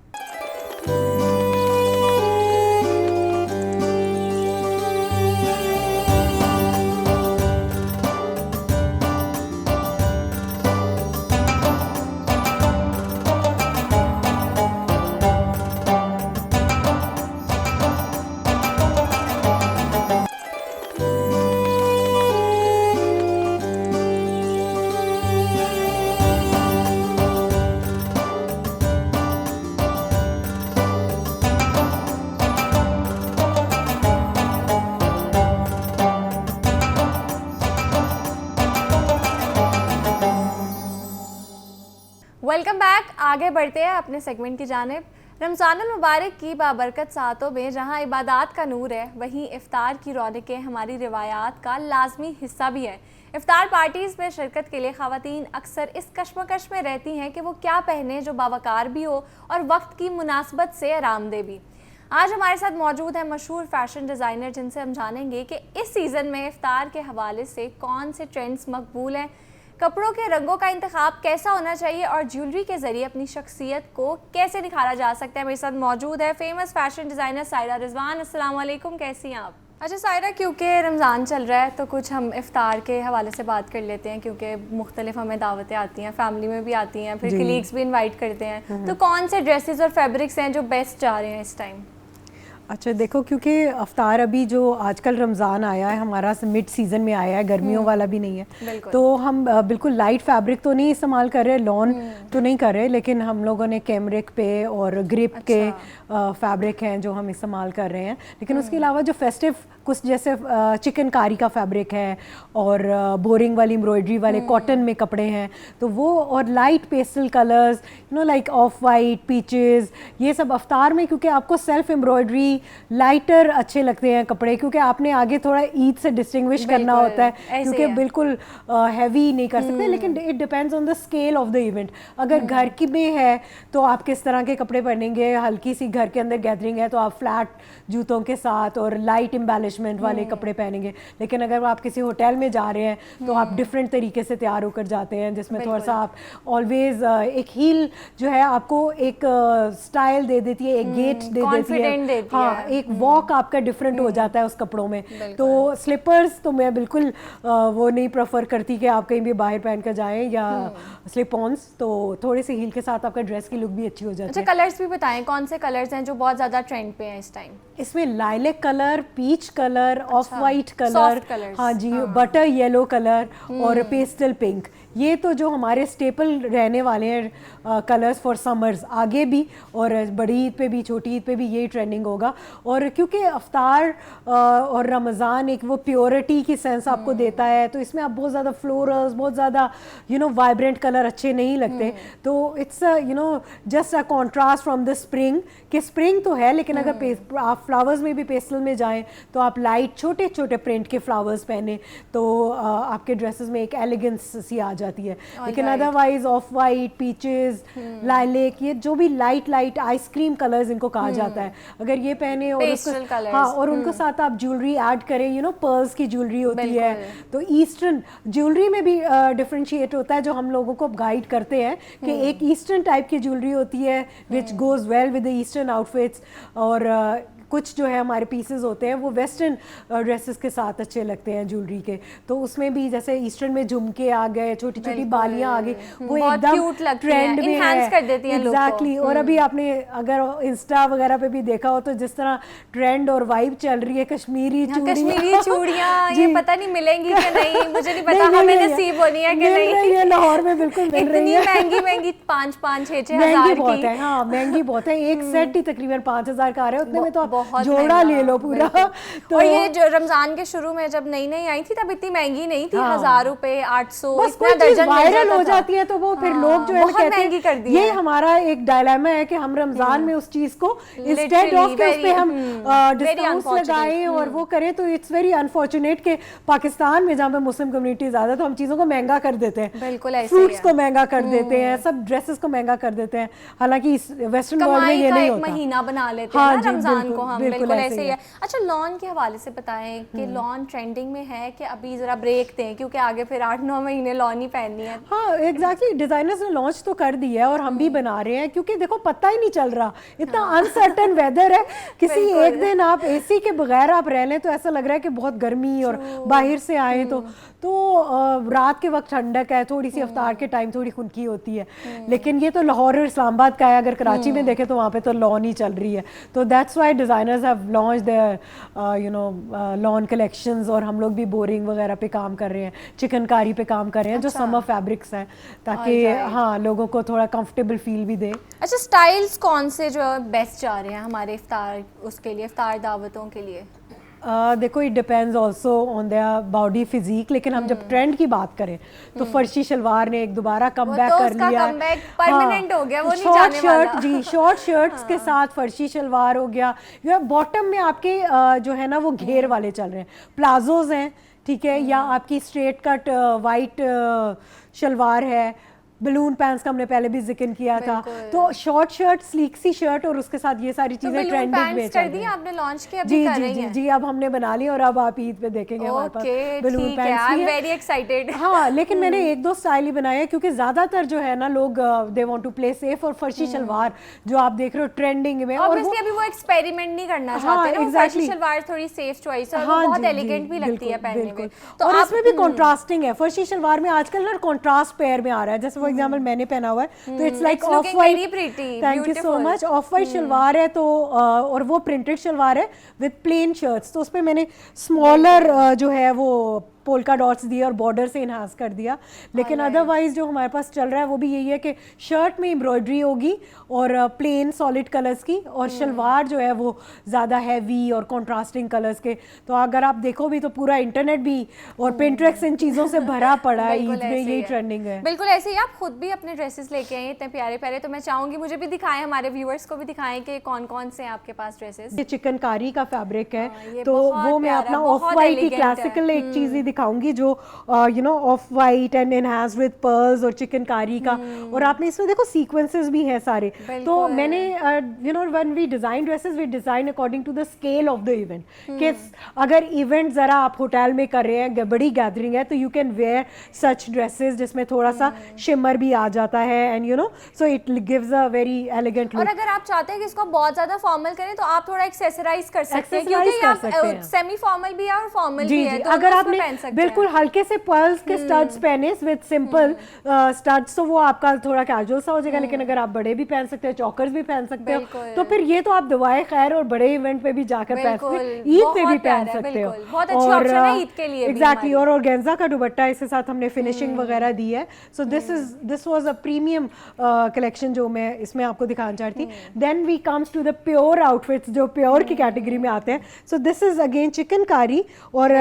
Speaker 1: Welcome back. आगे बढ़ते हैं अपने सेगमेंट की जानिब। रमज़ानुल मुबारक की बाबरकत सातों में जहां इबादत का नूर है, वहीं इफ्तार की रौनकें हमारी रिवायात का लाजमी हिस्सा भी है। इफ्तार पार्टीज़ में शिरकत के लिए ख़वातीन अक्सर इस कश्मकश में रहती हैं कि वो क्या पहने जो बावकार भी हो और वक्त की मुनासबत से आरामदेह भी। आज हमारे साथ मौजूद है मशहूर फ़ैशन डिज़ाइनर, जिनसे हम जानेंगे कि इस सीज़न में इफ्तार के हवाले से कौन से ट्रेंड्स मकबूल हैं, कपड़ों के रंगों का इंतखाब कैसा होना चाहिए और ज्वेलरी के ज़रिए अपनी शख्सियत को कैसे निखारा जा सकता है। मेरे साथ मौजूद है famous fashion designer Saira Rizwan. अस्सलाम वालेकुम, कैसी हैं आप? अच्छा सायरा, क्योंकि रमज़ान चल रहा है तो कुछ हम इफ्तार के हवाले से बात कर लेते हैं, क्योंकि मुख्तलिफ हमें दावतें आती हैं, फैमिली में भी आती हैं, फिर कलीग्स भी इन्वाइट करते हैं, तो कौन से ड्रेसेस और फैब्रिक्स हैं जो बेस्ट जा रहे हैं इस टाइम?
Speaker 8: अच्छा देखो, क्योंकि अफ्तार अभी जो आजकल रमज़ान आया है हमारा मिड सीज़न में आया है, गर्मियों वाला भी नहीं है, तो हम बिल्कुल लाइट फैब्रिक तो नहीं इस्तेमाल कर रहे, लॉन तो नहीं कर रहे, लेकिन हम लोगों ने कैमरिक पे और ग्रिप के फैब्रिक हैं जो हम इस्तेमाल कर रहे हैं। लेकिन उसके अलावा जो फेस्टिव कुछ जैसे चिकनकारी का फैब्रिक है और बोरिंग वाली एम्ब्रॉयडरी वाले कॉटन में कपड़े हैं, तो वो और light pastel colours like off white, peaches, ये सब अफ्तार में, क्योंकि आपको सेल्फ एम्ब्रॉयडरी लाइटर अच्छे लगते हैं कपड़े, क्योंकि आपने आगे थोड़ा ईद से डिस्टिंग्विश करना होता है, क्योंकि बिल्कुल हैवी नहीं कर सकते। लेकिन it depends on the scale of the event. अगर घर की में है तो आप किस तरह के कपड़े पहनेंगे, हल्की सी घर के अंदर गैदरिंग है तो आप फ्लैट जूतों के साथ और लाइट एम्बेलिशमेंट वाले कपड़े पहनेंगे। लेकिन अगर आप किसी होटल में जा रहे हैं तो आप डिफरेंट तरीके से तैयार होकर जाते हैं, जिसमें थोड़ा सा आप ऑलवेज एक हील जो है आपको एक स्टाइल दे देती है, एक गेट दे देती है, हाँ, एक वॉक आपका डिफरेंट हो जाता है उस कपड़ों में। तो स्लीपर्स तो मैं बिल्कुल वो नहीं प्रेफर करती कि आप कहीं भी बाहर पहन कर जाएं, या स्लिप ऑन्स, तो थोड़े से हील के साथ आपका ड्रेस की लुक भी अच्छी हो जाती है।
Speaker 1: अच्छा, कलर्स भी बताएं, कौन से कलर्स हैं जो बहुत ज़्यादा ट्रेंड पे हैं इस टाइम?
Speaker 8: इसमें lilac colour, peach colour, off white colour, हाँ जी, बटर येलो कलर और पेस्टल पिंक, ये तो जो हमारे स्टेपल रहने वाले हैं कलर्स फॉर समर्स, आगे भी और बड़ी ईद पे भी, छोटी ईद पे भी यही ट्रेंडिंग होगा। और क्योंकि अफ्तार और रमज़ान एक वो प्योरिटी की सेंस आपको देता है, तो इसमें आप बहुत ज़्यादा फ्लोरल्स, बहुत ज़्यादा वाइब्रेंट कलर अच्छे नहीं लगते, तो it's just a contrast from the spring, कि स्प्रिंग तो है लेकिन अगर आप फ्लावर्स में भी पेस्टल में जाएं तो आप लाइट छोटे छोटे प्रिंट के फ्लावर्स पहने तो आपके ड्रेसेस में एक एलिगेंस सी आ जाती है। लेकिन otherwise of white, peaches, lilac, ये जो भी लाइट आइसक्रीम कलर्स इनको कहा जाता है, अगर ये पहने और हाँ, और उनको साथ आप ज्वेलरी ऐड करें, पर्ल्स की ज्वेलरी होती है, तो ईस्टर्न ज्वेलरी में भी डिफरेंशिएट होता है, जो हम लोगों को गाइड करते हैं कि एक ईस्टर्न टाइप की ज्वेलरी होती है which goes well with the eastern outfits, और कुछ जो है हमारे पीसेस होते हैं वो वेस्टर्न ड्रेसेस के साथ अच्छे लगते हैं ज्वेलरी के, तो उसमें भी जैसे ईस्टर्न में झुमके आ गए, छोटी छोटी बालियां आ गई, वो एकदम ट्रेंड में है, एग्जैक्टली। और अभी आपने अगर इंस्टा वगैरह पे भी देखा हो तो जिस तरह ट्रेंड और वाइब चल रही है कश्मीरी
Speaker 1: चूड़ियां, ये पता नहीं मिलेंगी कि नहीं, मुझे नहीं पता, हमें नसीब होनी है कि नहीं।
Speaker 8: लाहौर में बिल्कुल मिल रही है,
Speaker 1: महंगी महंगी 5-6
Speaker 8: हज़ार बहुत है, हाँ महंगी बहुत है, एक सेट ही तकरीबन 5,000 का आ रहा है, उतने में तो जोड़ा ले लो पूरा। तो
Speaker 1: और ये जो रमजान के शुरू में जब नई नई आई थी तब इतनी महंगी नहीं थी, 1000 रुपए, 800,
Speaker 8: इतना दर्जन वायरल हो जाती है तो वो फिर लोग जो है कहते हैं ये हमारा एक डायलेमा है कि हम रमजान में उस चीज को इंस्टेड ऑफ के उस पे हम डिस्काउंट्स लगाएं और वो करें, तो इट्स वेरी अनफॉर्चुनेट कि पाकिस्तान में जहाँ पे मुस्लिम कम्युनिटी ज्यादा, तो हम चीजों को महंगा कर देते हैं,
Speaker 1: बिल्कुल ऐसे
Speaker 8: फ्रूट्स को महंगा कर देते हैं, सब ड्रेसेस को महंगा कर देते हैं, हालांकि वेस्टर्न वर्ल्ड में ये नहीं होता,
Speaker 1: महीना बना लेते हैं ना रमजान को हम, बिल्कुल ऐसे ही है। अच्छा, लॉन के हवाले से बताएं कि लॉन ट्रेंडिंग में है कि अभी जरा ब्रेक दें, क्योंकि आगे फिर 8-9 महीने लॉन ही पहननी है।
Speaker 8: हाँ एग्जैक्टली, डिजाइनर्स ने लॉन्च तो कर दिया है और हम भी बना रहे हैं, क्योंकि देखो पता ही नहीं चल रहा, इतना अनसर्टन वेदर है, किसी एक दिन आप एसी के बगैर आप रह लें तो ऐसा लग रहा है कि बहुत गर्मी और बाहर से आए तो रात के वक्त ठंडक है, थोड़ी सी अफ्तार के टाइम थोड़ी खुनकी होती है, लेकिन ये तो लाहौर और इस्लामाबाद का है, अगर कराची में देखें तो वहाँ पे तो लॉन ही चल रही है, तो that's why designers have launch their lawn collections, और हम लोग भी बोरिंग वगैरह पे काम कर रहे हैं, चिकनकारी पे काम कर रहे हैं, जो समर फैब्रिक्स हैं, ताकि हाँ लोगों को थोड़ा कंफर्टेबल फील भी दे।
Speaker 1: अच्छा, स्टाइल्स कौन से जो बेस्ट जा रहे हैं हमारे इफ्तार, उसके लिए, इफ्तार दावतों के लिए?
Speaker 8: देखो it depends also on their body physique, लेकिन हम जब ट्रेंड की बात करें तो फर्शी शलवार ने एक दोबारा कमबैक कर लिया,
Speaker 1: परमानेंट हो गया, वो नहीं
Speaker 8: शॉर्ट
Speaker 1: जाने
Speaker 8: शर्ट
Speaker 1: वाला।
Speaker 8: जी, शॉर्ट शर्ट्स के साथ फर्शी शलवार हो गया, या बॉटम में आपके जो है ना वो घेर वाले चल रहे हैं, प्लाजोज हैं, ठीक है, या आपकी स्ट्रेट कट वाइट शलवार है, बलून पैंट्स का हमने पहले भी जिक्र किया था, तो शॉर्ट शर्ट, स्लीक सी शर्ट और उसके साथ ये सारी चीजें ट्रेंडिंग में चल रही हैं।
Speaker 1: आपने लॉन्च किया,
Speaker 8: जी जी जी जी, अब हमने बना ली और अब आप ईद पे देखेंगे हमारे पास बलून पैंट्स भी है।
Speaker 1: Very excited.
Speaker 8: हाँ, लेकिन मैंने एक दो स्टाइल ही बनाए हैं क्योंकि ज्यादातर जो है ना लोग they want to play safe, और फर्शी शलवार जो आप देख रहे हो ट्रेंडिंग में, और
Speaker 1: ऑब्वियसली अभी वो एक्सपेरिमेंट नहीं करना चाहते ना, फर्शी शलवार थोड़ी सेफ चॉइस है, और बहुत एलिगेंट भी लगती है पहनने में।
Speaker 8: तो और इसमें भी कंट्रास्टिंग है, फर्शी शलवार में आजकल ना कंट्रास्ट पेयर में आ रहा है, जैसे फॉर एग्जांपल मैंने पहना हुआ है तो it's like off white, thank you so much, off white shalwar है तो और वो प्रिंटेड शलवार है विद प्लेन शर्ट्स, तो उसपे मैंने स्मॉलर जो है वो पोल्का डॉट्स दिए और बॉर्डर से इन्हांस कर दिया, लेकिन अदरवाइज जो हमारे पास चल रहा है वो भी यही है कि शर्ट में एम्ब्रॉयडरी होगी और प्लेन सॉलिड कलर्स की, और शलवार जो है वो ज़्यादा हैवी और कॉन्ट्रास्टिंग कलर्स के। तो अगर आप देखो भी तो पूरा इंटरनेट भी और पिंटरेस्ट इन चीज़ों से भरा पड़ा है, ईद में यही ट्रेंडिंग है।
Speaker 1: बिल्कुल ऐसे ही आप खुद भी अपने ड्रेसेस लेके आए इतने प्यारे प्यारे, तो मैं चाहूँगी मुझे भी दिखाएं, हमारे व्यूअर्स को भी दिखाएं कि कौन कौन से आपके पास ड्रेसेस।
Speaker 8: ये चिकनकारी का फैब्रिक है, तो वो मैं अपना ऑफ वाइट ही क्लासिकल एक चीज़ ही दिखाऊंगी जो you know of white and enhance with pearls और चिकनकारी का, और आपने इसमें देखो सीक्वेंसेस भी हैं सारे। तो मैंने you know when we design dresses we design according to the scale of the event, कि अगर इवेंट जरा आप होटल में कर रहे हैं, बड़ी गैदरिंग है, तो you can where such dresses जिसमें थोड़ा सा शिमर भी आ जाता है, and you know so it gives a very elegant look.
Speaker 1: और अगर आप चाहते हैं कि इसको बहुत ज्यादा फॉर्मल करें तो आप थोड़ा एक्सेसराइज कर सकते हैं, क्योंकि आप सेमी फॉर्मल भी है और फॉर्मल भी है, तो
Speaker 8: अगर आपने बिल्कुल हल्के से पर्ल्स के स्टड्स पहने विद सिंपल स्टड्स तो वो आपका थोड़ा कैजुअल सा हो जाएगा, लेकिन अगर आप बड़े भी पहन सकते हैं, चौकर्स भी पहन सकते हो, तो फिर ये तो आप दुआए खैर और बड़े इवेंट पे भी जाकर पहन सकते हो, ईद पे भी पहन सकते हो,
Speaker 1: बहुत अच्छी ऑप्शन है ईद के लिए।
Speaker 8: एग्जैक्टली, और ऑर्गेन्जा का दुपट्टा इसके साथ हमने फिनिशिंग वगैरह दी है, so this was a premium collection जो मैं इसमें आपको दिखाना चाहती थी। Then we comes to the pure outfits जो प्योर की कैटेगरी में आते हैं, so this is again chikankari और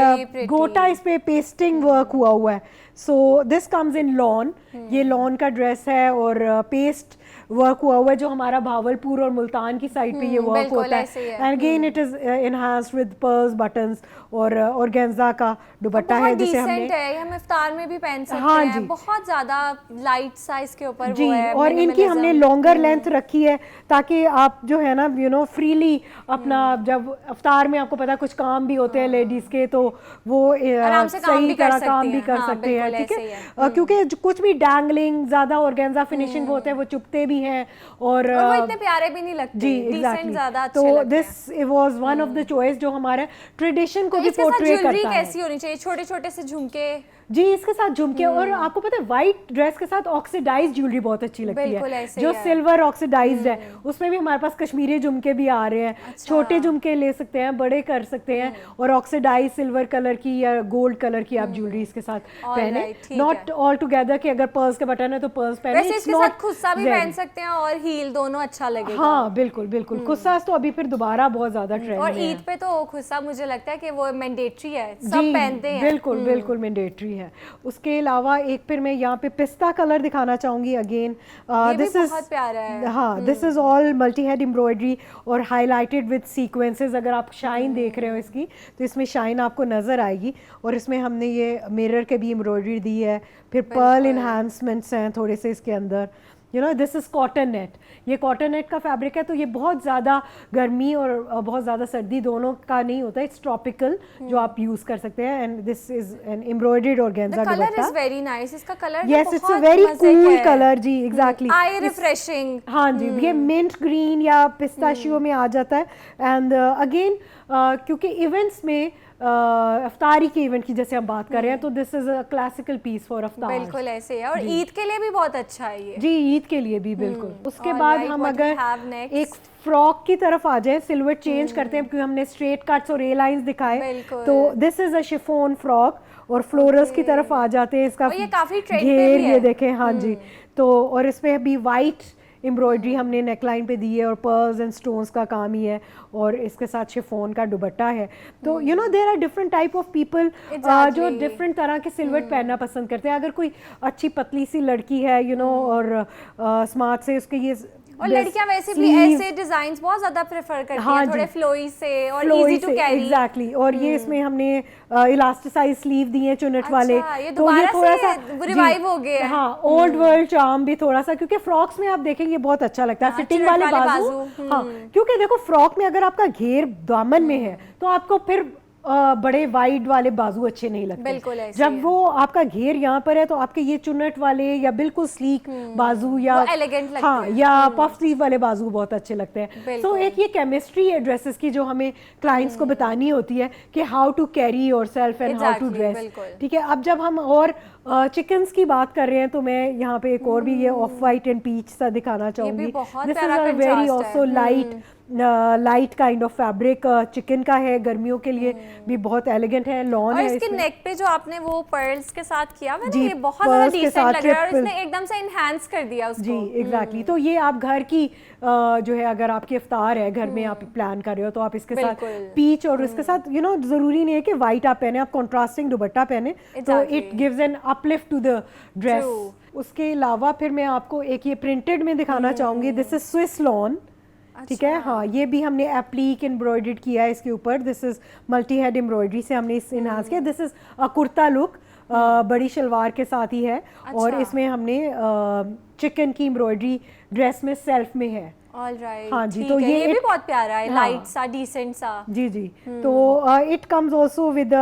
Speaker 8: गोटा इस पे पेस्टिंग वर्क हुआ है, so this comes in lawn, ये लॉन का ड्रेस है और पेस्ट वर्क हुआ है जो हमारा भावलपुर और मुल्तान की साइड पे ये वर्क होता है, and again it is enhanced with pearls, buttons और ऑर्गेन्जा का दुपट्टा है जिसे
Speaker 1: हम इफ्तार में भी पहन सकते हैं, बहुत ज्यादा लाइट साइज के ऊपर
Speaker 8: जी, और इनकी हमने लॉन्गर लेंथ रखी है ताकि आप जो है ना यू नो फ्रीली अपना जब इफ्तार में आपको पता कुछ काम भी होते हैं लेडीज के, तो वो सही तरह काम भी कर सकते हैं, ठीक है, क्योंकि कुछ भी डैंगलिंग ज्यादा ऑर्गेन्जा फिनिशिंग होते हैं वो चुपते भी हैं और
Speaker 1: वो इतने प्यारे भी नहीं लगते।
Speaker 8: जी एग्जैक्टली, तो this was one of the choice जो हमारा ट्रेडिशन को भी पोर्ट्रे करता है।
Speaker 1: कैसी होनी चाहिए, छोटे छोटे से झुमके
Speaker 8: जी, इसके साथ झुमके, और आपको पता है व्हाइट ड्रेस के साथ ऑक्सीडाइज्ड ज्वेलरी बहुत अच्छी लगती है, जो सिल्वर ऑक्सीडाइज्ड है, उसमें भी हमारे पास कश्मीरी झुमके भी आ रहे हैं, छोटे झुमके ले सकते हैं, बड़े कर सकते हैं, और ऑक्सीडाइज सिल्वर कलर की या गोल्ड कलर की आप ज्वेलरी इसके साथ पहने, नॉट ऑल टुगेदर कि अगर पर्ल्स के बटन है तो पर्ल्स पहने,
Speaker 1: इसके साथ खुस्सा भी पहन सकते हैं और हील, दोनों अच्छा लगेगा।
Speaker 8: हाँ बिल्कुल बिल्कुल, खुस्सा तो अभी फिर दोबारा बहुत ज्यादा ट्रेंड
Speaker 1: और ईद पे तो खुस्सा मुझे लगता है कि वो मैंडेटरी है, सब पहनते हैं,
Speaker 8: बिल्कुल बिल्कुल मैंडेटरी है। उसके अलावा एक फिर मैं यहाँ पे पिस्ता कलर दिखाना चाहूंगी अगेन, दिस इज
Speaker 1: बहुत प्यारा है,
Speaker 8: हाँ this is all multi head embroidery और हाईलाइटेड विद सीक्वेंसेस। अगर आप शाइन देख रहे हो इसकी तो इसमें शाइन आपको नजर आएगी, और इसमें हमने ये मिरर के भी एम्ब्रॉयडरी दी है, फिर पर्ल इन्हांसमेंट्स हैं थोड़े से इसके अंदर, you know this is cotton net, ये कॉटन नेट का फैब्रिक है, तो ये बहुत ज़्यादा गर्मी और बहुत ज़्यादा सर्दी दोनों का नहीं होता, इट्स ट्रॉपिकल जो आप यूज़ कर सकते हैं, and this is an embroidered organza dupatta.
Speaker 1: Colour is very nice, इसका colour
Speaker 8: yes it's a very cool colour, जी एग्जैक्टली,
Speaker 1: आई रिफ्रेशिंग,
Speaker 8: हाँ जी, ये मिंट ग्रीन या पिस्ताशियो में आ जाता है, एंड अगेन क्योंकि इवेंट्स में इफ्तारी के इवेंट की जैसे हम बात कर रहे हैं, तो this is a classical piece for iftar,
Speaker 1: बिल्कुल ऐसे है, और ईद के लिए भी बहुत अच्छा है ये,
Speaker 8: जी ईद के लिए भी बिल्कुल। उसके बाद हम अगर एक फ्रॉक की तरफ आ जाए, सिलवेट चेंज करते हैं क्योंकि हमने स्ट्रेट कट्स और ए लाइंस दिखाए, तो this is a chiffon frock, और फ्लोरल्स की तरफ आ जाते हैं, इसका
Speaker 1: ये काफी ट्रेंड
Speaker 8: घेर ये देखें, हाँ जी, तो और इसमें भी वाइट एम्ब्रॉयडरी हमने नेकलाइन पे दी है और पर्ल्स एंड स्टोन्स का काम ही है, और इसके साथ शिफॉन का दुपट्टा है। तो you know there are different type of people जो डिफरेंट तरह के सिल्हट पहनना पसंद करते हैं। अगर कोई अच्छी पतली सी लड़की है यू नो और स्मार्ट से उसके ये,
Speaker 1: और लड़कियां वैसे भी ऐसे डिजाइन्स बहुत ज्यादा प्रेफर करती हैं, थोड़े फ्लोई से और इजी टू कैरी।
Speaker 8: एग्जैक्टली, और ये इसमें हमने इलास्टिसाइज स्लीव दिए चुनट वाले,
Speaker 1: ये
Speaker 8: तो ये थोड़ा सा
Speaker 1: रिवाइव हो गया है।
Speaker 8: हाँ, ओल्ड वर्ल्ड चार्म भी थोड़ा सा, क्योंकि फ्रॉक्स में आप देखेंगे बहुत अच्छा लगता है फिटिंग वाले बाजू। हाँ, क्योंकि देखो फ्रॉक में अगर आपका घेर दामन में है तो आपको फिर बड़े वाइड वाले बाजू अच्छे नहीं लगते।
Speaker 1: बिल्कुल ऐसे
Speaker 8: जब वो आपका घेर यहाँ पर है तो आपके ये चुन्नट वाले या बिल्कुल स्लीक बाजू या
Speaker 1: एलिगेंट लगते
Speaker 8: हाँ या पफ स्लीव वाले बाजू बहुत अच्छे लगते हैं। तो एक ये केमिस्ट्री है ड्रेसेस की जो हमें क्लाइंट्स को बतानी होती है कि how to carry yourself and how to dress. ठीक है, अब जब हम और चिकन्स की बात कर रहे हैं तो मैं यहाँ पे एक और भी ये ऑफ वाइट एंड पीच सा दिखाना चाहूंगी। This is a very also light kind of fabric chicken का है, गर्मियों के लिए भी बहुत एलिगेंट है, लॉन है।
Speaker 1: इसके नेक पे जो आपने वो पर्ल्स के साथ किया हुआ है, ये बहुत ज्यादा डिसेंट लग रहा है और इसने एकदम से एनहांस कर दिया उसको।
Speaker 8: जी एग्जैक्टली। तो ये आप घर की जो है, अगर आपकी इफ्तार है घर में आप प्लान कर रहे हो तो आप इसके साथ पीच और इसके साथ यू नो जरूरी नहीं है कि व्हाइट आप पहने, आप कॉन्ट्रास्टिंग दुपट्टा पहने तो it gives an uplift to the dress. उसके अलावा फिर मैं आपको एक ये प्रिंटेड में दिखाना चाहूंगी। This is Swiss lawn. ठीक है, हाँ, ये भी हमने एप्लीक एम्ब्रॉयडर्ड किया है इसके ऊपर। This is multi head embroidery से हमने इस इनहांस किया। This is a kurta look, बड़ी शलवार के साथ ही है। और इसमें हमने चिकन की एम्ब्रॉयडरी ड्रेस में सेल्फ में है।
Speaker 1: ऑलराइट,
Speaker 8: हाँ जी, तो ये
Speaker 1: भी बहुत प्यारा है, लाइट सा, डिसेंट सा।
Speaker 8: जी जी। तो it comes also with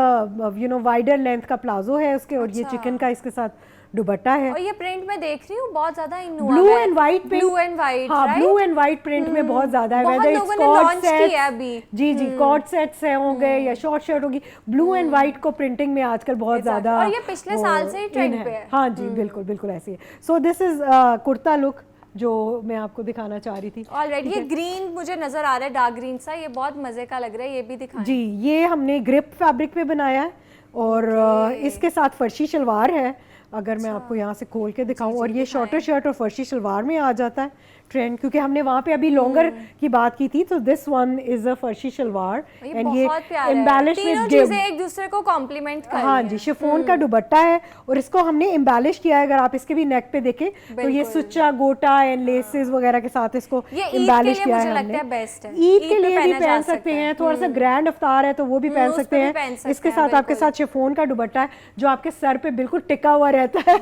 Speaker 8: you know wider length का प्लाजो है उसके, और ये चिकन का इसके साथ दुपट्टा है।
Speaker 1: और ये प्रिंट में देख रही हूँ बहुत ज्यादा
Speaker 8: blue and white,
Speaker 1: blue and white,
Speaker 8: हाँ, ब्लू एंड व्हाइट प्रिंट में बहुत ज्यादा है।
Speaker 1: बहुत लोगों ने लॉन्च किया है अभी।
Speaker 8: जी जी, कॉर्ड सेट्स है होंगे या शॉर्ट शर्ट होगी, ब्लू एंड व्हाइट को प्रिंटिंग में आजकल बहुत ज्यादा,
Speaker 1: और ये पिछले साल से ही ट्रेंड पे है।
Speaker 8: हाँ जी, बिल्कुल बिल्कुल ऐसे ही। So this is kurta look जो मैं आपको दिखाना चाह रही थी।
Speaker 1: ऑलराइट, ये ग्रीन मुझे नजर आ रहा है, डार्क ग्रीन सा, ये बहुत मजे का लग रहा है, ये भी दिखाएं।
Speaker 8: जी, ये हमने ग्रिप फैब्रिक पे बनाया है और इसके साथ फर्शी शलवार है। अगर मैं आपको यहाँ से खोल के दिखाऊं, और ये शॉर्टर शर्ट और फर्शी शलवार में आ जाता है ट्रेंड, क्योंकि हमने वहाँ पे अभी लॉन्गर की बात की थी। तो this one is a farshi shalwar and ये एम्बेलिश विद
Speaker 1: चीजें एक दूसरे को कॉम्प्लीमेंट कर रही हैं।
Speaker 8: हाँ जी, शिफॉन का दुपट्टा है और इसको हमने एम्बेलिश किया है। अगर आप इसके भी नेक पे देखें तो ये सुच्चा गोटा एंड लेसेस वगैरह के साथ इसको एम्बेलिश किया है हमने। ईद के लिए भी पहन सकते हैं, थोड़ा सा ग्रैंड अफ्तार है तो वो भी पहन सकते हैं। इसके साथ आपके साथ शिफॉन का दुपट्टा है जो आपके सर पे बिल्कुल टिका हुआ रहता है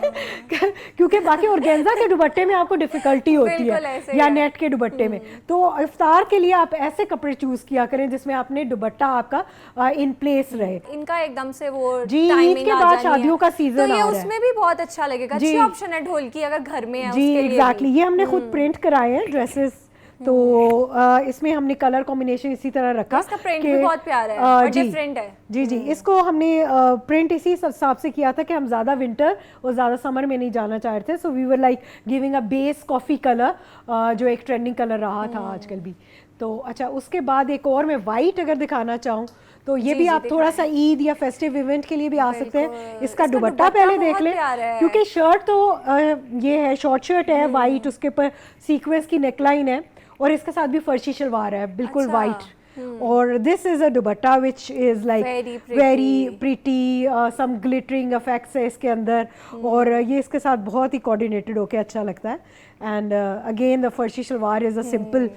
Speaker 8: क्योंकि बाकी ऑर्गेन्जा के दुपट्टे में आपको डिफिकल्टी होती है या नेट के दुपट्टे में। तो इफ्तार के लिए आप ऐसे कपड़े चूज किया करें जिसमें आपने दुपट्टा आपका इन प्लेस रहे।
Speaker 1: इनका एकदम से वो
Speaker 8: जी, ईद के बाद शादियों का सीजन आ रहा है,
Speaker 1: उसमें भी बहुत अच्छा लगेगा। अच्छी ऑप्शन है ढोलकी अगर घर में है
Speaker 8: जी। एग्जैक्टली, ये हमने खुद प्रिंट कराए हैं ड्रेसेस। तो इसमें हमने कलर कॉम्बिनेशन इसी तरह रखा।
Speaker 1: इसका प्रिंट भी बहुत प्यारा है और डिफरेंट है।
Speaker 8: जी जी, इसको हमने प्रिंट इसी हिसाब से किया था कि हम ज़्यादा विंटर और ज़्यादा समर में नहीं जाना चाह रहे थे। So we were like giving a base coffee colour जो एक ट्रेंडिंग कलर रहा था आजकल भी। तो अच्छा, उसके बाद एक और मैं वाइट अगर दिखाना चाहूँ तो ये भी आप थोड़ा सा ईद या फेस्टिव इवेंट के लिए भी आ सकते हैं। इसका दुपट्टा पहले देख लें, क्योंकि शर्ट तो ये है, शॉर्ट शर्ट है वाइट, उसके ऊपर सीक्वेंस की नेकलाइन है और इसके साथ भी फर्शी शलवार है बिल्कुल वाइट। और this is a dupatta which is like very pretty, some glittering effects है इसके अंदर और ये इसके साथ बहुत ही कोऑर्डिनेटेड होके अच्छा लगता है। And again the farshi shalwar is a simple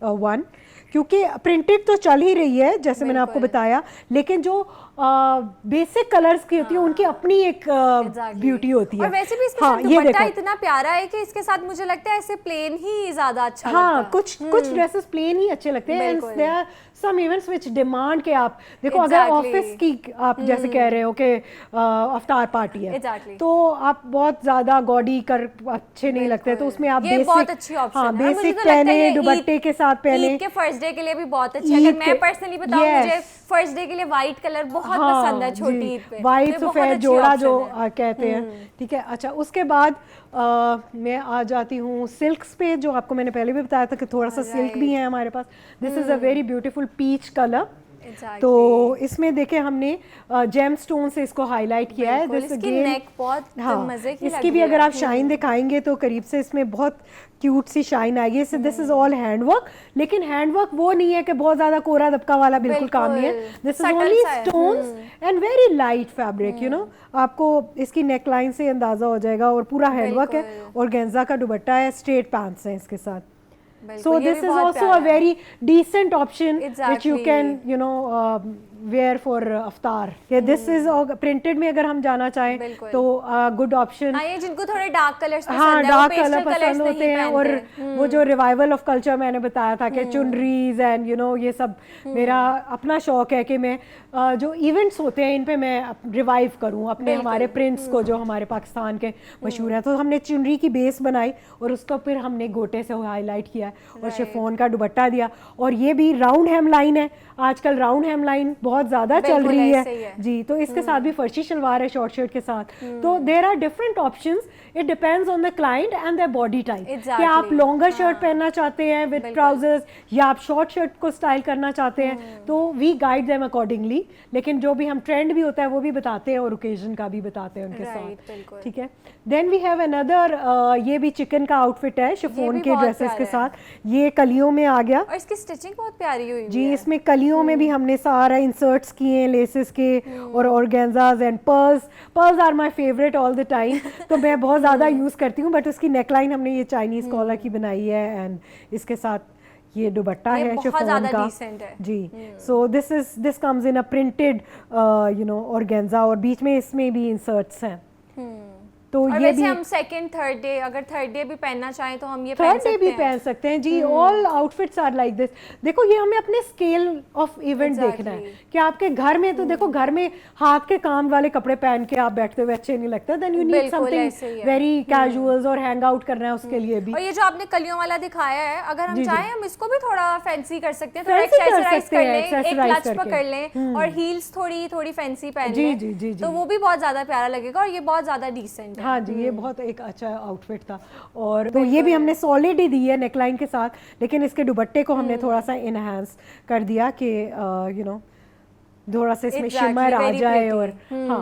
Speaker 8: one, क्योंकि प्रिंटेड तो चल ही रही है जैसे मैंने आपको बताया, लेकिन जो बेसिक कलर्स की होती है उनकी अपनी एक ब्यूटी होती है।
Speaker 1: और वैसे भी इसके साथ दुपट्टा इतना प्यारा है कि इसके साथ मुझे लगता है ऐसे प्लेन ही ज्यादा अच्छा लगता है।
Speaker 8: कुछ ड्रेसेस प्लेन ही अच्छे लगते हैं। And there are some events which demand के आप देखो, अगर ऑफिस की आप जैसे कह रहे हो कि अफ्तार पार्टी है तो आप बहुत ज्यादा गॉडी कर अच्छे नहीं लगते, तो उसमें आप बेसिक पहने, दुपट्टे के साथ पहने।
Speaker 1: ईद के फर्स्ट डे के लिए भी बहुत अच्छे है। अगर मैं पर्सनली बताऊं, मुझे फर्स्ट डे के लिए व्हाइट कलर बहुत पसंद है, छोटी ईद पे
Speaker 8: व्हाइट सफेद जोड़ा जो कहते हैं। ठीक है, अच्छा, उसके बाद मैं आ जाती हूँ सिल्क्स पे, जो आपको मैंने पहले भी बताया था कि थोड़ा सा सिल्क भी है हमारे पास। This is a very beautiful peach colour तो इसमें देखें हमने जेम स्टोन से इसको हाईलाइट किया है। दिस अगेन
Speaker 1: नेक बहुत मजे की
Speaker 8: इसकी भी अगर आप शाइन दिखाएंगे तो करीब से इसमें बहुत क्यूट सी शाइन आएगी। दिस इज ऑल हैंडवर्क, लेकिन हैंडवर्क वो नहीं है कि बहुत ज्यादा कोरा दबका वाला बिल्कुल काम नहीं है। This is only stones and very light fabric, you know, आपको इसकी नेक लाइन से अंदाजा हो जाएगा। और पूरा हैंडवर्क है और गेंजा का दुपट्टा है, स्ट्रेट पैंट्स हैं इसके साथ। So this is also a very decent option which you can, you know, wear for Aftar. this is printed में अगर हम जाना चाहें तो good option।
Speaker 1: ये जिनको थोड़े डार्क कलर्स पसंद
Speaker 8: हाँ,
Speaker 1: है,
Speaker 8: डार्क कलर पसंद होते हैं। और वो जो रिवाइवल ऑफ कल्चर मैंने बताया था कि चुनरीज एंड यू नो ये सब मेरा अपना शौक है कि मैं जो इवेंट्स होते हैं इन पे मैं रिवाइव करूं अपने हमारे प्रिंट्स को जो हमारे पाकिस्तान के मशहूर हैं। तो हमने चुनरी की बेस बनाई और उसको फिर हमने गोटे से हाईलाइट किया और शिफॉन का दुपट्टा दिया। और ये भी राउंड हेम लाइन है, आजकल राउंड हेम लाइन बहुत ज्यादा चल रही है जी। तो इसके साथ भी फर्शी शलवार है शॉर्ट शर्ट के साथ। तो there are different options, it depends on the client and their body type कि आप लॉन्गर शर्ट पहनना चाहते हैं विद ट्राउजर्स या आप शॉर्ट शर्ट को स्टाइल करना चाहते हैं, तो वी गाइड देम अकॉर्डिंगली। लेकिन जो भी हम ट्रेंड भी होता है वो भी बताते हैं और ओकेजन का भी बताते हैं उनके साथ, ठीक है। देन वी हैव अनदर, ये भी चिकन का आउटफिट है शिफॉन के ड्रेसेस के साथ। ये कलियों में आ गया
Speaker 1: और इसकी स्टिचिंग बहुत प्यारी हुई
Speaker 8: जी। इसमें कलियों में भी हमने सारा इंसर्ट्स किए हैं लेसेस के और organzas and pearls. Pearls are my favourite all the time, तो मैं बहुत ज़्यादा यूज़ करती हूँ। बट उसकी नेकलाइन हमने ये चाइनीज़ कॉलर की बनाई है एंड इसके साथ ये दुपट्टा है शिफॉन का जी। So this comes in a printed you know organza और बीच में इसमें भी इंसर्ट्स हैं। तो
Speaker 1: और
Speaker 8: ये
Speaker 1: वैसे
Speaker 8: भी
Speaker 1: हम सेकंड थर्ड डे अगर थर्ड डे भी पहनना चाहें तो हम ये
Speaker 8: थर्ड डे भी पहन सकते हैं जी। All outfits are like this. देखो ये हमें अपने स्केल ऑफ इवेंट देखना है कि आपके घर में, तो देखो घर में हाथ के काम वाले कपड़े पहन के आप बैठते हुए अच्छे नहीं लगते। Then you need something very casuals और हैंग आउट करना है उसके लिए भी।
Speaker 1: और ये जो आपने कलियों वाला दिखाया है, अगर हम चाहें हम इसको भी थोड़ा फैंसी कर सकते हैं, थोड़ा एक्सेसराइज कर लें, एक क्लच पकड़ लें और हील्स थोड़ी फैंसी पहन लें, तो वो भी बहुत ज्यादा प्यारा लगेगा और ये बहुत ज्यादा डिसेंट है।
Speaker 8: हाँ जी, ये बहुत एक अच्छा आउटफिट था। और तो ये भी हमने सॉलिड ही दी है नेकलाइन के साथ, लेकिन इसके दुपट्टे को हमने थोड़ा सा इनहांस कर दिया कि यू नो थोड़ा सा इसमें शिमर आ जाए। और हाँ,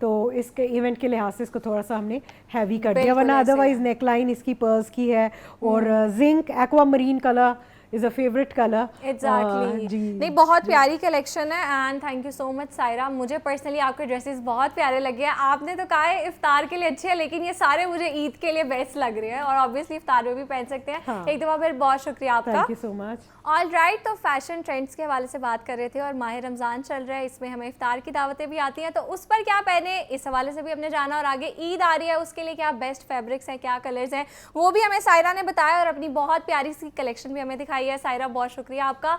Speaker 8: तो इसके इवेंट के लिहाज से इसको थोड़ा सा हमने हैवी कर दिया, वरना अदरवाइज नेकलाइन इसकी पर्ल्स की है। और zinc aqua marine colour is a favourite colour.
Speaker 1: Exactly नहीं, बहुत प्यारी कलेक्शन है and thank you so much Saira. मुझे पर्सनली आपके ड्रेसेस बहुत प्यारे लगे हैं। आपने तो कहा है इफ्तार के लिए अच्छे हैं, लेकिन ये सारे मुझे ईद के लिए बेस्ट लग रहे हैं और ऑब्वियसली इफ्तार में भी पहन सकते हैं। हाँ। एक दफ़ा फिर बहुत शुक्रिया आपका,
Speaker 8: thank you so much.
Speaker 1: All right, तो फैशन ट्रेंड्स के हवाले से बात कर रहे थे और माह रमज़ान चल रहा है, इसमें हमें इफ्तार की दावतें भी आती हैं, तो उस पर क्या पहने इस हवाले से भी हमने जाना। और आगे ईद आ रही है, उसके लिए क्या बेस्ट फैब्रिक्स हैं, क्या कलर्स हैं, वो भी हमें सायरा ने बताया और अपनी बहुत प्यारी सी कलेक्शन भी हमें दिखाई है। सायरा बहुत शुक्रिया आपका।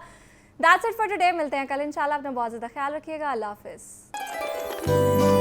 Speaker 1: दैट्स इट फॉर टुडे, मिलते हैं कल इंशाल्लाह। अपना बहुत ज़्यादा ख्याल रखिएगा। अल्लाह हाफिज़।